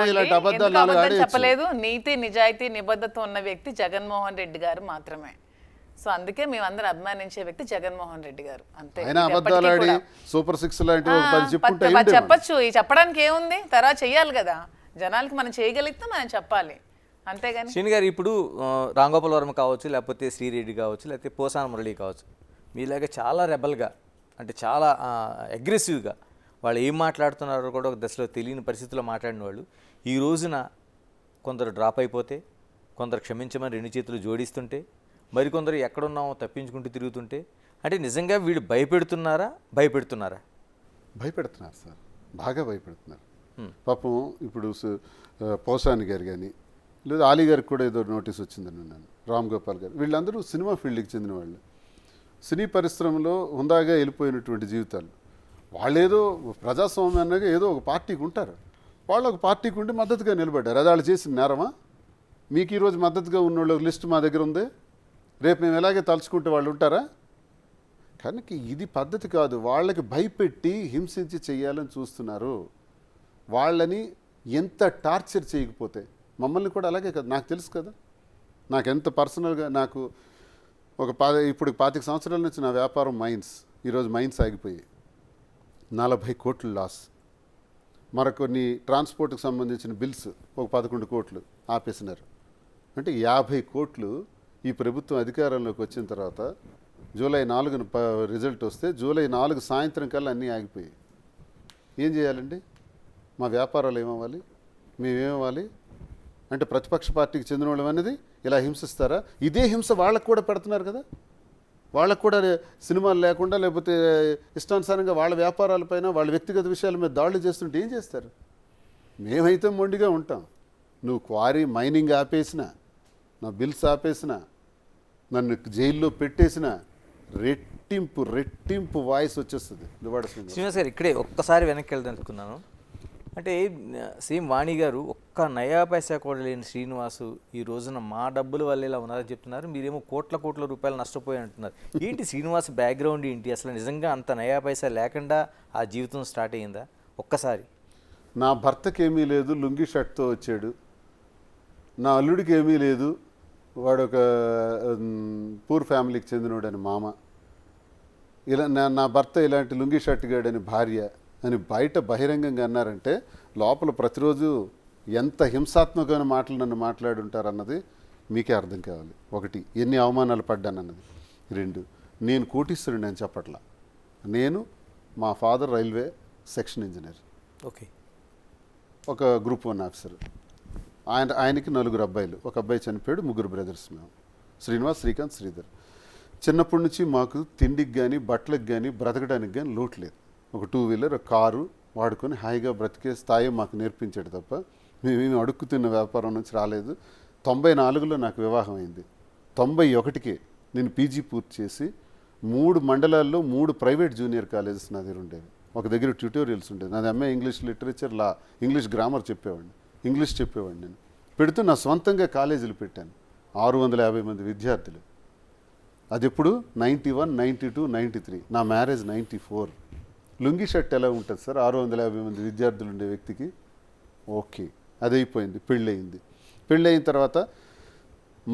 Speaker 4: చెప్పలేదు. నీతి, నిజాయితీ, నిబద్ధత ఉన్న వ్యక్తి జగన్మోహన్ రెడ్డి గారు మాత్రమే. సో అందుకే మేమందరం అభిమానించే వ్యక్తి జగన్మోహన్ రెడ్డి గారు. అంతే.
Speaker 3: సూపర్ 6 లాంటి
Speaker 4: చెప్పచ్చు. ఈ చెప్పడానికి ఏముంది? తర్వాత చెయ్యాలి కదా, జనాలకి మనం చేయగలిగితే మనం చెప్పాలి, అంతేగాని.
Speaker 2: శ్రీని గారు, ఇప్పుడు రాంగోపాల్ వర్మ కావచ్చు, లేకపోతే శ్రీరెడ్డి కావచ్చు, లేకపోతే పోసాన మురళి కావచ్చు, మీలాగా చాలా రెబల్గా, అంటే చాలా అగ్రెసివ్గా వాళ్ళు ఏం మాట్లాడుతున్నారో కూడా ఒక దశలో తెలియని పరిస్థితుల్లో మాట్లాడిన వాళ్ళు ఈ రోజున కొందరు డ్రాప్ అయిపోతే, కొందరు క్షమించమని 2 చేతులు జోడిస్తుంటే, మరికొందరు ఎక్కడున్నామో తప్పించుకుంటూ తిరుగుతుంటే, అంటే నిజంగా వీళ్ళు భయపెడుతున్నారా?
Speaker 3: భయపెడుతున్నారు సార్, బాగా భయపెడుతున్నారు. పాపం ఇప్పుడు పోసాని గారు కానీ, లేదా ఆలీ గారికి కూడా ఏదో నోటీస్ వచ్చిందని విన్నాను, రామ్ గోపాల్ గారు, వీళ్ళందరూ సినిమా ఫీల్డ్కి చెందిన వాళ్ళు. సినీ పరిశ్రమలో హుందాగా వెళ్ళిపోయినటువంటి జీవితాలు. వాళ్ళేదో ప్రజాస్వామ్యాన్ని ఏదో ఒక పార్టీకి ఉంటారు, వాళ్ళు ఒక పార్టీకి ఉండి మద్దతుగా నిలబడ్డారు. అది వాళ్ళు చేసిన నేరమా? మీకు ఈరోజు మద్దతుగా ఉన్న వాళ్ళ లిస్ట్ మా దగ్గర ఉంది, రేపు మేము ఎలాగే తలుచుకుంటే వాళ్ళు ఉంటారా? కనుక ఇది పద్ధతి కాదు. వాళ్ళకి భయపెట్టి హింసించి చెయ్యాలని చూస్తున్నారు. వాళ్ళని ఎంత టార్చర్ చేయకపోతే, మమ్మల్ని కూడా అలాగే కదా, నాకు తెలుసు కదా, నాకు ఎంత పర్సనల్గా, నాకు ఒక ఇప్పుడు 25 సంవత్సరాల నుంచి నా వ్యాపారం మైన్స్, ఈరోజు మైన్స్ ఆగిపోయాయి, 40 కోట్లు లాస్. మరికొన్ని ట్రాన్స్పోర్ట్కి సంబంధించిన బిల్స్ ఒక 11 కోట్లు ఆపేసినారు. అంటే 50 కోట్లు ఈ ప్రభుత్వం అధికారంలోకి వచ్చిన తర్వాత జూలై 4న రిజల్ట్ వస్తే జూలై 4 సాయంత్రం కల్లా అన్నీ ఆగిపోయాయి. ఏం చేయాలండి? మా వ్యాపారాలు ఏమవ్వాలి? మేమేమవ్వాలి? అంటే ప్రతిపక్ష పార్టీకి చెందిన వాళ్ళం అనేది ఇలా హింసిస్తారా? ఇదే హింస వాళ్ళకు కూడా పెడుతున్నారు కదా. వాళ్ళకు కూడా సినిమాలు లేకుండా, లేకపోతే ఇష్టానుసారంగా వాళ్ళ వ్యాపారాలపైన, వాళ్ళ వ్యక్తిగత విషయాల మీద దాడులు చేస్తుంటే ఏం చేస్తారు? మేమైతే మొండిగా ఉంటాం. నువ్వు క్వారీ మైనింగ్ ఆపేసినా, నా బిల్స్ ఆపేసినా, నన్ను జైల్లో పెట్టేసినా రెట్టింపు వాయిస్ వచ్చేస్తుంది.
Speaker 2: శ్రీనివాస్ గారు, ఇక్కడే ఒక్కసారి వెనక్కి వెళ్దానుకున్నాను. అంటే సేమ్ వాణి గారు ఒక్క నయా పైసా కూడా లేని శ్రీనివాసు ఈ రోజున మా డబ్బుల వల్ల ఇలా ఉన్నారని చెప్తున్నారు, మీరేమో కోట్ల రూపాయలు నష్టపోయి అంటున్నారు. ఏంటి శ్రీనివాస్ బ్యాక్గ్రౌండ్ ఏంటి? అసలు నిజంగా అంత నయా పైసా లేకుండా ఆ జీవితం స్టార్ట్ అయ్యిందా? ఒక్కసారి
Speaker 3: నా భర్తకి ఏమీ లేదు, లుంగి షర్ట్తో వచ్చాడు. నా అల్లుడికి ఏమీ లేదు, వాడు ఒక పూర్ ఫ్యామిలీకి చెందినవాడని మామ. ఇలా నా భర్త ఇలాంటి లుంగి షర్ట్ గాడని భార్య అని బయట బహిరంగంగా అన్నారంటే లోపల ప్రతిరోజు ఎంత హింసాత్మకమైన మాటలు నన్ను మాట్లాడుంటారన్నది మీకే అర్థం కావాలి. ఒకటి, ఎన్ని అవమానాలు పడ్డానన్నది. 2, నేను కోటీశ్వరుని అని చెప్పట్లా. నేను, మా father railway section engineer,
Speaker 2: okay,
Speaker 3: ఒక గ్రూప్ 1 ఆఫీసర్. ఆయనకి 4 అబ్బాయిలు, ఒక అబ్బాయి చనిపోయాడు, 3 బ్రదర్స్ మేము, శ్రీనివాస్, శ్రీకాంత్, శ్రీధర్. చిన్నప్పటి నుంచి మాకు తిండికి కానీ బట్టలకు కానీ బ్రతకడానికి కానీ లోటు లేదు. ఒక 2 వీలర్, ఒక కారు వాడుకొని హాయిగా బ్రతికే స్థాయి మాకు నేర్పించాడు తప్ప మేమేమి అడుక్కు తిన్న వ్యాపారం నుంచి రాలేదు. 94లో నాకు వివాహం అయింది. 91కే నేను పీజీ పూర్తి చేసి 3 మండలాల్లో 3 ప్రైవేట్ జూనియర్ కాలేజెస్ నా దగ్గర ఉండేవి. ఒక దగ్గర ట్యూటోరియల్స్ ఉండేది. నాది ఎంఏ ఇంగ్లీష్ లిటరేచర్, లా, ఇంగ్లీష్ గ్రామర్ చెప్పేవాడిని, ఇంగ్లీష్ చెప్పేవాడిని. నేను పెడుతూ నా సొంతంగా కాలేజీలు పెట్టాను. 650 మంది విద్యార్థులు. అది ఎప్పుడు 91, 92, 93. నా మ్యారేజ్ 94. లుంగి షర్ట్ ఎలా ఉంటుంది సార్ 650 మంది విద్యార్థులు ఉండే వ్యక్తికి? ఓకే, అది అయిపోయింది. పెళ్ళయింది. పెళ్ళయిన తర్వాత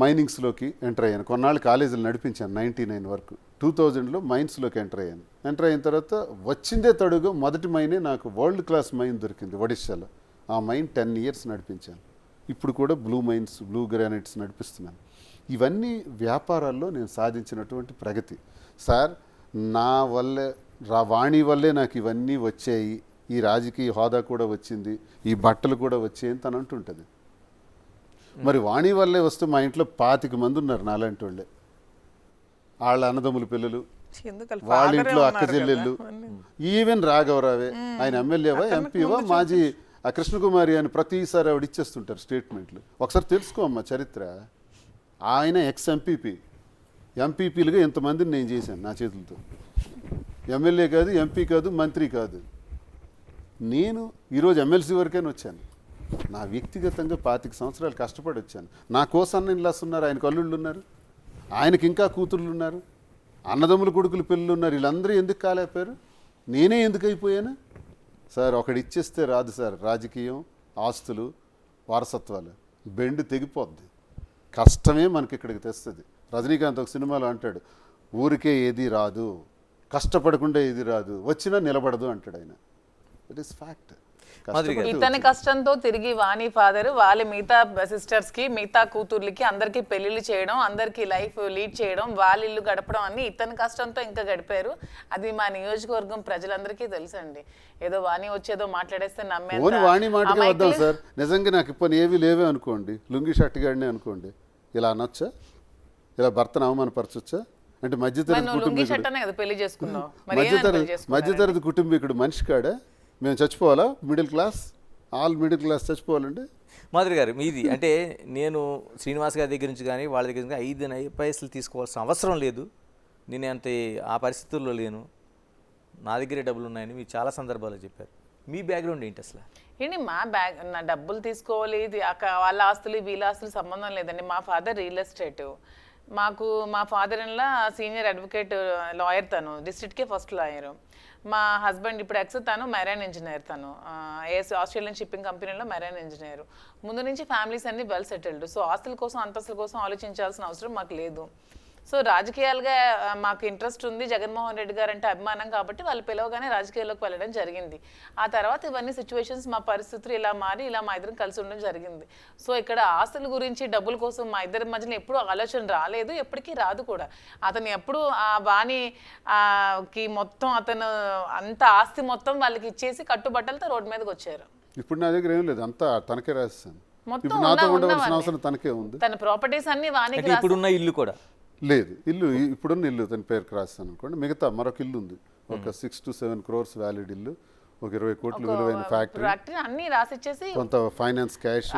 Speaker 3: మైనింగ్స్లోకి ఎంటర్ అయ్యాను. కొన్నాళ్ళు కాలేజీలు నడిపించాను 99 వరకు. 2000లో మైన్స్లోకి ఎంటర్ అయ్యాను. ఎంటర్ అయిన తర్వాత వచ్చిందే తడుగు మొదటి మైనే నాకు వరల్డ్ క్లాస్ మైన్ దొరికింది ఒడిశాలో. ఆ మైన్ 10 years నడిపించాను. ఇప్పుడు కూడా బ్లూ మైన్స్, బ్లూ గ్రానైట్స్ నడిపిస్తున్నాను. ఇవన్నీ వ్యాపారాల్లో నేను సాధించినటువంటి ప్రగతి సార్. నా వల్లే, వాణి వల్లే నాకు ఇవన్నీ వచ్చాయి, ఈ రాజకీయ హోదా కూడా వచ్చింది, ఈ బట్టలు కూడా వచ్చాయి అని తను అంటుంటుంది. మరి వాణి వల్లే వస్తే మా ఇంట్లో 25 మంది ఉన్నారు నాలాంటి వాళ్ళే. వాళ్ళ అన్నదమ్ముల పిల్లలు, వాళ్ళ ఇంట్లో అక్క చెల్లెళ్ళు, ఈవెన్ రాఘవరావే, ఆయన ఎమ్మెల్యేవా ఎంపీవా మాజీ కృష్ణకుమారి అని ప్రతిసారి ఆవిడ ఇచ్చేస్తుంటారు స్టేట్మెంట్లు. ఒకసారి తెలుసుకో అమ్మ చరిత్ర. ఆయన ఎక్స్ ఎంపీపీలుగా ఇంతమందిని నేను చేశాను నా చేతులతో. ఎమ్మెల్యే కాదు, ఎంపీ కాదు, మంత్రి కాదు. నేను ఈరోజు ఎమ్మెల్సీ వరకైనా వచ్చాను. నా వ్యక్తిగతంగా 25 సంవత్సరాలు కష్టపడి వచ్చాను. నా కోసం ఇన్లాస్ ఉన్నారు, ఆయనకు అల్లుళ్ళు ఉన్నారు, ఆయనకి ఇంకా కూతుర్లు ఉన్నారు, అన్నదమ్ముల కొడుకులు పిల్లలు ఉన్నారు. వీళ్ళందరూ ఎందుకు కాలేకపోయారు? నేనే ఎందుకు అయిపోయాను సార్? ఒకటి ఇచ్చేస్తే రాదు సార్ రాజకీయం, ఆస్తులు, వారసత్వాలు. బెండు తెగిపోద్ది. కష్టమే మనకి ఇక్కడికి తెస్తుంది. రజనీకాంత్ ఒక సినిమాలో అంటాడు, ఊరికే ఏది రాదు, కష్టపడకుండా ఏది రాదు, వచ్చినా నిలబడదు అంటాడు ఆయన. It is fact.
Speaker 4: ఇతని కష్టంతో తిరిగి వాణి ఫాదర్ వాళ్ళ మిగతా సిస్టర్స్ కి, మిగతా కూతుర్లకి అందరికి పెళ్లిళ్ళు చేయడం, అందరికి లైఫ్ లీడ్ చేయడం, వాళ్ళ ఇల్లు గడపడం అన్ని ఇతని కష్టంతో ఇంకా గడిపారు. అది మా నియోజకవర్గం ప్రజలందరికీ తెలుసండి. ఏదో వాణి వచ్చేదో మాట్లాడేస్తే
Speaker 3: వాణి మాటకే వద్దాం సార్. నిజంగా నాకు ఇప్పుడు ఏవి లేవే అనుకోండి, లుంగి షర్ట్ గాడినే అనుకోండి, ఇలా అనొచ్చా? ఇలా భర్తను అవమానపరచొచ్చా? అంటే మధ్యతరగతి కుటుంబీకుడు మనిషి కాడా? మేము చచ్చిపోవాలా? Middle class, all middle class చచ్చిపోవాలండి.
Speaker 2: మాధురి గారు మీది అంటే, నేను శ్రీనివాస్ గారి దగ్గర నుంచి కానీ వాళ్ళ దగ్గర నుంచి 5 పైసలు తీసుకోవాల్సిన అవసరం లేదు, నేను అంత ఆ పరిస్థితుల్లో లేను, నా దగ్గరే డబ్బులు ఉన్నాయని మీరు చాలా సందర్భాల్లో చెప్పారు. మీ బ్యాక్గ్రౌండ్ ఏంటి అసలు?
Speaker 4: ఏంటి నా డబ్బులు తీసుకోవాలి, వాళ్ళ ఆస్తులు వీళ్ళ ఆస్తులు సంబంధం లేదండి. మా ఫాదర్ రియల్ ఎస్టేట్. మా father in law senior advocate, lawyer, తను డిస్ట్రిక్ట్కే ఫస్ట్ లాయరు. మా హస్బెండ్ ఇప్పుడు తను మెరైన్ ఇంజనీర్, తను ఆస్ట్రేలియన్ షిప్పింగ్ కంపెనీలో మెరైన్ ఇంజనీర్. ముందు నుంచి ఫ్యామిలీస్ అన్ని వెల్ సెటిల్డ్. సో ఆస్తుల కోసం, అంతస్తుల కోసం ఆలోచించాల్సిన అవసరం మాకు లేదు. సో రాజకీయాలుగా మాకు ఇంట్రెస్ట్ ఉంది, జగన్మోహన్ రెడ్డి గారు అంటే అభిమానం కాబట్టి వాళ్ళు పిలవగానే రాజకీయాల్లోకి వెళ్ళడం జరిగింది. ఆ తర్వాత ఇవన్నీ సిచ్యువేషన్స్, మా పరిస్థితులు ఇలా మారి ఇలా మా ఇద్దరం కలిసి ఉండడం జరిగింది. సో ఇక్కడ ఆస్తుల గురించి, డబ్బుల కోసం మా ఇద్దరి మధ్యన ఎప్పుడు ఆలోచన రాలేదు, ఎప్పటికీ రాదు కూడా. అతను ఎప్పుడు ఆ వాణికి మొత్తం అతను అంత ఆస్తి మొత్తం వాళ్ళకి ఇచ్చేసి కట్టుబట్టలతో రోడ్డు మీదకి వచ్చారు.
Speaker 3: ఇప్పుడు నా దగ్గర ఏం లేదు, అంతా తనకే రాస్తాను.
Speaker 4: తన ప్రాపర్టీస్ అన్ని వాణికి.
Speaker 2: ఇప్పుడున్న ఇల్లు కూడా
Speaker 3: లేదు, ఇల్లు ఇప్పుడున్న ఇల్లు తన పేరుకి రాస్తాను అనుకోండి. మిగతా మరొక ఇల్లు ఉంది, ఒక 6 to 7 crores వ్యాలిడ్ ఇల్లు, ఒక 20 కోట్ల విలువైన ఫ్యాక్టరీ,
Speaker 4: అన్ని రాసిచ్చేసి
Speaker 3: కొంత ఫైనాన్స్ క్యాష్.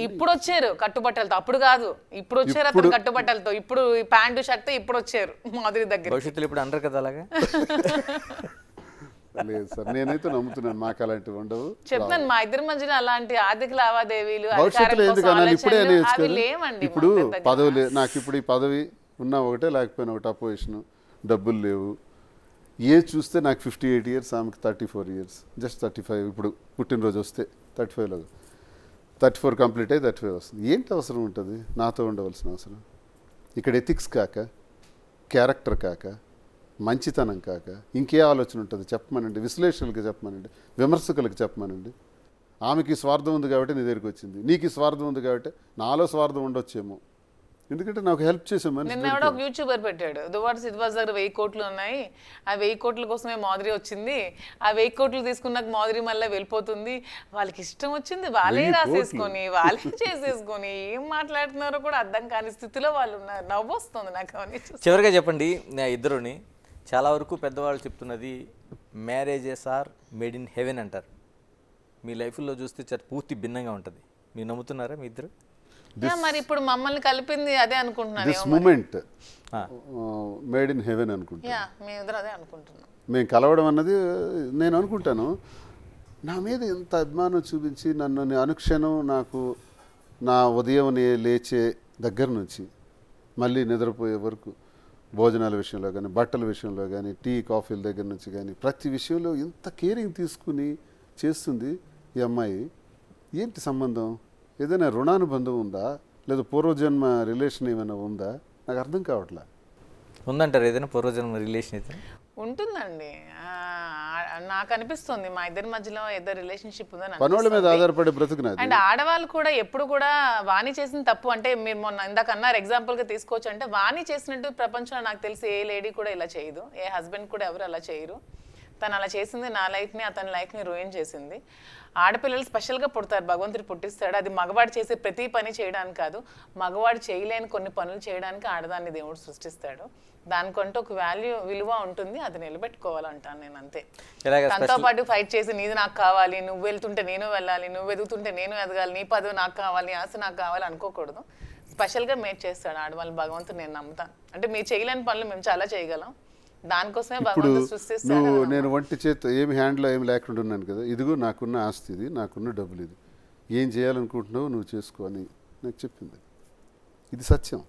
Speaker 4: ఇప్పుడు వచ్చారు కట్టుబట్టలతో, అప్పుడు కాదు, ఇప్పుడు వచ్చారు అతను కట్టుబట్టలతో. ఇప్పుడు ప్యాంటు షర్ట్ ఇప్పుడు వచ్చారు మాధురి దగ్గర.
Speaker 2: భవిష్యత్తులో ఇప్పుడు అంటారు కదా అలాగా?
Speaker 3: లేదు సార్, నేనైతే నమ్ముతున్నాను మాకు అలాంటివి ఉండవు.
Speaker 4: చెప్తాను, మా ఇద్దరి మధ్యన అలాంటి ఆర్థిక లావాదేవీలు
Speaker 3: భవిష్యత్తులో ఎందుకన్నా ఇప్పుడే ఇప్పుడు పదవి లేదు నాకు. ఇప్పుడు ఈ పదవి ఉన్నా ఒకటే, లేకపోయినా ఒకటి, అపోజిషన్, డబ్బులు లేవు, ఏజ్ చూస్తే నాకు 58 ఇయర్స్, ఆమెకి 34 ఇయర్స్, జస్ట్ 35. ఇప్పుడు పుట్టినరోజు వస్తే 35లో 34 కంప్లీట్ అయ్యి 35 వస్తుంది. ఏంటి అవసరం ఉంటుంది నాతో ఉండవలసిన అవసరం? ఇక్కడ ఎథిక్స్ కాక, క్యారెక్టర్ కాక, మంచితనం కాక ఇంకే ఆలోచన ఉంటుంది చెప్పమనండి. విశ్లేషకులకి చెప్పమనండి, విమర్శకులకు చెప్పమనండి. ఆమెకి స్వార్థం ఉంది కాబట్టి నీ దగ్గరికి వచ్చింది, నీకు స్వార్థం ఉంది కాబట్టి నాలో స్వార్థం ఉండొచ్చేమో. ఎందుకంటే నాకు హెల్ప్ చేసే మనిషి
Speaker 4: నిన్న ఎవడో ఒక యూట్యూబర్ పెట్టాడు, దువార్స్ ఇట్ వాజ్ దగ్గర 1000 కోట్లు ఉన్నాయి, ఆ 1000 కోట్ల కోసమే మాధురి వచ్చింది, ఆ 1000 కోట్లు తీసుకున్నాక మాధురి మళ్ళీ వెళ్ళిపోతుంది, వాళ్ళకి ఇష్టం వచ్చింది వాళ్ళే రాసేసుకొని వాళ్ళే చేసేసుకొని ఏం మాట్లాడుతున్నారో కూడా అర్థం కాని స్థితిలో వాళ్ళు ఉన్నారు. నవ్వు వస్తుంది నాకు అవన్నీ చూసి.
Speaker 2: చివరిగా చెప్పండి, నా ఇద్దరుని చాలా వరకు పెద్దవాళ్ళు చెప్తున్నది marriages are made in heaven అంటారు. మీ లైఫ్లో చూస్తే పూర్తి భిన్నంగా ఉంటుంది. మీరు నమ్ముతున్నారా మీ ఇద్దరు?
Speaker 4: మరి ఇప్పుడు మమ్మల్ని కలిపింది అదే అనుకుంటున్నాను.
Speaker 3: This moment made in heaven అనుకుంటున్నాను.
Speaker 4: మేము ఇద్దరు అదే అనుకుంటున్నాం.
Speaker 3: మేము కలవడం అన్నది నేను అనుకుంటాను. నా మీద ఎంత అభిమానం చూపించి నన్ను అనుక్షణం నాకు నా ఉదయం లేచే దగ్గర నుంచి మళ్ళీ నిద్రపోయే వరకు భోజనాల విషయంలో కానీ, బట్టల విషయంలో కానీ, టీ కాఫీల దగ్గర నుంచి కానీ ప్రతి విషయంలో ఎంత కేరింగ్ తీసుకుని చేస్తుంది ఈ అమ్మాయి. ఏంటి సంబంధం? ఏదైనా రుణానుబంధం ఉందా, లేదా పూర్వజన్మ రిలేషన్ ఏమైనా ఉందా? నాకు అర్థం కావట్లే.
Speaker 2: ఉందంటారు ఏదైనా పూర్వజన్మ రిలేషన్ అయితే?
Speaker 4: ఉంటుందండి. నాకు అనిపిస్తుంది మా ఇద్దరి మధ్యలో ఏదో రిలేషన్షిప్ ఉందని.
Speaker 3: పనుల మీద ఆధారపడే బ్రతుకున్నది.
Speaker 4: అండ్ ఆడవాళ్ళు కూడా ఎప్పుడు కూడా వాణి చేసిన తప్పు అంటే మీరు మొన్న ఇందాక అన్నారు ఎగ్జాంపుల్గా తీసుకోవచ్చు అంటే, వాణి చేసినట్టు ప్రపంచంలో నాకు తెలిసి ఏ లేడీ కూడా ఇలా చేయదు, ఏ హస్బెండ్ కూడా ఎవరు అలా చేయరు. తను అలా చేసింది నా లైఫ్ని, అతని లైఫ్ని రూయిన్ చేసింది. ఆడపిల్లలు స్పెషల్గా పుడతారు, భగవంతుడు పుట్టిస్తాడు. అది మగవాడు చేసే ప్రతి పని చేయడానికి కాదు, మగవాడు చేయలేని కొన్ని పనులు చేయడానికి ఆడదాన్ని దేవుడు సృష్టిస్తాడు. దానికంటూ ఒక విలువ ఉంటుంది, అది నిలబెట్టుకోవాలంటాను నేను. అంతే. తనతో పాటు ఫైట్ చేసి నీది నాకు కావాలి, నువ్వు వెళ్తుంటే నేను వెళ్ళాలి, నువ్వు ఎదుగుతుంటే నేను ఎదగాలి, నీ పదవి నాకు కావాలి, ఆశ నాకు కావాలి అనుకోకూడదు. స్పెషల్గా మేడ్ చేస్తాడు ఆడవాళ్ళు భగవంతుడు, నేను నమ్ముతాను. అంటే మీరు చేయలేని పనులు మేము చాలా చేయగలం, దానికోసమే భగవంతుడు సృష్టిస్తాడు.
Speaker 3: నువ్వు నేను ఒంటి చేత ఏమి హ్యాండ్లో ఏమి లేకుండా ఉన్నాను కదా, ఇదిగో నాకున్న ఆస్తి ఇది, నాకున్న డబ్బులు ఇది, ఏం చేయాలనుకుంటున్నావు నువ్వు చేసుకో అని నాకు చెప్పింది. ఇది సత్యం.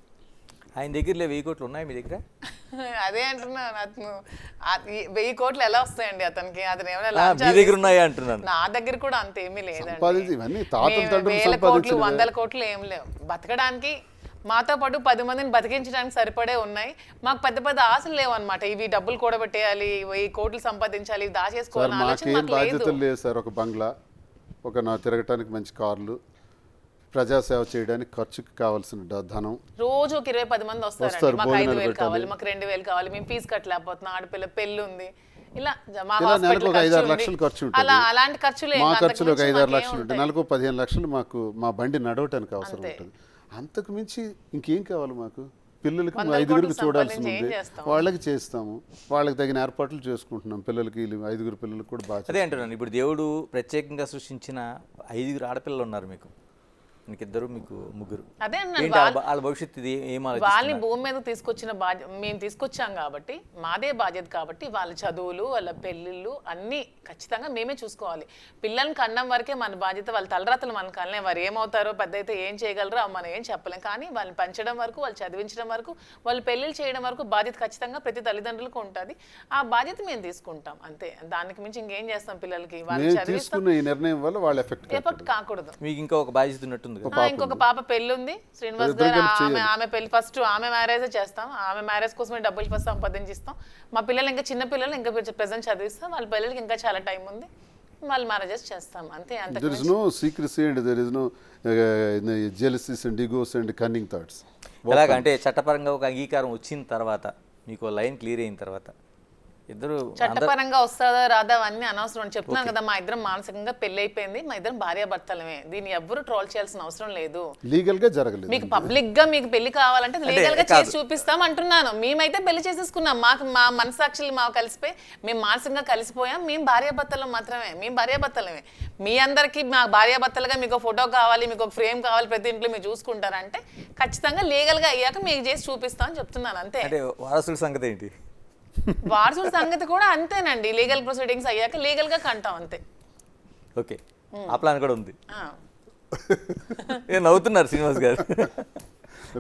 Speaker 2: ఆయన దగ్గర 1000 కోట్లు ఉన్నాయి, మీ దగ్గర?
Speaker 4: అదే అంటున్నాను, అతను 1000 కోట్లు ఎలా వస్తాయండి అతనికి? అతను
Speaker 2: మీ దగ్గర ఉన్నాయా అంటున్నాను.
Speaker 4: నా దగ్గర కూడా అంత ఏమీ లేదండి.
Speaker 3: 1000
Speaker 4: కోట్లు 100 కోట్లు ఏం లేవు. బతకడానికి మాతో పాటు 10 మందిని బతికించడానికి సరిపడే ఉన్నాయి. మాకు పెద్ద పెద్ద ఆశలు లేవు అనమాట. ఇవి డబ్బులు కూడబెట్టేయాలి, 1000 కోట్లు సంపాదించాలి, దాచేసుకోవాలని ఆలోచన మాకు లేదు.
Speaker 3: బాధ్యతలు లేదు సార్. ఒక బంగ్లా, ఒక నా తిరగటానికి మంచి కార్లు, ప్రజాసేవ చేయడానికి ఖర్చుకి కావాల్సిన ధనం.
Speaker 4: రోజు ఒక 20-10 మంది వస్తారు. మాకు 5000 కావాలి, మాకు 2000 కావాలి, మేము ఫీజు కట్టలేకపోతున్నాం, ఆడపిల్ల పెళ్ళి ఉంది, ఇలా మా
Speaker 3: నెలకు ఒక 5-6 లక్షలు ఖర్చు ఉంటుంది.
Speaker 4: అలాంటి ఖర్చులు
Speaker 3: మా ఖర్చులు ఒక 5-6 లక్షలు ఉంటాయి. నెలకు 15 లక్షలు మాకు మా బండి నడవటానికి అవసరం ఉంటుంది. అంతకు మించి ఇంకేం కావాలి మాకు? పిల్లలకి 5గురికి చూడాల్సి ఉంది, వాళ్ళకి చేస్తాము, వాళ్ళకి తగిన ఏర్పాట్లు చేసుకుంటున్నాం. పిల్లలకి 5గురు పిల్లలకి కూడా బాగా.
Speaker 2: అదే అంటున్నాను, ఇప్పుడు దేవుడు ప్రత్యేకంగా సృష్టించిన 5 ఆడపిల్లలు ఉన్నారు మీకు, మీకు 2, మీకు 3.
Speaker 4: అదే
Speaker 2: వాళ్ళ భవిష్యత్తు
Speaker 4: వాళ్ళని భూమి మీద తీసుకొచ్చిన బాధ్యత మేము తీసుకొచ్చాం కాబట్టి, మాదే బాధ్యత కాబట్టి వాళ్ళ చదువులు, వాళ్ళ పెళ్ళిళ్ళు అన్నీ ఖచ్చితంగా మేమే చూసుకోవాలి. పిల్లల్ని కన్నం వరకే మన బాధ్యత. వాళ్ళ తలరాతలు మన కన్నే, వారు ఏమవుతారో పెద్ద అయితే ఏం చేయగలరో మనం ఏం చెప్పలేం. కానీ వాళ్ళని పెంచడం వరకు, వాళ్ళు చదివించడం వరకు, వాళ్ళు పెళ్ళిళ్ళు చేయడం వరకు బాధ్యత ఖచ్చితంగా ప్రతి తల్లిదండ్రులకు ఉంటుంది. ఆ బాధ్యత మేము తీసుకుంటాం అంతే. దానికి మించి ఇంకేం చేస్తాం? పిల్లలకి వాళ్ళు చదివిస్తాం.
Speaker 3: ఈ నిర్ణయం వల్ల వాళ్ళ ఎఫెక్ట్
Speaker 4: కాకూడదు.
Speaker 2: మీకు ఇంకా ఒక బాధ్యత ఉన్నట్టుంది.
Speaker 4: ఇంకొక పాప పెళ్ళి ఉంది, శ్రీనివాస్ గారు. ఆమె పెళ్లి ఫస్ట్ ఆమె మ్యారేజ్ చేస్తాం. ఆమె మ్యారేజ్ కోసమే డబ్బులు ఫస్ట్ సంపాదించిస్తాం. మా పిల్లలు ఇంకా చిన్న పిల్లలు, ఇంకా ప్రెజెంట్ చదివిస్తాం. వాళ్ళ పిల్లలకి ఇంకా చాలా టైం ఉంది, వాళ్ళు మ్యారేజెస్ చేస్తాం అంతే. అంత
Speaker 3: there is no secrecy and there is no jealousies and egos and cunning thoughts.
Speaker 2: ఎలాగంటే చట్టపరంగా ఒక అంగీకారం వచ్చిన తర్వాత, మీకు లైన్ క్లియర్ అయిన తర్వాత ఇద్దరు
Speaker 4: చట్టపరంగా వస్తుందా రాదా అన్నీ అనవసరం. చెప్తున్నాను కదా, మా ఇద్దరం మానసికంగా పెళ్లి అయిపోయింది, మా ఇద్దరం భార్యాభర్తలమే. దీన్ని ఎవ్వరు ట్రోల్ చేయాల్సిన అవసరం లేదు.
Speaker 3: లీగల్ గా జరగలేదు.
Speaker 4: మీకు పబ్లిక్ గా మీకు పెళ్లి కావాలంటే లీగల్ గా చేసి చూపిస్తాం అంటున్నాను. మేమైతే పెళ్లి చేసేసుకున్నాం, మాకు మా మనసాక్షులు మాకు కలిసిపోయి మేము మానసికంగా కలిసిపోయాం. మేము భార్యాభర్తలు మాత్రమే, మేము భార్యాభర్తలమే. మీ అందరికి మా భార్యాభర్తలుగా మీకు ఫోటో కావాలి, మీకు ఒక ఫ్రేమ్ కావాలి, ప్రతి ఇంట్లో మీరు చూసుకుంటారంటే ఖచ్చితంగా లీగల్ గా అయ్యాక మీకు చేసి చూపిస్తాం అని చెప్తున్నాను అంతే.
Speaker 2: వారసుల సంగతి ఏంటి?
Speaker 4: వారసుల సంగతి కూడా అంతేనండి, లీగల్ ప్రొసీడింగ్స్ అయ్యాక లీగల్ గా కంటాం అంతే.
Speaker 2: ఓకే, ఆ ప్లాన్ కూడా ఉంది. నవ్వుతున్నారు శ్రీనివాస్ గారు.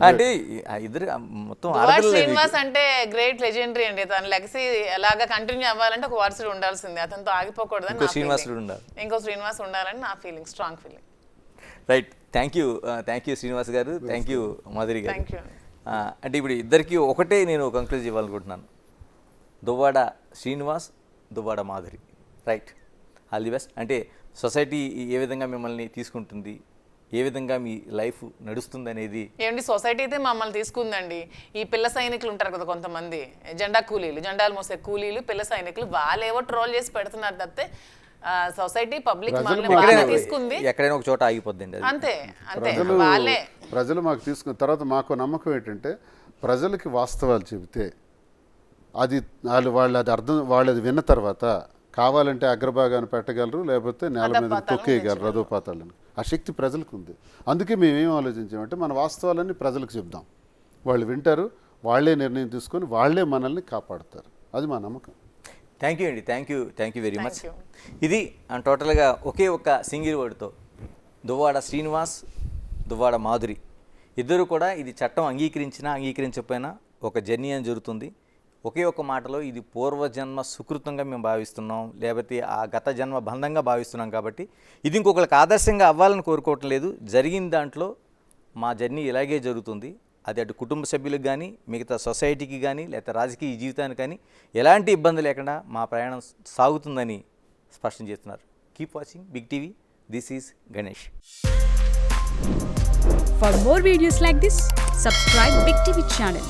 Speaker 2: అంటే ఆ ఇద్దరు మొత్తం
Speaker 4: దువ్వాడ
Speaker 2: ఆడపిల్లలే మీకు.
Speaker 4: శ్రీనివాస్ అంటే గ్రేట్ లెజెండరీ అండి. తన లెగసీ ఎలాగా కంటిన్యూ అవ్వాలంటే ఒక వారసుడు ఉండాల్సిందే, అతనితో ఆగిపోకూడదని
Speaker 2: ఇంకో
Speaker 4: నా
Speaker 2: శ్రీనివాసుడు
Speaker 4: feeling.
Speaker 2: ఉండాలి.
Speaker 4: ఇంకో శ్రీనివాస్ ఉండాలని నా feeling, strong feeling.
Speaker 2: Right, thank you Srinivas గారు, థ్యాంక్ యూ మాధురి గారు.
Speaker 4: Thank you.
Speaker 2: అంటే ఇప్పుడు ఇద్దరికి ఒకటే నేను కంక్లూజ్ ఇవ్వాలనుకుంటున్నాను, Duvvada Srinivas, Duvvada Madhuri. Right, all the best. అంటే సొసైటీ ఏ విధంగా మిమ్మల్ని తీసుకుంటుంది, ఏ విధంగా మీ లైఫ్ నడుస్తుంది అనేది.
Speaker 4: ఏమండి సొసైటీ అయితే మమ్మల్ని తీసుకుందండి. ఈ పిల్ల సైనికులు ఉంటారు కదా కొంతమంది, జెండా కూలీలు, జెండాలు మోసే కూలీలు, పిల్ల సైనికులు, వాళ్ళేవో ట్రోల్ చేసి పెడుతున్నారు తప్పితే సొసైటీ పబ్లిక్ మనల్ని బాగా తీసుకుంది.
Speaker 2: ఎక్కడైనా ఒక చోట ఆగిపోద్దండి అది.
Speaker 4: అంతే అంతే, వాళ్ళే
Speaker 3: ప్రజలు మాకు తీసుకున్న తర్వాత మాకు నమ్మకం ఏంటంటే ప్రజలకి వాస్తవాలు చెబితే అది వాళ్ళు అది అది విన్న తర్వాత కావాలంటే అగ్రభాగాన్ని పెట్టగలరు, లేకపోతే నేల మీద తొక్కేయగలరు అధోపాతాలను. ఆ శక్తి ప్రజలకు ఉంది. అందుకే మేమేం ఆలోచించామంటే మన వాస్తవాలన్నీ ప్రజలకు చెప్దాం, వాళ్ళు వింటారు, వాళ్ళే నిర్ణయం తీసుకొని వాళ్ళే మనల్ని కాపాడుతారు. అది మా నమ్మకం.
Speaker 2: థ్యాంక్ యూ అండి, థ్యాంక్ యూ వెరీ మచ్. ఇది టోటల్గా ఒకే ఒక సింగిల్ వర్డ్తో దువ్వాడ శ్రీనివాస్, దువ్వాడ మాధురి ఇద్దరు కూడా ఇది చట్టం అంగీకరించినా అంగీకరించకపోయినా ఒక జర్నీ అని జరుగుతుంది. ఒకే ఒక మాటలో ఇది పూర్వజన్మ సుకృతంగా మేము భావిస్తున్నాం, లేకపోతే ఆ గత జన్మ బంధంగా భావిస్తున్నాం. కాబట్టి ఇది ఇంకొకరికి ఆదర్శంగా అవ్వాలని కోరుకోవటం లేదు. జరిగిన దాంట్లో మా జర్నీ ఇలాగే జరుగుతుంది. అది అటు కుటుంబ సభ్యులకు కానీ, మిగతా సొసైటీకి కానీ, లేకపోతే రాజకీయ జీవితానికి కానీ ఎలాంటి ఇబ్బంది లేకుండా మా ప్రయాణం సాగుతుందని స్పష్టం చేస్తున్నారు. Keep watching big TV. This is Ganesh.
Speaker 5: For more videos like this, subscribe Big TV channel.